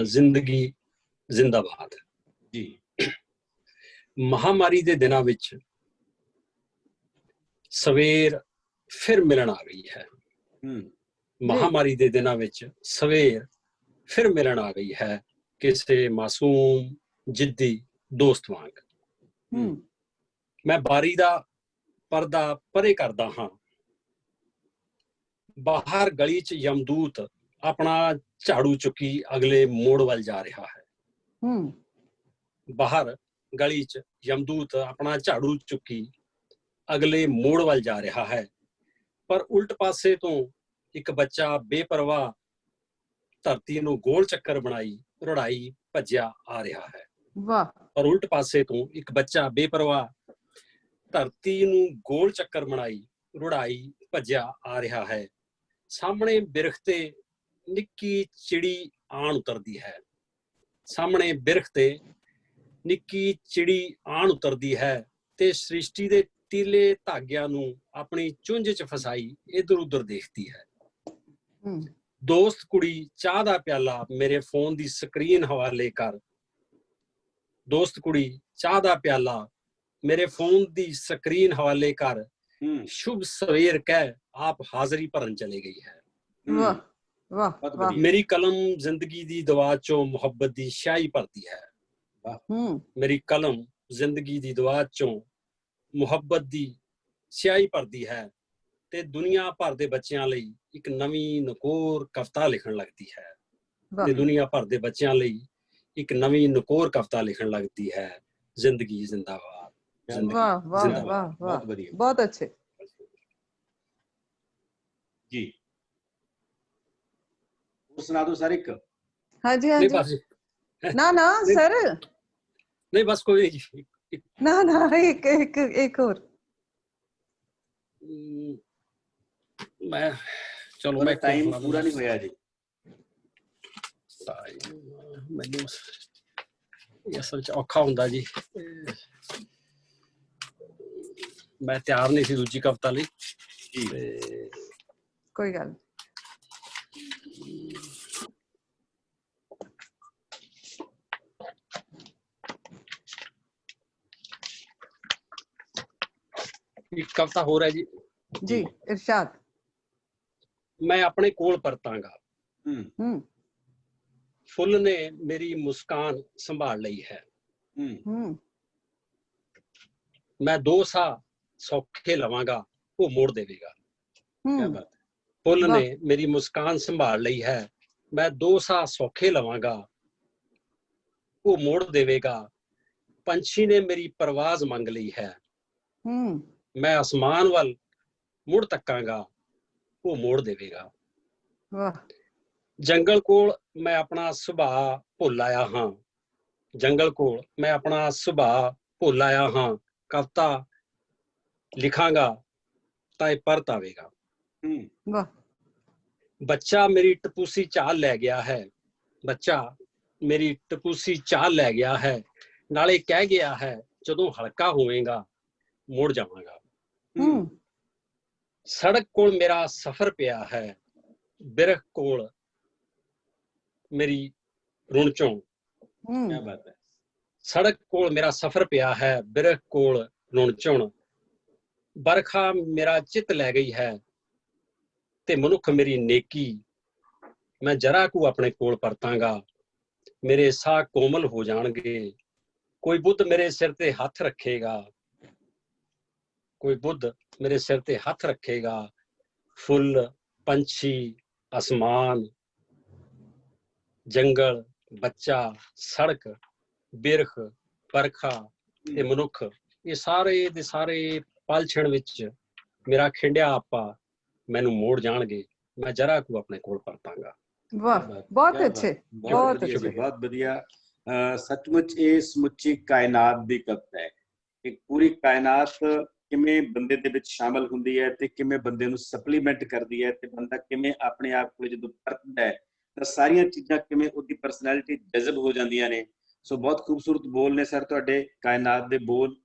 जिंदगी जिंदाबाद जी। महामारी दे दिनां विच सवेर फिर मिलन आ गई है। महामारी दे दिनां विच सवेर फिर मिलन आ गई है, किसी मासूम जिद्दी दोस्त वांग। मैं बारी दा पर्दा परे करदा हां, बाहर गली च यमदूत अपना झाड़ू चुकी अगले मोड़ वल जा रहा है। बाहर गली च यमदूत अपना झाड़ू चुकी अगले मोड़ वल जा रहा है, पर उल्ट पासे तो एक बच्चा बेपरवाह धरती नूं गोल चक्कर बनाई रुड़ाई भज्या आ रहा है। पर उल्ट पासे तो एक बच्चा बेपरवाह धरती नूं गोल चक्कर बनाई रुड़ाई भज्या आ रहा है। सामने बिरख ते निक्की चिड़ी आन उतरदी है, सामने बिरख ते निक्की चिड़ी आन उतरदी है, ते सृष्टि दे तीले धागियां नूं अपनी चुंझ च फसाई इधर उधर देखती है। दोस्त कुड़ी चाह दा प्याला मेरे फोन दी स्क्रीन हवाले कर, दोस्त कुड़ी चाह दा प्याला मेरे फोन दी स्क्रीन हवाले कर, शुभ सवेर कह आप हाजिरी भरन चले गई है। मेरी कलम जिंदगी दी दवा चो मुहब्बत दी स्याही भरती है। मेरी कलम जिंदगी दी दवा चो मुहब्बत दी स्याही भरती है, ते दुनिया भर दे बच्चियां लई एक नवीं नकोर कविता लिखण लगती है। ते दुनिया भर दे बच्चियां लई एक नवीं नकोर कविता लिखण लगती है। जिंदगी जिंदाबाद, वाह वाह वाह वाह, बहुत अच्छे जी। सुना दो सर एक। हाँ जी हाँ जी। ना ना सर नहीं बस कोई नहीं, ना ना एक और। मैं चलो मैं टाइम पूरा नहीं होया जी। मैंने ये असल च औखा हुंदा जी, मैं तैयार नहीं सी दूजी कविता लई। कोई गल एक कविता हो रहा है जी। जी इरशाद। मैं अपने कोल परतांगा, फुल ने मेरी मुस्कान संभाल ली है। मैं दो सा सौखे लवांगा वो मोड़ देवेगा। क्या बात है। फुल ने मेरी मुस्कान संभाल ली है, मैं दो सा सौखे लवांगा वो मोड़ देवेगा। पंछी ने मेरी परवाज मंग ली है, मैं आसमान वल मुड़ तकांगा वो मोड़ देवेगा। जंगल कोल मैं अपना सुभाव भुल आया हां, जंगल कोल मैं अपना सुभाव भुल आया हां। कविता लिखांगा तां परत आवेगा। बच्चा मेरी टपूसी चाल लै गया है, बच्चा मेरी टपूसी चाल लै गया है, नाले कह गया है जदों हल्का होवेगा मुड़ जावांगा। सड़क कोल मेरा सफर पिया है, बिरख कोल मेरी रुण चों। क्या बात है। सड़क कोल मेरा सफर पिया है, बिरख कोल रुण चों। बरखा मेरा चित लै गई है ते मनुख मेरी नेकी, मैं जरा को अपने कोल परतांगा मेरे साह कोमल हो जाणगे। कोई बुद्ध मेरे सिर ते हथ रखेगा, कोई बुद्ध मेरे सिर ते हथ रखेगा। फुल पंछी आसमान जंगल बच्चा सड़क बिरख बरखा ते मनुख, ये सारे दे सारे पल क्षण विच मेरा खिंडिया आपा मैनू मोड़ जाणगे, मैं जरा को अपने कोल परतांगा। वाह बहुत अच्छे, बहुत अच्छे, बहुत बढ़िया। सचमुच ये समुची कायनात दी कविता है। एक पूरी कायनात ਕਿਵੇਂ ਬੰਦੇ ਦੇ ਵਿੱਚ ਸ਼ਾਮਲ ਹੁੰਦੀ ਹੈ ਤੇ ਕਿਵੇਂ ਬੰਦੇ ਨੂੰ ਸਪਲੀਮੈਂਟ ਕਰਦੀ ਹੈ ਤੇ ਬੰਦਾ ਕਿਵੇਂ ਆਪਣੇ ਆਪ ਕੋਲ ਜਦੋਂ ਪਰਤਦਾ ਹੈ ਤਾਂ ਸਾਰੀਆਂ ਚੀਜ਼ਾਂ ਕਿਵੇਂ ਉਹਦੀ ਪਰਸਨੈਲਿਟੀ ਜਜ਼ਬ ਹੋ ਜਾਂਦੀਆਂ ਨੇ। ਸੋ ਬਹੁਤ ਖੂਬਸੂਰਤ ਬੋਲ ਨੇ ਸਰ ਤੁਹਾਡੇ, ਕਾਇਨਾਤ ਦੇ ਬੋਲ।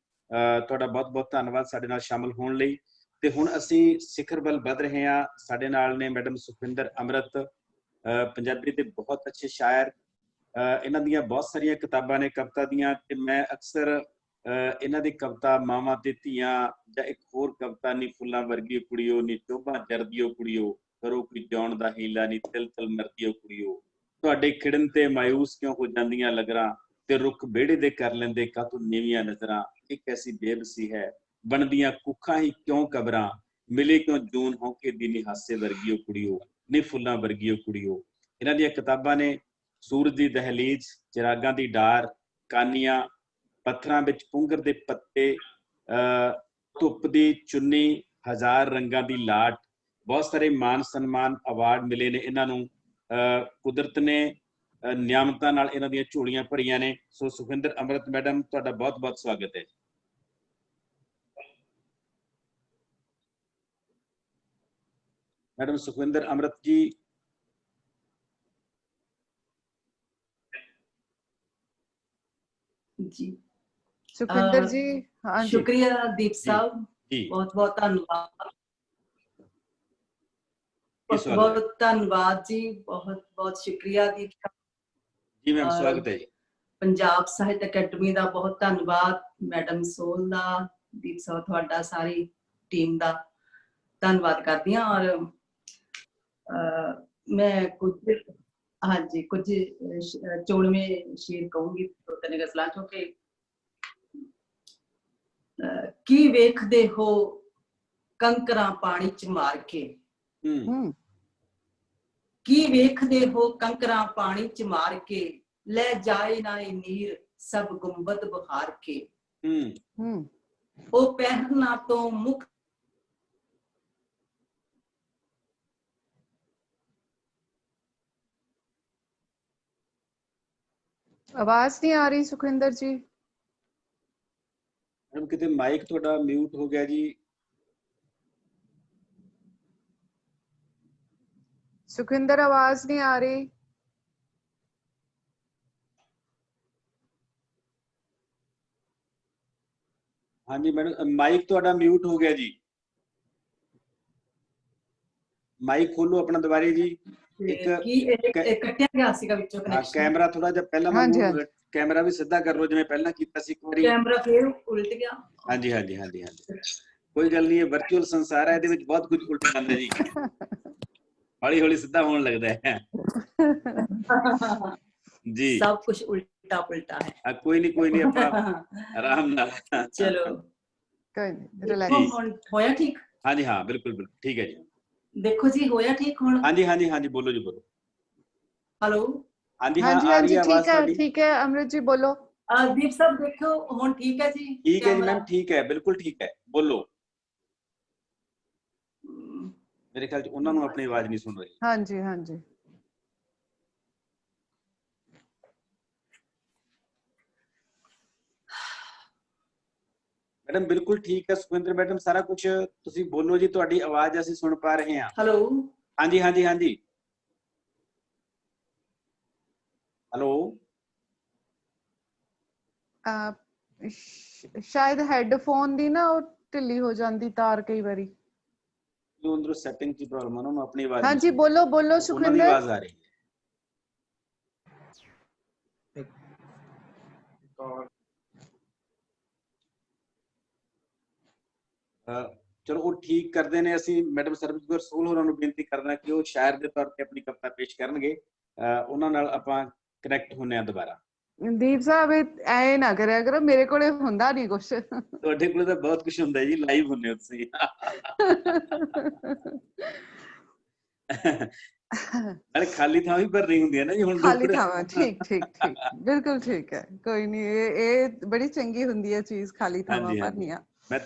ਤੁਹਾਡਾ ਬਹੁਤ ਬਹੁਤ ਧੰਨਵਾਦ ਸਾਡੇ ਨਾਲ ਸ਼ਾਮਲ ਹੋਣ ਲਈ। ਤੇ ਹੁਣ ਅਸੀਂ ਸਿਖਰ ਵੱਲ ਵੱਧ ਰਹੇ ਹਾਂ। ਸਾਡੇ ਨਾਲ ਨੇ ਮੈਡਮ ਸੁਖਵਿੰਦਰ ਅੰਮ੍ਰਿਤ, ਪੰਜਾਬੀ ਦੇ ਬਹੁਤ ਅੱਛੇ ਸ਼ਾਇਰ। ਇਹਨਾਂ ਦੀਆਂ ਬਹੁਤ ਸਾਰੀਆਂ ਕਿਤਾਬਾਂ ਨੇ ਕਵਿਤਾ ਦੀਆਂ, ਤੇ ਮੈਂ ਅਕਸਰ ਇਹਨਾਂ ਦੀ ਕਵਿਤਾ ਮਾਵਾਂ ਤੇ ਧੀਆਂ ਜਾਂ ਇੱਕ ਹੋਰ ਕਵਿਤਾ ਨੀ ਫੁੱਲਾਂ ਵਰਗੀ ਕੁੜੀਓ ਨੀ ਚੋਭਾਂ ਜਰਦੀਓ ਕੁੜੀਓ, ਕਰੋ ਕੋਈ ਜਾਣ ਦਾ ਹੀਲਾ ਨੀ ਤਿਲ ਤਿਲ ਮਰਦੀਓ ਕੁੜੀਓ, ਤੁਹਾਡੇ ਖਿੜਨ ਤੇ ਮਾਯੂਸ ਕਿਉਂ ਹੋ ਜਾਂਦੀਆਂ ਲਗਰਾਂ, ਤੇ ਰੁੱਖ ਵਿਹੜੇ ਦੇ ਕਰ ਲੈਂਦੇ ਕਾਤੋਂ ਨੀਵੀਆਂ ਨਜ਼ਰਾਂ, ਇੱਕ ਐਸੀ ਬੇਬਸੀ ਹੈ ਬਣਦੀਆਂ ਕੁੱਖਾਂ ਹੀ ਕਿਉਂ ਕਬਰਾਂ, ਮਿਲੇ ਕਿਉਂ ਜੂਨ ਹੌਕੇ ਦੀ ਨੀ ਹਾਸੇ ਵਰਗੀਓ ਕੁੜੀਓ ਨੀ ਫੁੱਲਾਂ ਵਰਗੀਓ ਕੁੜੀਓ। ਇਹਨਾਂ ਦੀਆਂ ਕਿਤਾਬਾਂ ਨੇ ਸੂਰਜ ਦੀ ਦਹਲੀਜ਼, ਚਿਰਾਗਾਂ ਦੀ ਡਾਰ, ਕਾਨੀਆਂ, ਪੱਥਰਾਂ ਵਿੱਚ ਪੁੰਗਰ ਦੇ ਪੱਤੇ, ਧੁੱਪ ਦੀ ਚੁੰਨੀ, ਹਜ਼ਾਰ ਰੰਗਾਂ ਦੀ ਲਾਟ। ਬਹੁਤ ਸਾਰੇ ਮਾਨ ਸਨਮਾਨ ਅਵਾਰਡ ਮਿਲੇ ਨੇ ਇਹਨਾਂ ਨੂੰ। ਕੁਦਰਤ ਨੇ ਨਿਆਮਤਾਂ ਨਾਲ ਇਹਨਾਂ ਦੀਆਂ ਝੋਲੀਆਂ ਭਰੀਆਂ ਨੇ। ਸੋ ਸੁਖਵਿੰਦਰ ਅੰਮ੍ਰਿਤ ਮੈਡਮ, ਤੁਹਾਡਾ ਬਹੁਤ ਬਹੁਤ ਸਵਾਗਤ ਹੈ। ਮੈਡਮ ਸੁਖਵਿੰਦਰ ਅੰਮ੍ਰਿਤ ਜੀ। ਜੀ ਸੁਖਵਿੰਦਰ ਜੀ, हाँ जी, शुक्रिया दीप साहब, बहुत बहुत धन्यवाद, बहुत धन्यवाद जी, बहुत बहुत शुक्रिया दीप साहब जी। मैम स्वागत है जी। पंजाब साहित्य अकैडमी का बहुत धन्यवाद, मैडम सोल दा, दीप साहब तुहाडा सारी टीम का धन्यवाद करदी हां। और मैं कुछ हाँ जी कुछ चोणवें शेर कहूंगी, दो तीन गजलां चों कि की वेखदे हो कंकरां पानी च मार के, की वेखदे हो कंकरां पानी च मार के, ले जाए ना नीर सब गुंबद बहार के, ओ पहरना तो मुख आवाज नहीं आ रही सुखविंदर जी। मैडम कितने माइक थोड़ा म्यूट हो गया जी। सुखविंदर आवाज नहीं आ रही। हाँ जी मैडम, माइक थोड़ा म्यूट हो गया जी। माइक खोलो अपना दोबारा जी। कैमरा थोड़ा जिहा पहला कैमरा भी सीधा कर लो, जिवें पहला कीता सी, एक बारी कैमरा फिर उल्ट गया। हाँ जी हाँ जी हाँ जी हाँ जी, कोई गल नहीं है, वर्चुअल संसार है, ਇਹਦੇ ਵਿੱਚ बहुत कुछ उल्ट जाता है जी। हौली हौली सीधा होने लगता है जी। सब कुछ उल्टा पुल्टा है। कोई नहीं अपना आराम नाल चलो कोई नहीं, रिलैक्स। होया ठीक? हाँ जी हाँ, बिल्कुल बिल्कुल ठीक है जी। देखो जी होया ठीक हुण? हाँ जी हाँ जी हाँ जी, बोलो जी बोलो। हेलो हाँ जी हाँ, आ रही है आवाज। ठीक है अमृत जी बोलो। दीप साहब देखो हुण ठीक है जी? ठीक है जी मैम, ठीक है, बिल्कुल ठीक है, बोलो। मेरे ख्याल उन्हां नूं अपनी आवाज नहीं सुन रही। हाँ जी हाँ जी। मैडम बिल्कुल ठीक है सुखविंदर मैडम, सारा कुछ तुसी बोलो जी, तुहाडी आवाज असीं सुन पा रहे हैं। हेलो हाँ जी हाँ जी हाँ जी, हेलो। शायद हेडफोन दी ना ढिली हो जाती तार कई बारी, अंदरों सेटिंग की प्रॉब्लम है ना, अपनी आवाज। हाँ जी बोलो बोलो सुखविंदर। आवाज आ रही है। चलो वो ठीक करते हैं। ਅਸੀਂ ਮੈਡਮ ਸਰਬਜੀਤ ਕੌਰ ਸੋਲ ਹੋਰਾਂ ਨੂੰ ਬੇਨਤੀ ਕਰਨਾ ਕਿ ਉਹ ਸ਼ਾਇਰ ਦੇ ਤੌਰ ਤੇ ਆਪਣੀ ਕਵਿਤਾ ਪੇਸ਼ ਕਰਨਗੇ, ਉਹਨਾਂ ਨਾਲ ਆਪਾਂ ਕਨੈਕਟ ਹੋਣੇ ਆ ਦੁਬਾਰਾ। ਦੀਪ ਸਾਹਿਬ ਐ ਨਾ ਕਰਿਆ ਕਰੋ, ਮੇਰੇ ਕੋਲੇ ਹੁੰਦਾ ਨਹੀਂ ਕੁਛ। ਤੁਹਾਡੇ ਕੋਲੇ ਤਾਂ ਬਹੁਤ ਕੁਝ ਹੁੰਦਾ ਜੀ, ਲਾਈਵ ਹੁੰਨੇ ਹੋ ਤੁਸੀਂ। ਨਾਲੇ ਖਾਲੀ ਥਾਂ ਵੀ ਭਰਨੀ ਹੁੰਦੀ ਹੈ ਨਾ ਜੀ ਹੁਣ। ਖਾਲੀ ਥਾਂ, ਠੀਕ ਠੀਕ ਠੀਕ, ਬਿਲਕੁਲ ਠੀਕ ਹੈ, ਕੋਈ ਨਹੀਂ, ਇਹ ਬੜੀ ਚੰਗੀ ਹੁੰਦੀ ਹੈ ਚੀਜ਼, ਖਾਲੀ ਥਾਵਾਂ ਭਰਨੀਆਂ। ਮੈਂ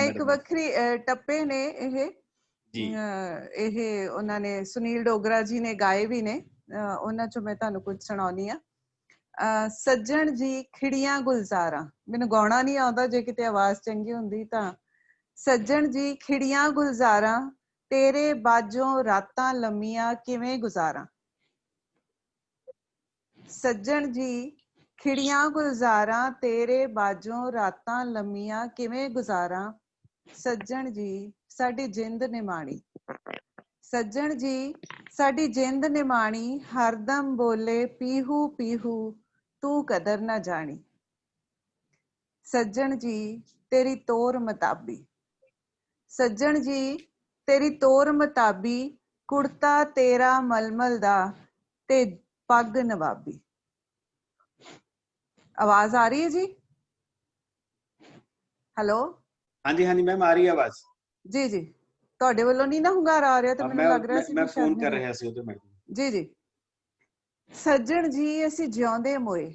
ਇੱਕ ਵੱਖਰੀ ਟੱਪੇ ਨੇ ਇਹ ਉਹਨਾਂ ਨੇ ਸੁਨੀਲ ਡੋਗਰਾ ਜੀ ਨੇ ਗਾਏ ਵੀ ਨੇ, ਉਹਨਾਂ ਚੋਂ ਮੈਂ ਤੁਹਾਨੂੰ ਕੁਝ ਸੁਣਾਉਣੀ ਆ। ਸੱਜਣ ਜੀ ਖਿੜੀਆਂ ਗੁਲਜ਼ਾਰਾਂ, ਮੈਨੂੰ ਗਾਉਣਾ ਨਹੀਂ ਆਉਂਦਾ, ਜੇ ਕਿਤੇ ਆਵਾਜ਼ ਚੰਗੀ ਹੁੰਦੀ ਤਾਂ ਸੱਜਣ ਜੀ ਖਿੜੀਆਂ ਗੁਲਜ਼ਾਰਾਂ ਤੇਰੇ ਬਾਝੋਂ ਰਾਤਾਂ ਲੰਮੀਆਂ ਕਿਵੇਂ ਗੁਜ਼ਾਰਾਂ। ਸੱਜਣ ਜੀ ਖਿੜੀਆਂ ਗੁਲਜ਼ਾਰਾਂ ਤੇਰੇ ਬਾਝੋਂ ਰਾਤਾਂ ਲੰਮੀਆਂ ਕਿਵੇਂ ਗੁਜ਼ਾਰਾਂ। ਸੱਜਣ ਜੀ ਸਾਡੀ ਜਿੰਦ ਨਿਮਾਣੀ। ਸੱਜਣ ਜੀ ਸਾਡੀ ਜਿੰਦ ਨਿਮਾਣੀ ਹਰਦਮ ਬੋਲੇ ਪੀਹੂ ਪੀਹੂ ਤੂੰ ਕਦਰ ਨਾ ਜਾਣੀ। ਸੱਜਣ ਜੀ ਤੇਰੀ ਤੋਰ ਮਤਾਬੀ। ਸੱਜਣ ਜੀ ਤੇਰੀ ਤੋਰ ਮਤਾਬੀ ਕੁੜਤਾ ਤੇਰਾ ਮਲਮਲ ਦਾ ਤੇ ਪੱਗ ਨਵਾਬੀ। ਆਵਾਜ਼ ਆ ਰਹੀ ਹੈ ਜੀ? ਹੈਲੋ। ਹਾਂਜੀ ਹਾਂਜੀ ਮੈਮ ਆ ਰਹੀ ਹੈ ਆਵਾਜ਼। ਜੀ ਜੀ ਤੁਹਾਡੇ ਵੱਲੋਂ ਨਹੀਂ ਨਾ ਹੁੰਗਾਰਾ ਆ ਰਿਹਾ ਤਾਂ ਮੈਨੂੰ ਲੱਗ ਰਿਹਾ ਸੀ ਮੈਂ ਫੋਨ ਕਰ ਰਿਹਾ ਸੀ ਉਹਦੇ ਮੈਡਮ। ਜੀ ਜੀ। ਸੱਜਣ ਜੀ ਅਸੀਂ ਜਿਉਂਦੇ ਮੋਏ।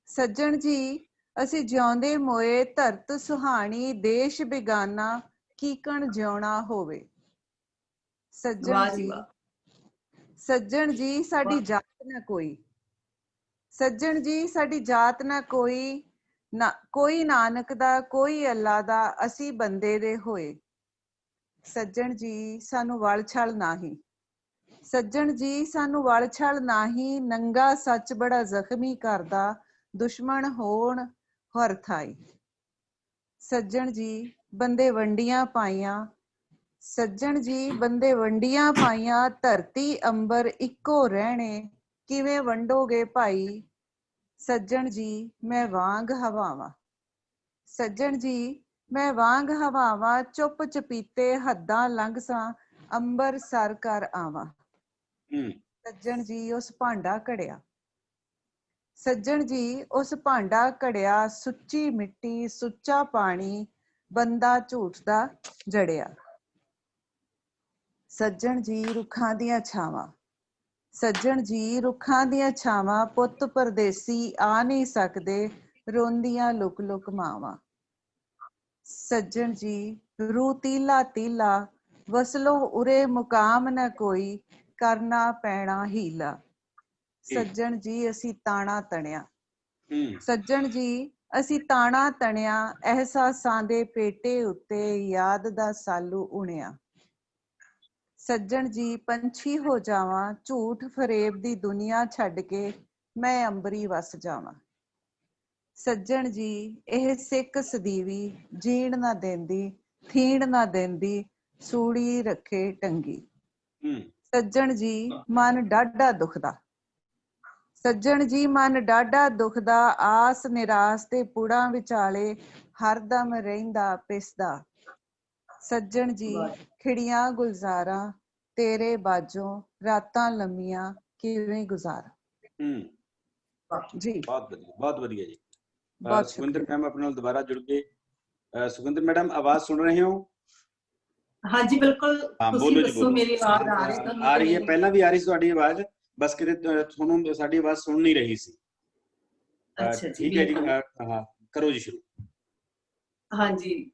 ਸੱਜਣ ਜੀ ਅਸੀਂ ਜਿਉਂਦੇ ਮੋਏ ਧਰਤ ਸੁਹਾਣੀ ਦੇਸ਼ ਬਿਗਾਨਾ ਕੀਕਣ ਜਿਉਣਾ ਹੋਵੇ। ਸੱਜਣ ਜੀ ਸੱਜਣ ਜੀ ਸਾਡੀ ਜਾਤ ਨਾ ਕੋਈ। ਸੱਜਣ ਜੀ ਸਾਡੀ ਜਾਤ ਨਾ ਕੋਈ ਨਾ ਕੋਈ ਨਾਨਕ ਦਾ ਕੋਈ ਅੱਲਾ ਦਾ ਅਸੀਂ ਬੰਦੇ ਦੇ ਹੋਏ। ਸੱਜਣ ਜੀ ਸਾਨੂੰ ਵਲ ਛਲ ਨਾਹੀਂ। ਸੱਜਣ ਜੀ ਸਾਨੂੰ ਵਲ ਛਲ ਨਾਹੀਂ ਨੰਗਾ ਸੱਚ ਬੜਾ ਜ਼ਖਮੀ ਕਰਦਾ ਦੁਸ਼ਮਣ ਹੋਣ ਹਰ ਥਾਈ। ਸੱਜਣ ਜੀ ਬੰਦੇ ਵੰਡੀਆਂ ਪਾਈਆਂ। ਸੱਜਣ ਜੀ ਬੰਦੇ ਵੰਡੀਆਂ ਪਾਈਆਂ ਧਰਤੀ ਅੰਬਰ ਇੱਕੋ ਰਹਿਣੇ ਕਿਵੇਂ ਵੰਡੋਗੇ ਭਾਈ। ਸੱਜਣ ਜੀ ਮੈਂ ਵਾਂਗ ਹਵਾਵਾਂ। ਸੱਜਣ ਜੀ ਮੈਂ ਵਾਂਗ ਹਵਾਵਾਂ ਚੁੱਪ ਚਪੀਤੇ ਹੱਦਾਂ ਲੰਘ ਸਾਂ ਅੰਬਰ ਸਰ ਕਰ ਆਵਾਂ। ਸੱਜਣ ਜੀ ਉਸ ਭਾਂਡਾ ਘੜਿਆ। ਸੱਜਣ ਜੀ ਉਸ ਭਾਂਡਾ ਘੜਿਆ ਸੁੱਚੀ ਮਿੱਟੀ ਸੁੱਚਾ ਪਾਣੀ ਬੰਦਾ ਝੂਠ ਦਾ ਜੜਿਆ। ਸੱਜਣ ਜੀ ਰੁੱਖਾਂ ਦੀਆਂ ਛਾਵਾਂ। ਸੱਜਣ ਜੀ ਰੁੱਖਾਂ ਦੀਆਂ ਛਾਵਾਂ ਪੁੱਤ ਪਰਦੇਸੀ ਆ ਨਹੀਂ ਸਕਦੇ ਰੋਂਦੀਆਂ ਲੁਕ ਲੁਕ ਮਾਵਾਂ। ਸੱਜਣ ਜੀ ਰੂ ਤੀਲਾ ਤੀਲਾ ਵਸਲੋ ਉਰੇ ਮੁਕਾਮ ਨਾ ਕੋਈ ਕਰਨਾ ਪੈਣਾ ਹੀਲਾ। ਸੱਜਣ ਜੀ ਅਸੀਂ ਤਾਣਾ ਤਣਿਆ। ਸੱਜਣ ਜੀ ਅਸੀਂ ਤਾਣਾ ਤਣਿਆ ਅਹਿਸਾਸਾਂ ਦੇ ਪੇਟੇ ਉੱਤੇ ਯਾਦ ਦਾ ਸਾਲੂ ਉਣਿਆ। ਸੱਜਣ ਜੀ ਪੰਛੀ ਹੋ ਜਾਵਾਂ ਝੂਠ ਫਰੇਬ ਦੀ ਦੁਨੀਆ ਛੱਡ ਕੇ ਮੈਂ ਅੰਬਰੀ ਵਸ ਜਾਵਾਂ। ਸੱਜਣ ਜੀ ਇਹ ਸਿੱਕ ਸਦੀਵੀ ਜੀਣ ਨਾ ਦਿੰਦੀ ਥੀਣ ਨਾ ਦਿੰਦੀ ਸੂੜੀ ਰੱਖੇ ਟੰਗੀ। ਸੱਜਣ ਜੀ ਮਨ ਡਾਢਾ ਦੁਖਦਾ। ਸੱਜਣ ਜੀ ਮਨ ਡਾਢਾ ਦੁਖਦਾ ਆਸ ਨਿਰਾਸ ਤੇ ਪੁੜਾਂ ਵਿਚਾਲੇ ਹਰਦਮ ਰਹਿੰਦਾ ਪਿਸਦਾ। ਸੱਜਣ ਜੀ ਖਿੜੀਆਂ ਗੁਲਜ਼ਾਰਾਂ ਤੇਰੇ ਬਾਝੋਂ ਰਾਤਾਂ ਲੰਮੀਆਂ ਕਿਵੇਂ ਗੁਜ਼ਾਰਾਂ। ਜੀ ਬਹੁਤ ਵਧੀਆ ਜੀ। ਸੁਖਿੰਦਰ ਮੈਮ ਆਪਣੇ ਨਾਲ ਦੁਬਾਰਾ ਜੁੜ ਗਏ। ਸੁਖਿੰਦਰ ਮੈਡਮ ਆਵਾਜ਼ ਸੁਣ ਰਹੇ ਹੋ? ਹਾਂਜੀ ਬਿਲਕੁਲ। ਤੁਸੀਂ ਦੱਸੋ ਮੇਰੀ ਆਵਾਜ਼ ਆ ਰਹੀ ਹੈ? ਆ ਰਹੀ ਹੈ, ਪਹਿਲਾਂ ਵੀ ਆ ਰਹੀ ਸੀ ਤੁਹਾਡੀ ਆਵਾਜ਼, ਬਸ ਕਿਤੇ ਤੁਹਾਨੂੰ ਸਾਡੀ ਆਵਾਜ਼ ਸੁਣ ਨਹੀਂ ਰਹੀ ਸੀ। ਠੀਕ ਹੈ ਜੀ, ਹਾਂ ਕਰੋ ਜੀ ਸ਼ੁਰੂ। ਹਾਂਜੀ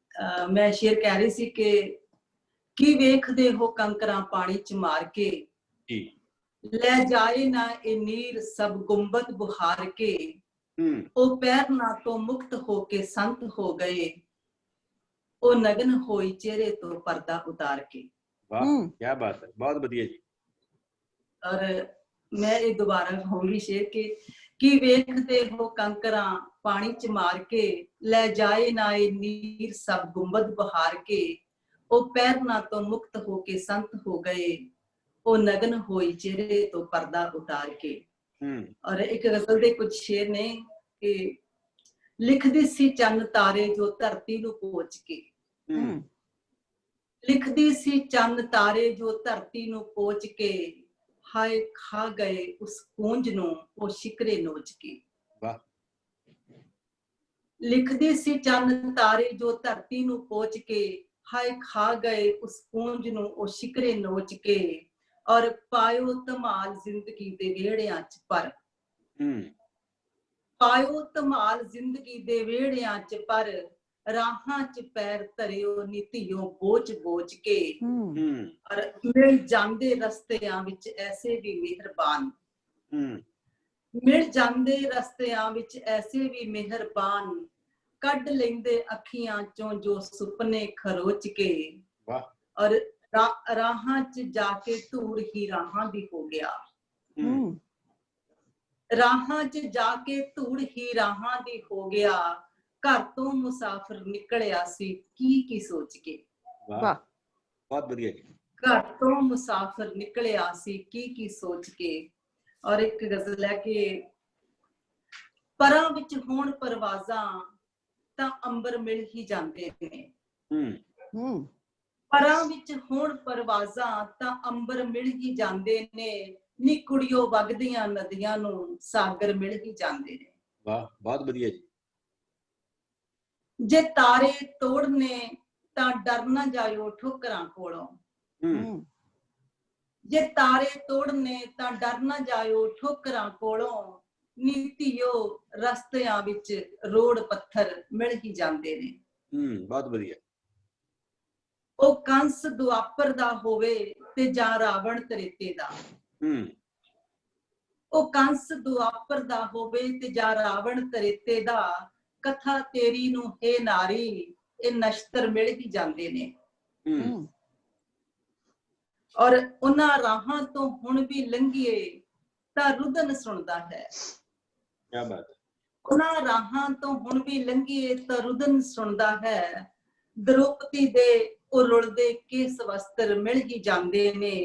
ਮੈਂ ਸ਼ੇਰ ਕਹਿ ਰਹੀ ਸੀ ਕਿ ਕੀ ਵੇਖਦੇ ਹੋ ਕੰਕਰਾਂ ਪਾਣੀ ਚ ਮਾਰ ਕੇ ਲੈ ਜਾਏ ਨਾ ਇਹ ਨੀਰ ਸਭ ਗੁੰਬਦ ਬੁਹਾਰ ਕੇ। ਉਹ ਪੈਰਨਾ ਤੋਂ ਮੁਕਤ ਹੋ ਕੇ ਸੰਤ ਹੋ ਗਏ ਉਹ ਨਗਨ ਹੋਈ ਚਿਹਰੇ ਤੋਂ ਪਰਦਾ ਉਤਾਰ ਕੇ। ਵਾਹ ਕੀ ਬਾਤ ਹੈ, ਬਹੁਤ ਵਧੀਆ ਜੀ। ਔਰ ਮੈਂ ਇਹ ਦੁਬਾਰਾ ਕਹੂੰਗੀ ਸ਼ੇਰ ਕਿ ਕੀ ਵੇਖਦੇ ਹੋ ਕੰਕਰਾਂ ਪਾਣੀ ਚ ਮਾਰ ਕੇ ਲੈ ਜਾਏ ਨਾ ਇਹ ਨੀਰ ਸਭ ਗੁੰਬਦ ਬਹਾਰ ਕੇ। ਉਹ ਪੈਰਨਾ ਤੋਂ ਮੁਕਤ ਹੋ ਕੇ ਸੰਤ ਹੋ ਗਏ ਉਹ ਨਗਨ ਹੋਈ ਚਿਹਰੇ ਤੋਂ ਪਰਦਾ ਉਤਾਰ ਕੇ। ਔਰ ਇੱਕ ਗਜ਼ਲ ਦੇ ਕੁਝ ਸ਼ੇਰ ਨੇ ਕਿ ਲਿਖਦੀ ਸੀ ਚੰਨ ਤਾਰੇ ਜੋ ਧਰਤੀ ਨੂੰ ਪੋਚ ਕੇ। ਲਿਖਦੀ ਸੀ ਚੰਨ ਤਾਰੇ ਜੋ ਧਰਤੀ ਨੂੰ ਪੋਚ ਕੇ ਹਾਏ ਖਾ ਗਏ ਉਸ ਕੂੰਜ ਨੂੰ ਉਹ ਸ਼ਿਕਰੇ ਨੋਚ ਕੇ। ਲਿਖਦੀ ਸੀ ਚੰਨ ਤਾਰੇ ਜੋ ਧਰਤੀ ਨੂੰ ਪੋਚ ਕੇ ਹਾਏ ਖਾ ਗਏ ਉਸ ਕੂੰਜ ਨੂੰ ਉਹ ਸ਼ਿਕਰੇ ਨੋਚ ਕੇ। ਔਰ ਪਾਇਓ ਧਮਾਲ ਜ਼ਿੰਦਗੀ ਦੇ ਵਿਹੜਿਆਂ ਚ ਪਰ। ਪਾਇਓ ਧਮਾਲ ਜ਼ਿੰਦਗੀ ਦੇ ਵਿਹੜਿਆਂ ਚ ਪਰ ਰਾਹਾਂ ਚ ਪੈਰ ਧਰਿਓ ਨੀਤੀਓ ਬੋਝ ਬੋਝ ਕੇ। ਔਰ ਮਿਲ ਜਾਂਦੇ ਰਸਤਿਆਂ ਵਿੱਚ ਐਸੇ ਵੀ ਮਿਹਰਬਾਨ। ਮਿਲ ਜਾਂਦੇ ਰਸਤਿਆਂ ਵਿੱਚ ਐਸੇ ਵੀ ਮਿਹਰਬਾਨ ਕੱਢ ਲੈਂਦੇ ਅੱਖੀਆਂ ਚੋਂ ਜੋ ਸੁਪਨੇ ਖਰੋਚ ਕੇ ਵਾਹ ਔਰ ਰਾਹਾਂ 'ਚ ਜਾ ਕੇ ਧੂੜ ਹੀ ਰਾਹਾਂ ਦੀ ਹੋ ਗਿਆ ਰਾਹਾਂ 'ਚ ਜਾ ਕੇ ਧੂੜ ਹੀ ਰਾਹਾਂ ਦੀ ਹੋ ਗਿਆ ਘਰ ਤੋਂ ਮੁਸਾਫਿਰ ਨਿਕਲਿਆ ਸੀ ਕੀ ਸੋਚ ਕੇ ਵਾਹ ਬਹੁਤ ਵਧੀਆ ਜੀ ਘਰ ਤੋਂ ਮੁਸਾਫਿਰ ਨਿਕਲਿਆ ਸੀ ਕੀ ਸੋਚ ਕੇ ਔਰ ਇੱਕ ਗਜ਼ਲ ਹੈ ਕਿ ਪਰਾਂ ਵਿੱਚ ਹੋਣ ਪਰਵਾਜ਼ਾਂ ਤਾਂ ਅੰਬਰ ਮਿਲ ਹੀ ਜਾਂਦੇ ਨੇ ਪਰਾਂ ਵਿੱਚ ਹੋਣ ਪਰਵਾਜ਼ਾਂ ਤਾਂ ਅੰਬਰ ਮਿਲ ਹੀ ਜਾਂਦੇ ਨੇ ਨੀ ਕੁੜੀਓ ਵਗਦੀਆਂ ਨਦੀਆਂ ਨੂੰ ਸਾਗਰ ਮਿਲ ਹੀ ਜਾਂਦੇ ਨੇ ਵਾਹ ਬਹੁਤ ਵਧੀਆ ਜੀ ਜੇ ਤਾਰੇ ਤੋੜਨੇ ਤਾਂ ਡਰ ਨਾ ਜਾਇਓ ਠੋਕਰਾਂ ਕੋਲੋਂ ਜੇ ਤਾਰੇ ਤੋੜਨੇ ਤਾਂ ਡਰ ਨਾ ਜਾਇਓ ਠੋਕਰਾਂ ਕੋਲੋਂ ਨੀਤੀਓ ਰਸਤਿਆਂ ਵਿੱਚ ਰੋੜ ਪੱਥਰ ਮਿਲ ਹੀ ਜਾਂਦੇ ਨੇ ਬਹੁਤ ਵਧੀਆ ਉਹ ਕੰਸ ਦੁਆਪਰ ਦਾ ਹੋਵੇ ਤੇ ਜਾਂ ਰਾਵਣ ਤ੍ਰੇਤੇ ਦਾ ਉਹ ਕੰਸ ਦੁਆਪਰ ਦਾ ਹੋਵੇ ਤੇ ਜਾਂ ਰਾਵਣ ਤ੍ਰੇਤੇ ਦਾ ਕਥਾ ਤੇਰੀ ਨੂੰ ਹੈ ਨਾਰੀ ਇਹ ਨਸ਼ਤਰ ਮਿਲ ਹੀ ਜਾਂਦੇ ਨੇ ਔਰ ਉਹਨਾਂ ਰਾਹਾਂ ਤੋਂ ਹੁਣ ਵੀ ਲੰਘੀਏ ਤਾਂ ਰੁਦਨ ਸੁਣਦਾ ਹੈ ਕੀ ਬਾਤ ਉਹਨਾਂ ਰਾਹਾਂ ਤੋਂ ਹੁਣ ਵੀ ਲੰਘੀਏ ਤਾਂ ਰੁਦਨ ਸੁਣਦਾ ਹੈ ਦ੍ਰੋਪਦੀ ਦੇ ਉਹ ਰੁਲਦੇ ਕੇਸ ਵਸਤਰ ਮਿਲ ਹੀ ਜਾਂਦੇ ਨੇ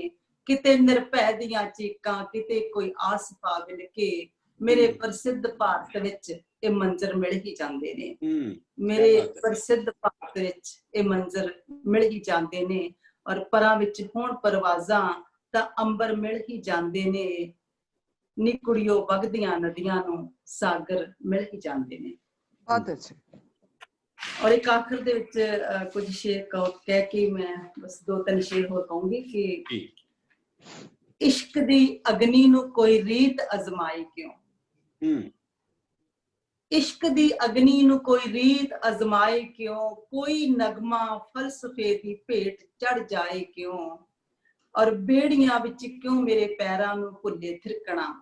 ਕਿਤੇ ਨਿਰਭੈ ਦੀਆਂ ਚੀਕਾਂ ਕਿਤੇ ਕੋਈ ਆਸ ਪਾਵਲ ਕੇ ਮੇਰੇ ਪ੍ਰਸਿੱਧ ਭਾਰਤ ਵਿੱਚ ਇਹ ਮੰਜ਼ਰ ਮਿਲ ਹੀ ਜਾਂਦੇ ਨੇ ਮੇਰੇ ਪ੍ਰਸਿੱਧ ਭਾਰਤ ਵਿੱਚ ਇਹ ਮੰਜ਼ਰ ਮਿਲ ਹੀ ਜਾਂਦੇ ਨੇ ਔਰ ਪਰਾਂ ਵਿੱਚ ਹੋਣ ਪਰਵਾਜ਼ਾਂ ਤਾਂ ਅੰਬਰ ਮਿਲ ਹੀ ਜਾਂਦੇ ਨੇ ਨੀ ਕੁੜੀਓ ਵਗਦੀਆਂ ਨਦੀਆਂ ਨੂੰ ਸਾਗਰ ਮਿਲ ਹੀ ਜਾਂਦੇ ਨੇ ਬਹੁਤ ਅੱਛਾ ਔਰ ਇੱਕ ਆਖਰ ਦੇ ਵਿੱਚ ਕੁਝ ਸ਼ੇਰ ਕਹਿ ਕੇ ਮੈਂ ਬਸ 2-3 ਸ਼ੇਰ ਹੋਰ ਕਹੂੰਗੀ ਕਿ ਇਸ਼ਕ ਦੀ ਅਗਨੀ ਨੂੰ ਕੋਈ ਰੀਤ ਅਜ਼ਮਾਏ ਕਿਉਂ ਇਸ਼ਕ ਦੀ ਅਗਨੀ ਨੂੰ ਕੋਈ ਰੀਤ ਅਜ਼ਮਾਏ ਕਿਉਂ ਕੋਈ ਨਗਮਾ ਫਲਸਫੇ ਦੀ ਭੇਟ ਚੜ ਜਾਏ ਕਿਉਂ ਔਰ ਬੇੜੀਆਂ ਵਿੱਚ ਕਿਉਂ ਮੇਰੇ ਪੈਰਾਂ ਨੂੰ ਭੁੱਲੇ ਥਿਰਕਣਾ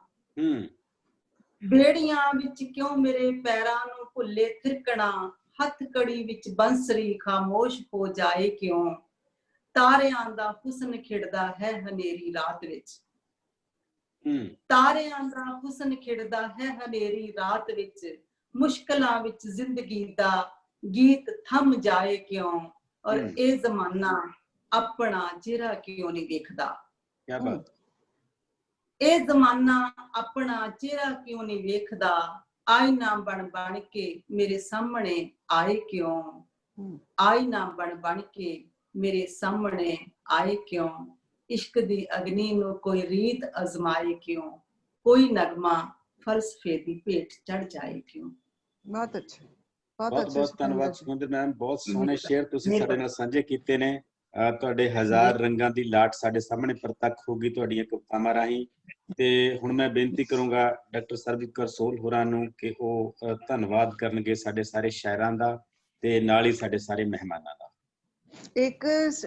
ਬੇੜੀਆਂ ਵਿੱਚ ਕਿਉਂ ਮੇਰੇ ਪੈਰਾਂ ਨੂੰ ਭੁੱਲੇ ਥਿਰਕਣਾ ਹੱਥ ਕੜੀ ਵਿੱਚ ਬੰਸਰੀ ਖਾਮੋਸ਼ ਹੋ ਜਾਏ ਕਿਉਂ ਤਾਰਿਆਂ ਦਾ ਹੁਸਨ ਖਿੜਦਾ ਹੈ ਹਨੇਰੀ ਰਾਤ ਵਿੱਚ ਤਾਰਿਆਂ ਦਾ ਹੁਸਨ ਖਿੜਦਾ ਹੈ ਹਨੇਰੀ ਰਾਤ ਵਿੱਚ ਮੁਸ਼ਕਲਾਂ ਵਿੱਚ ਜ਼ਿੰਦਗੀ ਦਾ ਗੀਤ ਥੰਮ ਜਾਏ ਕਿਉਂ ਔਰ ਇਹ ਜ਼ਮਾਨਾ ਆਪਣਾ ਚਿਹਰਾ ਕਿਉਂ ਨਹੀਂ ਦੇਖਦਾ ਕੀ ਬਾਤ ਇਹ ਜ਼ਮਾਨਾ ਆਪਣਾ ਚਿਹਰਾ ਕਿਉਂ ਨਹੀਂ ਵੇਖਦਾ ਆਇਨਾ ਬਣ ਕੇ ਮੇਰੇ ਸਾਹਮਣੇ ਆਏ ਕਿਉਂ ਆਇਨਾ ਬਣ ਕੇ ਮੇਰੇ ਸਾਹਮਣੇ ਆਏ ਕਿਉਂ ਇਸ਼ਕ ਦੀ ਅਗਨੀ ਨੂੰ ਕੋਈ ਰੀਤ ਅਜ਼ਮਾਏ ਕਿਉਂ ਕੋਈ ਨਗਮਾ ਫਲਸਫੇ ਦੀ ਭੇਟ ਚੜ ਜਾਏ ਕਿਉਂ ਬਹੁਤ ਅੱਛਾ ਬਹੁਤ ਧੰਨਵਾਦ ਸੁਖਵਿੰਦਰ ਮੈਮ ਬਹੁਤ ਸੋਹਣੇ ਸ਼ੇਅਰ ਤੁਸੀਂ ਸਾਡੇ ਨਾਲ ਸਾਂਝੇ ਕੀਤੇ ਨੇ ਤੁਹਾਡੇ ਹਜ਼ਾਰ ਰੰਗਾਂ ਦੀ ਲਾਟ ਸਾਡੇ ਸਾਹਮਣੇ ਪ੍ਰਤੱਖ ਹੋ ਗਈ ਤੁਹਾਡੀਆਂ ਕਵਿਤਾਵਾਂ ਰਾਹੀਂ ਤੇ ਹੁਣ ਮੈਂ ਬੇਨਤੀ ਕਰੂੰਗਾ ਡਾਕਟਰ ਸਰਬਜੀਤ ਕੌਰ ਸੋਹਲ ਹੋਰਾਂ ਨੂੰ ਕਿ ਉਹ ਧੰਨਵਾਦ ਕਰਨਗੇ ਸਾਡੇ ਸਾਰੇ ਸ਼ਾਇਰਾਂ ਦਾ ਤੇ ਨਾਲ ਹੀ ਸਾਡੇ ਸਾਰੇ ਮਹਿਮਾਨਾਂ ਦਾ ਇੱਕ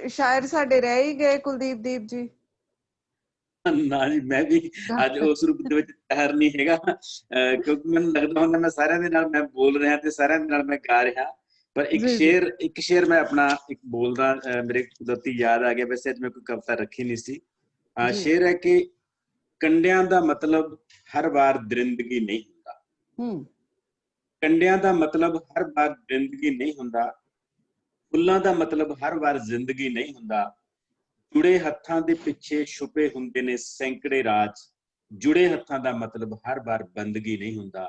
ਸ਼ਾਇਰ ਸਾਡੇ ਰਹਿ ਹੀ ਗਏ ਕੁਲਦੀਪ ਦੀਪ ਜੀ ਨਾ ਜੀ ਮੈਂ ਵੀ ਅੱਜ ਉਸ ਰੂਪ ਦੇ ਵਿੱਚ ਤਹਿਰ ਨਹੀਂ ਹੈਗਾ ਕਿਉਂਕਿ ਮੈਨੂੰ ਲੱਗਦਾ ਹੁੰਦਾ ਮੈਂ ਸਾਰਿਆਂ ਦੇ ਨਾਲ ਮੈਂ ਬੋਲ ਰਿਹਾ ਤੇ ਸਾਰਿਆਂ ਦੇ ਨਾਲ ਮੈਂ ਗਾ ਰਿਹਾ ਪਰ ਇੱਕ ਸ਼ੇਰ ਮੈਂ ਆਪਣਾ ਇੱਕ ਬੋਲਦਾ ਮੇਰੇ ਕੁਦਰਤੀ ਯਾਦ ਆ ਗਿਆ ਵੈਸੇ ਅੱਜ ਮੈਂ ਕੋਈ ਕਵਿਤਾ ਰੱਖੀ ਨਹੀਂ ਸੀ ਸ਼ੇਰ ਹੈ ਕਿ ਕੰਡਿਆਂ ਦਾ ਮਤਲਬ ਹਰ ਵਾਰ ਦਰਿੰਦਗੀ ਨਹੀਂ ਹੁੰਦਾ ਕੰਡਿਆਂ ਦਾ ਮਤਲਬ ਹਰ ਵਾਰ ਦਰਿੰਦਗੀ ਨਹੀਂ ਹੁੰਦਾ ਫੁੱਲਾਂ ਦਾ ਮਤਲਬ ਹਰ ਵਾਰ ਜ਼ਿੰਦਗੀ ਨਹੀਂ ਹੁੰਦਾ ਜੁੜੇ ਹੱਥਾਂ ਦੇ ਪਿੱਛੇ ਛੁਪੇ ਹੁੰਦੇ ਨੇ ਸੈਂਕੜੇ ਰਾਜ ਜੁੜੇ ਹੱਥਾਂ ਦਾ ਮਤਲਬ ਹਰ ਵਾਰ ਬੰਦਗੀ ਨਹੀਂ ਹੁੰਦਾ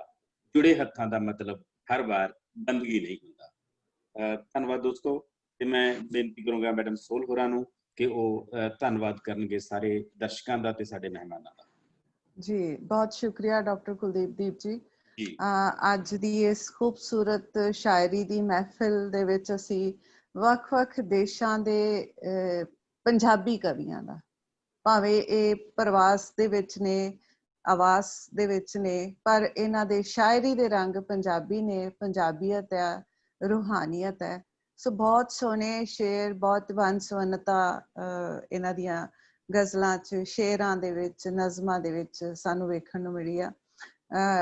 ਜੁੜੇ ਹੱਥਾਂ ਦਾ ਮਤਲਬ ਹਰ ਵਾਰ ਬੰਦਗੀ ਨਹੀਂ ਹੁੰਦਾ ਧੰਨਵਾਦ ਦੋਸਤੋ ਤੇ ਮੈਂ ਬੇਨਤੀ ਕਰੂੰਗਾ ਮੈਡਮ ਸੋਹਲ ਹੋਰਾਂ ਨੂੰ ਕਿ ਉਹ ਧੰਨਵਾਦ ਕਰਨਗੇ ਸਾਰੇ ਦਰਸ਼ਕਾਂ ਦਾ ਤੇ ਸਾਡੇ ਮਹਿਮਾਨਾਂ ਦਾ ਜੀ ਬਹੁਤ ਸ਼ੁਕਰੀਆ ਡਾਕਟਰ ਕੁਲਦੀਪ ਦੀਪ ਜੀ ਅੱਜ ਦੀ ਇਸ ਖੂਬਸੂਰਤ ਸ਼ਾਇਰੀ ਦੀ ਮਹਿਫਿਲ ਦੇ ਵਿੱਚ ਅਸੀਂ ਵੱਖ-ਵੱਖ ਦੇਸ਼ਾਂ ਦੇ ਪੰਜਾਬੀ ਕਵੀਆਂ ਦਾ ਭਾਵੇਂ ਇਹ ਪ੍ਰਵਾਸ ਦੇ ਵਿੱਚ ਨੇ ਆਵਾਸ ਦੇ ਵਿੱਚ ਨੇ ਪਰ ਇਹਨਾਂ ਦੇ ਸ਼ਾਇਰੀ ਦੇ ਰੰਗ ਪੰਜਾਬੀ ਨੇ ਪੰਜਾਬੀਅਤ ਹੈ ਰੂਹਾਨੀਅਤ ਹੈ ਸੋ ਬਹੁਤ ਸੋਹਣੇ ਸ਼ੇਰ ਬਹੁਤ ਵੰਨ-ਸੁਵੰਨਤਾ ਇਹਨਾਂ ਦੀਆਂ ਗਜ਼ਲਾਂ 'ਚ ਸ਼ੇਰਾਂ ਦੇ ਵਿੱਚ ਨਜ਼ਮਾਂ ਦੇ ਵਿੱਚ ਸਾਨੂੰ ਵੇਖਣ ਨੂੰ ਮਿਲੀ ਆ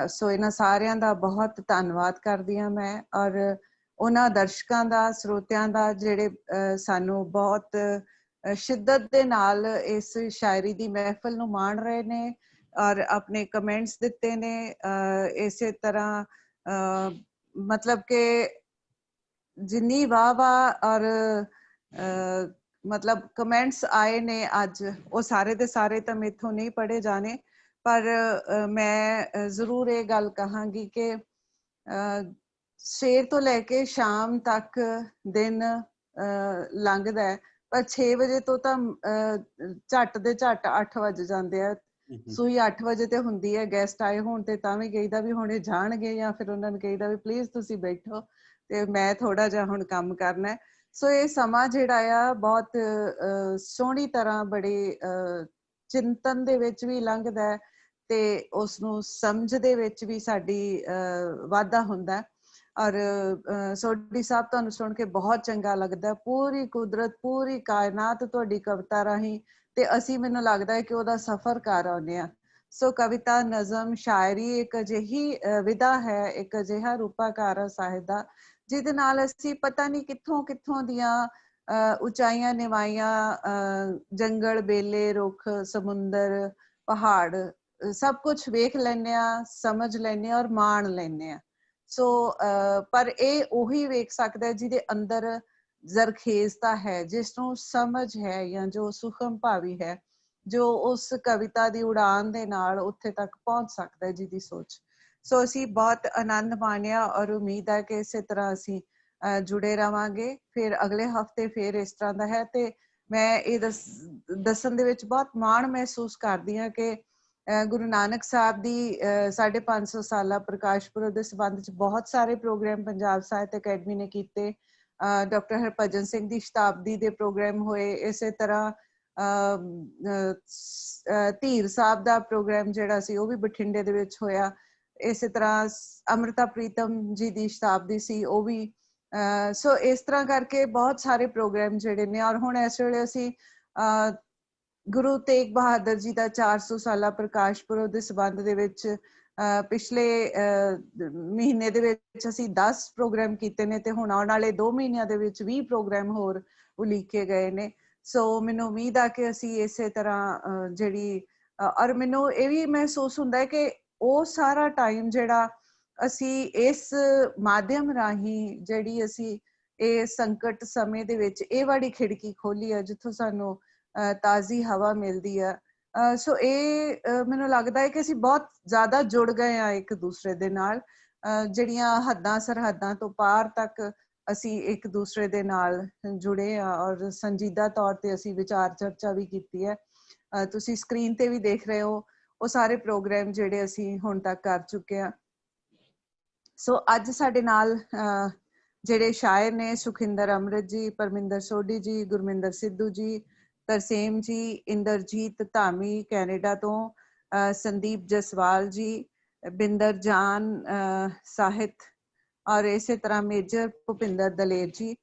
ਸੋ ਇਹਨਾਂ ਸਾਰਿਆਂ ਦਾ ਬਹੁਤ ਧੰਨਵਾਦ ਕਰਦੀ ਹਾਂ ਮੈਂ ਔਰ ਉਹਨਾਂ ਦਰਸ਼ਕਾਂ ਦਾ, ਸਰੋਤਿਆਂ ਦਾ ਜਿਹੜੇ ਸਾਨੂੰ ਬਹੁਤ ਸ਼ਿੱਦਤ ਦੇ ਨਾਲ ਇਸ ਸ਼ਾਇਰੀ ਦੀ ਮਹਿਫਲ ਨੂੰ ਮਾਣ ਰਹੇ ਨੇ ਔਰ ਆਪਣੇ ਕਮੈਂਟਸ ਦਿੱਤੇ ਨੇ। ਇਸੇ ਤਰ੍ਹਾਂ ਮਤਲਬ ਕਿ ਜਿੰਨੀ ਵਾਹ ਔਰ ਮਤਲਬ ਕਮੈਂਟਸ ਆਏ ਨੇ ਅੱਜ, ਉਹ ਸਾਰੇ ਦੇ ਸਾਰੇ ਤਾਂ ਮੈਥੋਂ ਨਹੀਂ ਪੜ੍ਹੇ ਜਾਣੇ, ਪਰ ਮੈਂ ਜ਼ਰੂਰ ਇਹ ਗੱਲ ਕਹਾਂਗੀ ਕਿ ਸਵੇਰ ਤੋਂ ਲੈ ਕੇ ਸ਼ਾਮ ਤੱਕ ਦਿਨ ਲੰਘਦਾ ਹੈ, ਪਰ 6 ਵਜੇ ਤੋਂ ਤਾਂ ਝੱਟ ਦੇ ਝੱਟ 8 ਵਜ ਜਾਂਦੇ ਆ। ਸੂਈ 8 ਵਜੇ ਤੇ ਹੁੰਦੀ ਹੈ, ਗੈਸਟ ਆਏ ਹੋਣ ਤੇ ਤਾਂ ਵੀ ਕਹੀਦਾ ਵੀ ਹੁਣੇ ਜਾਣਗੇ, ਜਾਂ ਫਿਰ ਉਹਨਾਂ ਨੂੰ ਕਹੀਦਾ ਵੀ ਪਲੀਜ਼ ਤੁਸੀਂ ਬੈਠੋ ਤੇ ਮੈਂ ਥੋੜਾ ਜਿਹਾ ਹੁਣ ਕੰਮ ਕਰਨਾ। ਸੋ ਇਹ ਸਮਾਂ ਜਿਹੜਾ ਆ ਬਹੁਤ ਸੋਹਣੀ ਤਰ੍ਹਾਂ ਬੜੇ ਚਿੰਤਨ ਦੇ ਵਿੱਚ ਵੀ ਲੰਘਦਾ ਤੇ ਉਸਨੂੰ ਸਮਝ ਦੇ ਵਿੱਚ ਵੀ ਸਾਡੀ ਵਾਧਾ ਹੁੰਦਾ। ਔਰ ਸੋਢੀ ਸਾਹਿਬ, ਤੁਹਾਨੂੰ ਸੁਣ ਕੇ ਬਹੁਤ ਚੰਗਾ ਲੱਗਦਾ। ਪੂਰੀ ਕੁਦਰਤ, ਪੂਰੀ ਕਾਇਨਾਤ ਤੁਹਾਡੀ ਕਵਿਤਾ ਰਾਹੀਂ, ਤੇ ਅਸੀਂ ਮੈਨੂੰ ਲੱਗਦਾ ਹੈ ਕਿ ਉਹਦਾ ਸਫ਼ਰ ਕਰ ਆਉਂਦੇ ਹਾਂ। ਸੋ ਕਵਿਤਾ, ਨਜ਼ਮ, ਸ਼ਾਇਰੀ ਇੱਕ ਅਜਿਹੀ ਵਿਧਾ ਹੈ, ਇੱਕ ਅਜਿਹਾ ਰੂਪਾਕਾਰ ਹੈ ਸਾਹਿਤ ਦਾ, ਜਿਹਦੇ ਨਾਲ ਅਸੀਂ ਪਤਾ ਨਹੀਂ ਕਿੱਥੋਂ ਕਿੱਥੋਂ ਦੀਆਂ ਉਚਾਈਆਂ ਨਿਵਾਈਆਂ, ਜੰਗਲ, ਬੇਲੇ, ਰੁੱਖ, ਸਮੁੰਦਰ, ਪਹਾੜ, ਸਭ ਕੁਛ ਵੇਖ ਲੈਂਦੇ ਹਾਂ, ਸਮਝ ਲੈਂਦੇ ਹਾਂ ਔਰ ਮਾਣ ਲੈਂਦੇ ਹਾਂ। ਸੋ ਪਰ ਇਹ ਉਹੀ ਵੇਖ ਸਕਦਾ ਜਿਹਦੇ ਅੰਦਰ ਜ਼ਰਖੇਜ਼ਤਾ ਹੈ, ਜਿਸ ਨੂੰ ਸਮਝ ਹੈ ਜਾਂ ਜੋ ਸੂਖਮ ਭਾਵੀ ਹੈ, ਜੋ ਉਸ ਕਵਿਤਾ ਦੀ ਉਡਾਨ ਦੇ ਨਾਲ ਉੱਥੇ ਤੱਕ ਪਹੁੰਚ ਸਕਦਾ ਹੈ, ਜਿਹਦੀ ਸੋਚ। ਸੋ ਅਸੀਂ ਬਹੁਤ ਆਨੰਦ ਮਾਣਿਆ ਔਰ ਉਮੀਦ ਹੈ ਕਿ ਇਸੇ ਤਰ੍ਹਾਂ ਅਸੀਂ ਜੁੜੇ ਰਵਾਂਗੇ। ਫਿਰ ਅਗਲੇ ਹਫਤੇ ਫਿਰ ਇਸ ਤਰ੍ਹਾਂ ਦਾ ਹੈ। ਤੇ ਮੈਂ ਇਹ ਦੱਸਣ ਦੇ ਵਿੱਚ ਬਹੁਤ ਮਾਣ ਮਹਿਸੂਸ ਕਰਦੀ ਹਾਂ ਕਿ ਗੁਰੂ ਨਾਨਕ ਸਾਹਿਬ ਦੀ 550 ਸਾਲਾ ਪ੍ਰਕਾਸ਼ ਪੁਰਬ ਦੇ ਸੰਬੰਧ ਚ ਬਹੁਤ ਸਾਰੇ ਪ੍ਰੋਗਰਾਮ ਪੰਜਾਬ ਸਾਹਿਤ ਅਕੈਡਮੀ ਨੇ ਕੀਤੇ। ਡਾਕਟਰ ਹਰਭਜਨ ਸਿੰਘ ਦੀ ਸ਼ਤਾਬਦੀ ਦੇ ਪ੍ਰੋਗਰਾਮ ਹੋਏ। ਇਸੇ ਤਰ੍ਹਾਂ ਧੀਰ ਸਾਹਿਬ ਦਾ ਪ੍ਰੋਗਰਾਮ ਜਿਹੜਾ ਸੀ ਉਹ ਵੀ ਬਠਿੰਡੇ ਦੇ ਵਿੱਚ ਹੋਇਆ। ਇਸੇ ਤਰ੍ਹਾਂ ਅੰਮ੍ਰਿਤਾ ਪ੍ਰੀਤਮ ਜੀ ਦੀ ਸ਼ਤਾਬਦੀ ਸੀ, ਉਹ ਵੀ। ਸੋ ਇਸ ਤਰ੍ਹਾਂ ਕਰਕੇ ਬਹੁਤ ਸਾਰੇ ਪ੍ਰੋਗਰਾਮ ਜਿਹੜੇ ਨੇ। ਔਰ ਹੁਣ ਇਸ ਵੇਲੇ ਅਸੀਂ ਗੁਰੂ ਤੇਗ ਬਹਾਦਰ ਜੀ ਦਾ 400 ਸਾਲਾ ਪ੍ਰਕਾਸ਼ ਪੁਰਬ ਦੇ ਸੰਬੰਧ ਦੇ ਵਿੱਚ ਪਿਛਲੇ ਮਹੀਨੇ ਦੇ ਵਿੱਚ ਅਸੀਂ 10 ਪ੍ਰੋਗਰਾਮ ਕੀਤੇ ਨੇ, ਤੇ ਹੁਣ ਆਉਣ ਵਾਲੇ 2 ਮਹੀਨਿਆਂ ਦੇ ਵਿੱਚ 20 ਪ੍ਰੋਗਰਾਮ ਹੋਰ ਉਲੀਕੇ ਗਏ ਨੇ। ਸੋ ਮੈਨੂੰ ਉਮੀਦ ਆ ਕਿ ਅਸੀਂ ਇਸੇ ਤਰ੍ਹਾਂ ਜਿਹੜੀ ਔਰ ਮੈਨੂੰ ਇਹ ਵੀ ਮਹਿਸੂਸ ਹੁੰਦਾ ਹੈ ਕਿ ਉਹ ਸਾਰਾ ਟਾਈਮ ਜਿਹੜਾ ਅਸੀਂ ਇਸ ਮਾਧਿਅਮ ਰਾਹੀਂ ਜਿਹੜੀ ਅਸੀਂ ਇਹ ਸੰਕਟ ਸਮੇਂ ਦੇ ਵਿੱਚ ਇਹ ਵਾਲੀ ਖਿੜਕੀ ਖੋਲੀ ਹੈ ਜਿੱਥੋਂ ਸਾਨੂੰ ਤਾਜ਼ੀ ਹਵਾ ਮਿਲਦੀ ਆ। ਸੋ ਇਹ ਮੈਨੂੰ ਲੱਗਦਾ ਹੈ ਕਿ ਅਸੀਂ ਬਹੁਤ ਜ਼ਿਆਦਾ ਜੁੜ ਗਏ ਹਾਂ ਇੱਕ ਦੂਸਰੇ ਦੇ ਨਾਲ। ਜਿਹੜੀਆਂ ਹੱਦਾਂ ਸਰਹੱਦਾਂ ਤੋਂ ਪਾਰ ਤੱਕ ਅਸੀਂ ਇੱਕ ਦੂਸਰੇ ਦੇ ਨਾਲ ਜੁੜੇ ਹਾਂ ਔਰ ਸੰਜੀਦਾ ਤੌਰ ਤੇ ਅਸੀਂ ਵਿਚਾਰ ਚਰਚਾ ਵੀ ਕੀਤੀ ਹੈ। ਤੁਸੀਂ ਸਕਰੀਨ ਤੇ ਵੀ ਦੇਖ ਰਹੇ ਹੋ ਉਹ ਸਾਰੇ ਪ੍ਰੋਗਰਾਮ ਜਿਹੜੇ ਅਸੀਂ ਹੁਣ ਤੱਕ ਕਰ ਚੁੱਕੇ ਹਾਂ। ਸੋ ਅੱਜ ਸਾਡੇ ਨਾਲ ਜਿਹੜੇ ਸ਼ਾਇਰ ਨੇ ਸੁਖਿੰਦਰ ਅੰਮ੍ਰਿਤ ਜੀ, ਪਰਮਿੰਦਰ ਸੋਢੀ ਜੀ, ਗੁਰਮਿੰਦਰ ਸਿੱਧੂ ਜੀ, ਤਰਸੇਮ ਜੀ, ਇੰਦਰਜੀਤ ਧਾਮੀ ਕੈਨੇਡਾ ਤੋਂ, ਸੰਦੀਪ ਜਸਵਾਲ ਜੀ, ਬਿੰਦਰ ਜਾਨ ਸਾਹਿਤ, ਔਰ ਇਸੇ ਤਰ੍ਹਾਂ ਮੇਜਰ ਭੁਪਿੰਦਰ ਦਲੇਰ ਜੀ।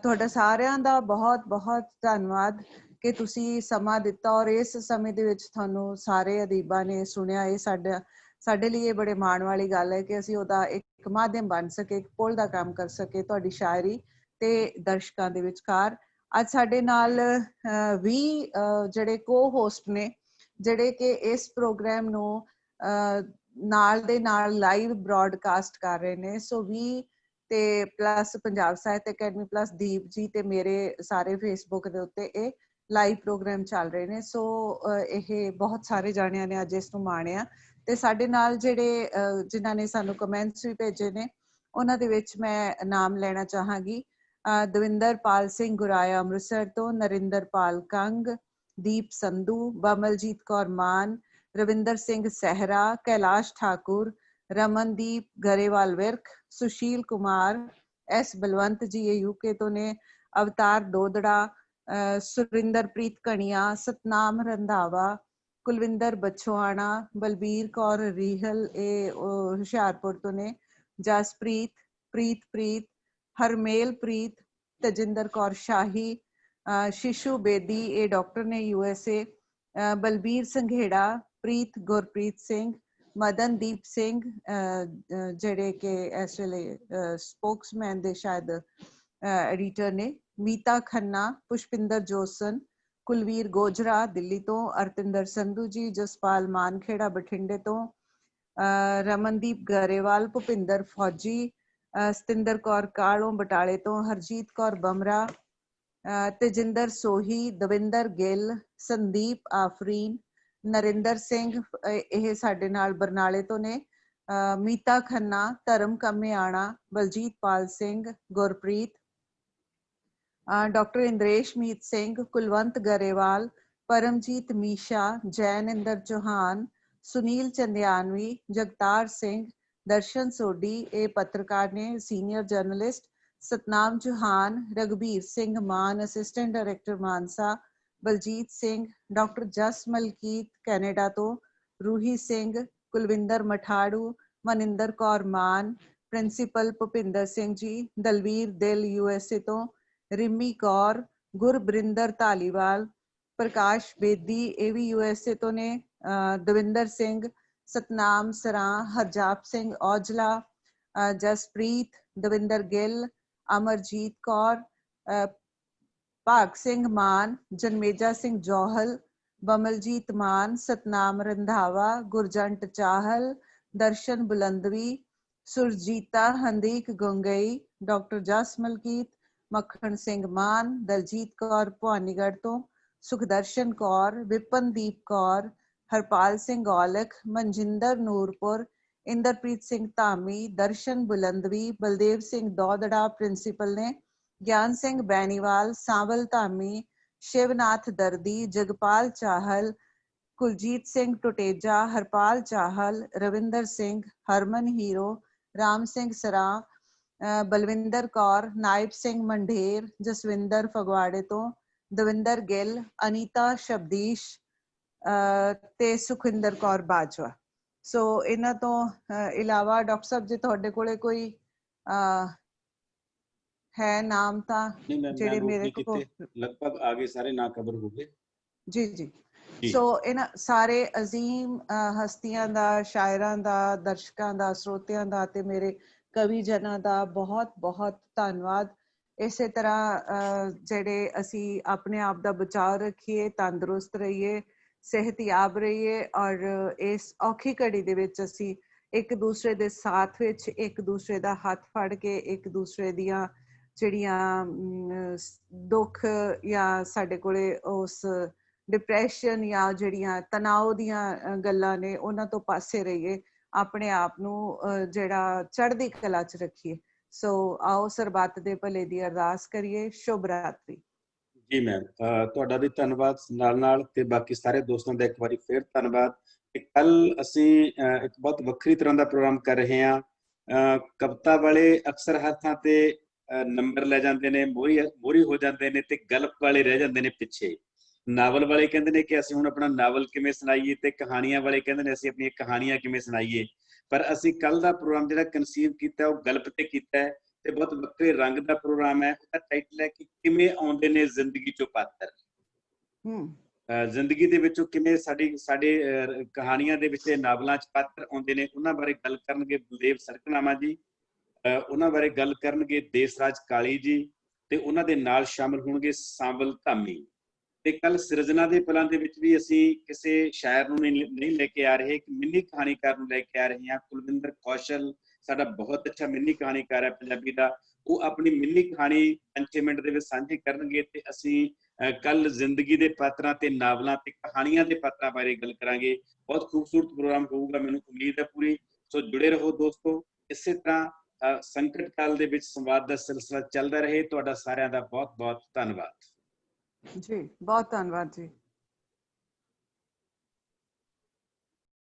ਤੁਹਾਡਾ ਸਾਰਿਆਂ ਦਾ ਬਹੁਤ ਬਹੁਤ ਧੰਨਵਾਦ ਕਿ ਤੁਸੀਂ ਸਮਾਂ ਦਿੱਤਾ ਔਰ ਇਸ ਸਮੇਂ ਦੇ ਵਿੱਚ ਤੁਹਾਨੂੰ ਸਾਰੇ ਅਦੀਬਾਂ ਨੇ ਸੁਣਿਆ। ਇਹ ਸਾਡੇ ਲਈ ਇਹ ਬੜੇ ਮਾਣ ਵਾਲੀ ਗੱਲ ਹੈ ਕਿ ਅਸੀਂ ਉਹਦਾ ਇੱਕ ਮਾਧਿਅਮ ਬਣ ਸਕੇ, ਇੱਕ ਪੁੱਲ ਦਾ ਕੰਮ ਕਰ ਸਕੇ ਤੁਹਾਡੀ ਸ਼ਾਇਰੀ ਤੇ ਦਰਸ਼ਕਾਂ ਦੇ ਵਿਚਕਾਰ। ਅੱਜ ਸਾਡੇ ਨਾਲ 20 ਜਿਹੜੇ ਕੋ-ਹੋਸਟ ਨੇ ਜਿਹੜੇ ਕਿ ਇਸ ਪ੍ਰੋਗਰਾਮ ਨੂੰ ਨਾਲ ਦੇ ਨਾਲ ਲਾਈਵ ਬ੍ਰੌਡਕਾਸਟ ਕਰ ਰਹੇ ਨੇ। ਸੋ 20 ਤੇ ਪਲੱਸ ਪੰਜਾਬ ਸਾਹਿਤ ਅਕੈਡਮੀ ਪਲੱਸ ਦੀਪ ਜੀ ਤੇ ਮੇਰੇ ਸਾਰੇ ਫੇਸਬੁੱਕ ਦੇ ਉੱਤੇ ਇਹ ਲਾਈਵ ਪ੍ਰੋਗਰਾਮ ਚੱਲ ਰਹੇ ਨੇ। ਸੋ ਇਹ ਬਹੁਤ ਸਾਰੇ ਜਾਣਿਆਂ ਨੇ ਅੱਜ ਇਸ ਨੂੰ ਮਾਣਿਆ। ਤੇ ਸਾਡੇ ਨਾਲ ਜਿਹੜੇ ਜਿਨ੍ਹਾਂ ਨੇ ਸਾਨੂੰ ਕਮੈਂਟਸ ਵੀ ਭੇਜੇ ਨੇ ਉਹਨਾਂ ਦੇ ਵਿੱਚ ਮੈਂ ਨਾਮ ਲੈਣਾ ਚਾਹਾਂਗੀ। ਦਵਿੰਦਰ ਪਾਲ ਸਿੰਘ ਗੁਰਾਇਆ ਅੰਮ੍ਰਿਤਸਰ ਤੋਂ, ਨਰਿੰਦਰ ਪਾਲ ਕੰਗ, ਦੀਪ ਸੰਧੂ, ਬਮਲਜੀਤ ਕੌਰ ਮਾਨ, ਰਵਿੰਦਰ ਸਿੰਘ ਸਹਿਰਾ, ਕੈਲਾਸ਼ ਠਾਕੁਰ, ਰਮਨਦੀਪ ਗਰੇਵਾਲ ਵਿਰਕ, ਸੁਸ਼ੀਲ ਕੁਮਾਰ, ਐਸ ਬਲਵੰਤ ਜੀ ਇਹ ਯੂਕੇ ਤੋਂ ਨੇ, ਅਵਤਾਰ ਦੋਦੜਾ, ਸੁਰਿੰਦਰਪ੍ਰੀਤ ਕਣੀਆ, ਸਤਨਾਮ ਰੰਧਾਵਾ, ਕੁਲਵਿੰਦਰ ਬਛੋਆਣਾ, ਬਲਬੀਰ ਕੌਰ ਰੀਹਲ ਇਹ ਹੁਸ਼ਿਆਰਪੁਰ ਤੋਂ ਨੇ, ਜਸਪ੍ਰੀਤ, ਪ੍ਰੀਤ, ਹਰਮੇਲ ਪ੍ਰੀਤ, ਤਜਿੰਦਰ ਕੌਰ ਸ਼ਾਹੀ, ਸ਼ਿਸ਼ੂ ਬੇਦੀ ਇਹ ਡਾਕਟਰ ਨੇ USA, ਬਲਬੀਰ ਸੰਘੇੜਾ, ਪ੍ਰੀਤ ਗੁਰਪ੍ਰੀਤ ਸਿੰਘ, ਮਦਨਦੀਪ ਸਿੰਘ ਜਿਹੜੇ ਕਿ ਇਸ ਵੇਲੇ ਸਪੋਕਸਮੈਨ ਦੇ ਸ਼ਾਇਦ ਐਡੀਟਰ ਨੇ, ਮੀਤਾ ਖੰਨਾ, ਪੁਸ਼ਪਿੰਦਰ ਜੋਸਨ, ਕੁਲਵੀਰ ਗੋਜਰਾ ਦਿੱਲੀ ਤੋਂ, ਅਰਤਿੰਦਰ ਸੰਧੂ ਜੀ, ਜਸਪਾਲ ਮਾਨਖੇੜਾ ਬਠਿੰਡੇ ਤੋਂ, ਰਮਨਦੀਪ ਗਰੇਵਾਲ, ਭੁਪਿੰਦਰ ਫੌਜੀ, ਸਤਿੰਦਰ ਕੌਰ ਕਾਲੋਂ ਬਟਾਲੇ ਤੋਂ, ਹਰਜੀਤ ਕੌਰ ਬਮਰਾ, ਤੇਜਿੰਦਰ ਸੋਹੀ, ਦਵਿੰਦਰ ਗਿੱਲ, ਸੰਦੀਪ ਆਫਰੀਨ, ਨਰਿੰਦਰ ਸਿੰਘ ਇਹ ਸਾਡੇ ਨਾਲ ਬਰਨਾਲੇ ਤੋਂ ਨੇ, ਮੀਤਾ ਖੰਨਾ, ਧਰਮ ਕਮਿਆਣਾ, ਬਲਜੀਤ ਪਾਲ ਸਿੰਘ, ਗੁਰਪ੍ਰੀਤ, ਡਾਕਟਰ ਇੰਦਰੇਸ਼ਮੀਤ ਸਿੰਘ, ਕੁਲਵੰਤ ਗਰੇਵਾਲ, ਪਰਮਜੀਤ ਮੀਸ਼ਾ, ਜੈਨਿੰਦਰ ਚੌਹਾਨ, ਸੁਨੀਲ ਚੰਦਿਆਨਵੀ, ਜਗਤਾਰ ਸਿੰਘ, ਦਰਸ਼ਨ ਸੋਢੀ ਇਹ ਪੱਤਰਕਾਰ ਨੇ, senior journalist, Satnam Chauhan, Raghbir Singh Maan, assistant director Mansa, Baljit Singh, doctor Jas Malkit Canada ਤੋਂ, ਰੂਹੀ ਸਿੰਘ, ਕੁਲਵਿੰਦਰ ਮਠਾੜੂ, ਮਨਿੰਦਰ ਕੌਰ ਮਾਨ, ਪ੍ਰਿੰਸੀਪਲ ਭੁਪਿੰਦਰ ਸਿੰਘ ਜੀ, ਦਲਵੀਰ ਦਿਲ USA ਤੋਂ, ਰਿਮੀ ਕੌਰ, ਗੁਰਬਰਿੰਦਰ ਧਾਲੀਵਾਲ, ਪ੍ਰਕਾਸ਼ ਬੇਦੀ ਇਹ ਵੀ USA ਤੋਂ ਨੇ, ਦਵਿੰਦਰ ਸਿੰਘ, ਸਤਨਾਮ ਸਰਾਂ, ਹਰਜਾਪ ਸਿੰਘ ਔਜਲਾ, ਜਸਪ੍ਰੀਤ, ਦਵਿੰਦਰ ਗਿੱਲ, ਅਮਰਜੀਤ ਕੌਰ, ਭਾਗ ਸਿੰਘ ਮਾਨ, ਜਨਮੇਜਾ ਸਿੰਘ ਜੌਹਲ, ਬਮਲਜੀਤ ਮਾਨ, ਸਤਨਾਮ ਰੰਧਾਵਾ, ਗੁਰਜੰਟ ਚਾਹਲ, ਦਰਸ਼ਨ ਬੁਲੰਦਵੀ, ਸੁਰਜੀਤਾ ਹੰਦੀਕ ਗੰਗਈ, ਡਾਕਟਰ ਜਸ ਮਲਕੀਤ, ਮੱਖਣ ਸਿੰਘ ਮਾਨ, ਦਲਜੀਤ ਕੌਰ ਭਵਾਨੀਗੜ੍ਹ ਤੋਂ, ਸੁਖਦਰਸ਼ਨ ਕੌਰ, ਵਿਪਨਦੀਪ ਕੌਰ, ਹਰਪਾਲ ਸਿੰਘ ਔਲਖ, ਮਨਜਿੰਦਰ ਨੂਰਪੁਰ, ਇੰਦਰਪ੍ਰੀਤ ਸਿੰਘ ਧਾਮੀ, ਦਰਸ਼ਨ ਬੁਲੰਦਵੀ, ਬਲਦੇਵ ਸਿੰਘ ਦੌਦੜਾ ਪ੍ਰਿੰਸੀਪਲ ਨੇ, ਗਿਆਨ ਸਿੰਘ ਬੈਨੀਵਾਲ, ਸਾਵਲ ਧਾਮੀ, ਸ਼ਿਵਨਾਥ ਦਰਦੀ, ਜਗਪਾਲ ਚਾਹਲ, ਕੁਲਜੀਤ ਸਿੰਘ ਟੁਟੇਜਾ, ਹਰਪਾਲ ਚਾਹਲ, ਰਵਿੰਦਰ ਸਿੰਘ, ਹਰਮਨ ਹੀਰੋ, ਰਾਮ ਸਿੰਘ ਸਰਾਂ, ਬਲਵਿੰਦਰ ਕੌਰ, ਨਾਇਬ ਸਿੰਘ ਮੰਢੇਰ, ਜਸਵਿੰਦਰ ਫਗਵਾੜੇ ਤੋਂ, ਦਵਿੰਦਰ ਗਿੱਲ, ਅਨੀਤਾ ਸ਼ਬਦੀਸ਼ ਤੇ ਸੁਖਿੰਦਰ ਕੌਰ ਬਾਜਵਾ। ਸੋ ਇਹਨਾਂ ਤੋਂ ਇਲਾਵਾ ਡਾਕਟਰ ਸਾਹਿਬ ਜੇ ਤੁਹਾਡੇ ਕੋਲੇ ਕੋਈ ਹੈ ਨਾਮ ਤਾਂ ਜਿਹੜੇ ਮੇਰੇ ਕੋਲ ਲਗਭਗ ਆਗੇ ਸਾਰੇ ਨਾ ਕਵਰ ਹੋ ਗਏ। ਜੀ ਜੀ ਸੋ ਇਹਨਾਂ ਸਾਰੇ ਅਜ਼ੀਮ ਹਸਤੀਆਂ ਦਾ, ਸ਼ਾਇਰਾਂ ਦਾ, ਦਰਸ਼ਕਾਂ ਦਾ, ਸਰੋਤਿਆਂ ਦਾ ਤੇ ਮੇਰੇ ਕਵੀ ਜਨਾਂ ਦਾ ਬਹੁਤ ਬਹੁਤ ਧੰਨਵਾਦ। ਇਸੇ ਤਰ੍ਹਾਂ ਜਿਹੜੇ ਅਸੀਂ ਆਪਣੇ ਆਪ ਦਾ ਬਚਾਅ ਰੱਖੀਏ, ਤੰਦਰੁਸਤ ਰਹੀਏ, ਸਿਹਤਯਾਬ ਰਹੀਏ ਔਰ ਇਸ ਔਖੀ ਘੜੀ ਦੇ ਵਿੱਚ ਅਸੀਂ ਇੱਕ ਦੂਸਰੇ ਦੇ ਸਾਥ ਵਿੱਚ ਇੱਕ ਦੂਸਰੇ ਦਾ ਹੱਥ ਫੜ ਕੇ ਇੱਕ ਦੂਸਰੇ ਦੀਆਂ ਜਿਹੜੀਆਂ ਦੁੱਖ ਜਾਂ ਸਾਡੇ ਕੋਲੇ ਉਸ ਡਿਪਰੈਸ਼ਨ ਜਾਂ ਜਿਹੜੀਆਂ ਤਣਾਅ ਦੀਆਂ ਗੱਲਾਂ ਨੇ ਉਹਨਾਂ ਤੋਂ ਪਾਸੇ ਰਹੀਏ, ਆਪਣੇ ਆਪ ਨੂੰ ਜਿਹੜਾ ਚੜ੍ਹਦੀ ਕਲਾ 'ਚ ਰੱਖੀਏ। ਸੋ ਆਓ ਸਰਬੱਤ ਦੇ ਭਲੇ ਦੀ ਅਰਦਾਸ ਕਰੀਏ। ਸ਼ੁਭ ਰਾਤਰੀ। ਜੀ ਮੈਮ, ਤੁਹਾਡਾ ਵੀ ਧੰਨਵਾਦ ਨਾਲ ਤੇ ਬਾਕੀ ਸਾਰੇ ਦੋਸਤਾਂ ਦਾ ਇੱਕ ਵਾਰੀ ਫਿਰ ਧੰਨਵਾਦ। ਕੱਲ ਅਸੀਂ ਇੱਕ ਬਹੁਤ ਵੱਖਰੀ ਤਰ੍ਹਾਂ ਦਾ ਪ੍ਰੋਗਰਾਮ ਕਰ ਰਹੇ ਹਾਂ। ਕਵਿਤਾ ਵਾਲੇ ਅਕਸਰ ਹਰ ਥਾਂ ਤੇ ਨੰਬਰ ਲੈ ਜਾਂਦੇ ਨੇ, ਮੋਹਰੀ ਹੋ ਜਾਂਦੇ ਨੇ ਤੇ ਗਲਪ ਵਾਲੇ ਰਹਿ ਜਾਂਦੇ ਨੇ ਪਿੱਛੇ। ਨਾਵਲ ਵਾਲੇ ਕਹਿੰਦੇ ਨੇ ਕਿ ਅਸੀਂ ਹੁਣ ਆਪਣਾ ਨਾਵਲ ਕਿਵੇਂ ਸੁਣਾਈਏ ਤੇ ਕਹਾਣੀਆਂ ਵਾਲੇ ਕਹਿੰਦੇ ਨੇ ਅਸੀਂ ਆਪਣੀਆਂ ਕਹਾਣੀਆਂ ਕਿਵੇਂ ਸੁਣਾਈਏ। ਪਰ ਅਸੀਂ ਕੱਲ ਦਾ ਪ੍ਰੋਗਰਾਮ ਜਿਹੜਾ ਕਨਸੀਵ ਕੀਤਾ ਉਹ ਗਲਪ ਤੇ ਕੀਤਾ ਹੈ ਤੇ ਬਹੁਤ ਵੱਖਰੇ ਰੰਗ ਦਾ ਪ੍ਰੋਗਰਾਮ ਹੈ। ਉਹਦਾ ਟਾਈਟਲ ਹੈ ਕਿ ਕਿਵੇਂ ਆਉਂਦੇ ਨੇ ਜ਼ਿੰਦਗੀ ਚੋਂ ਪਾਤਰ, ਜ਼ਿੰਦਗੀ ਦੇ ਵਿੱਚੋਂ ਕਿਵੇਂ ਸਾਡੇ ਕਹਾਣੀਆਂ ਦੇ ਵਿੱਚ ਨਾਵਲਾਂ 'ਚ ਪਾਤਰ ਆਉਂਦੇ ਨੇ। ਉਹਨਾਂ ਬਾਰੇ ਗੱਲ ਕਰਨਗੇ ਬਲਦੇਵ ਸੜਕਨਾਮਾ ਜੀ, ਉਹਨਾਂ ਬਾਰੇ ਗੱਲ ਕਰਨਗੇ ਦੇਸਰਾਜ ਕਾਲੀ ਜੀ ਤੇ ਉਹਨਾਂ ਦੇ ਨਾਲ ਸ਼ਾਮਲ ਹੋਣਗੇ ਸਾਂਵਲ ਧਾਮੀ। ਤੇ ਕੱਲ ਸਿਰਜਣਾ ਦੇ ਪਲਾਂ ਦੇ ਵਿੱਚ ਵੀ ਅਸੀਂ ਕਿਸੇ ਸ਼ਾਇਰ ਨੂੰ ਨਹੀਂ ਲੈ ਕੇ ਆ ਰਹੇ, ਇੱਕ ਮਿੰਨੀ ਕਹਾਣੀਕਾਰ ਨੂੰ ਲੈ ਕੇ ਆ ਰਹੇ ਹਾਂ। ਕੁਲਵਿੰਦਰ ਕੌਸ਼ਲ ਸਾਡਾ ਬਹੁਤ ਅੱਛਾ ਮਿੰਨੀ ਕਹਾਣੀਕਾਰ ਹੈ ਪੰਜਾਬੀ ਦਾ। ਉਹ ਆਪਣੀ ਮਿੰਨੀ ਕਹਾਣੀ 5 ਮਿੰਟ ਦੇ ਵਿੱਚ ਸਾਂਝੀ ਕਰਨਗੇ ਤੇ ਅਸੀਂ ਕੱਲ ਜ਼ਿੰਦਗੀ ਦੇ ਪਾਤਰਾਂ ਤੇ ਨਾਵਲਾਂ ਤੇ ਕਹਾਣੀਆਂ ਦੇ ਪਾਤਰਾਂ ਬਾਰੇ ਗੱਲ ਕਰਾਂਗੇ। ਬਹੁਤ ਖੂਬਸੂਰਤ ਪ੍ਰੋਗਰਾਮ ਹੋਊਗਾ, ਮੈਨੂੰ ਉਮੀਦ ਹੈ ਪੂਰੀ। ਸੋ ਜੁੜੇ ਰਹੋ ਦੋਸਤੋ। ਇਸੇ ਤਰ੍ਹਾਂ ਸੰਕਟ ਕਾਲ ਦੇ ਵਿੱਚ ਸੰਵਾਦ ਦਾ ਸਿਲਸਿਲਾ ਚੱਲਦਾ ਰਹੇ। ਤੁਹਾਡਾ ਸਾਰਿਆਂ ਦਾ ਬਹੁਤ ਬਹੁਤ ਧੰਨਵਾਦ ਜੀ। ਬਹੁਤ ਧੰਨਵਾਦ ਜੀ।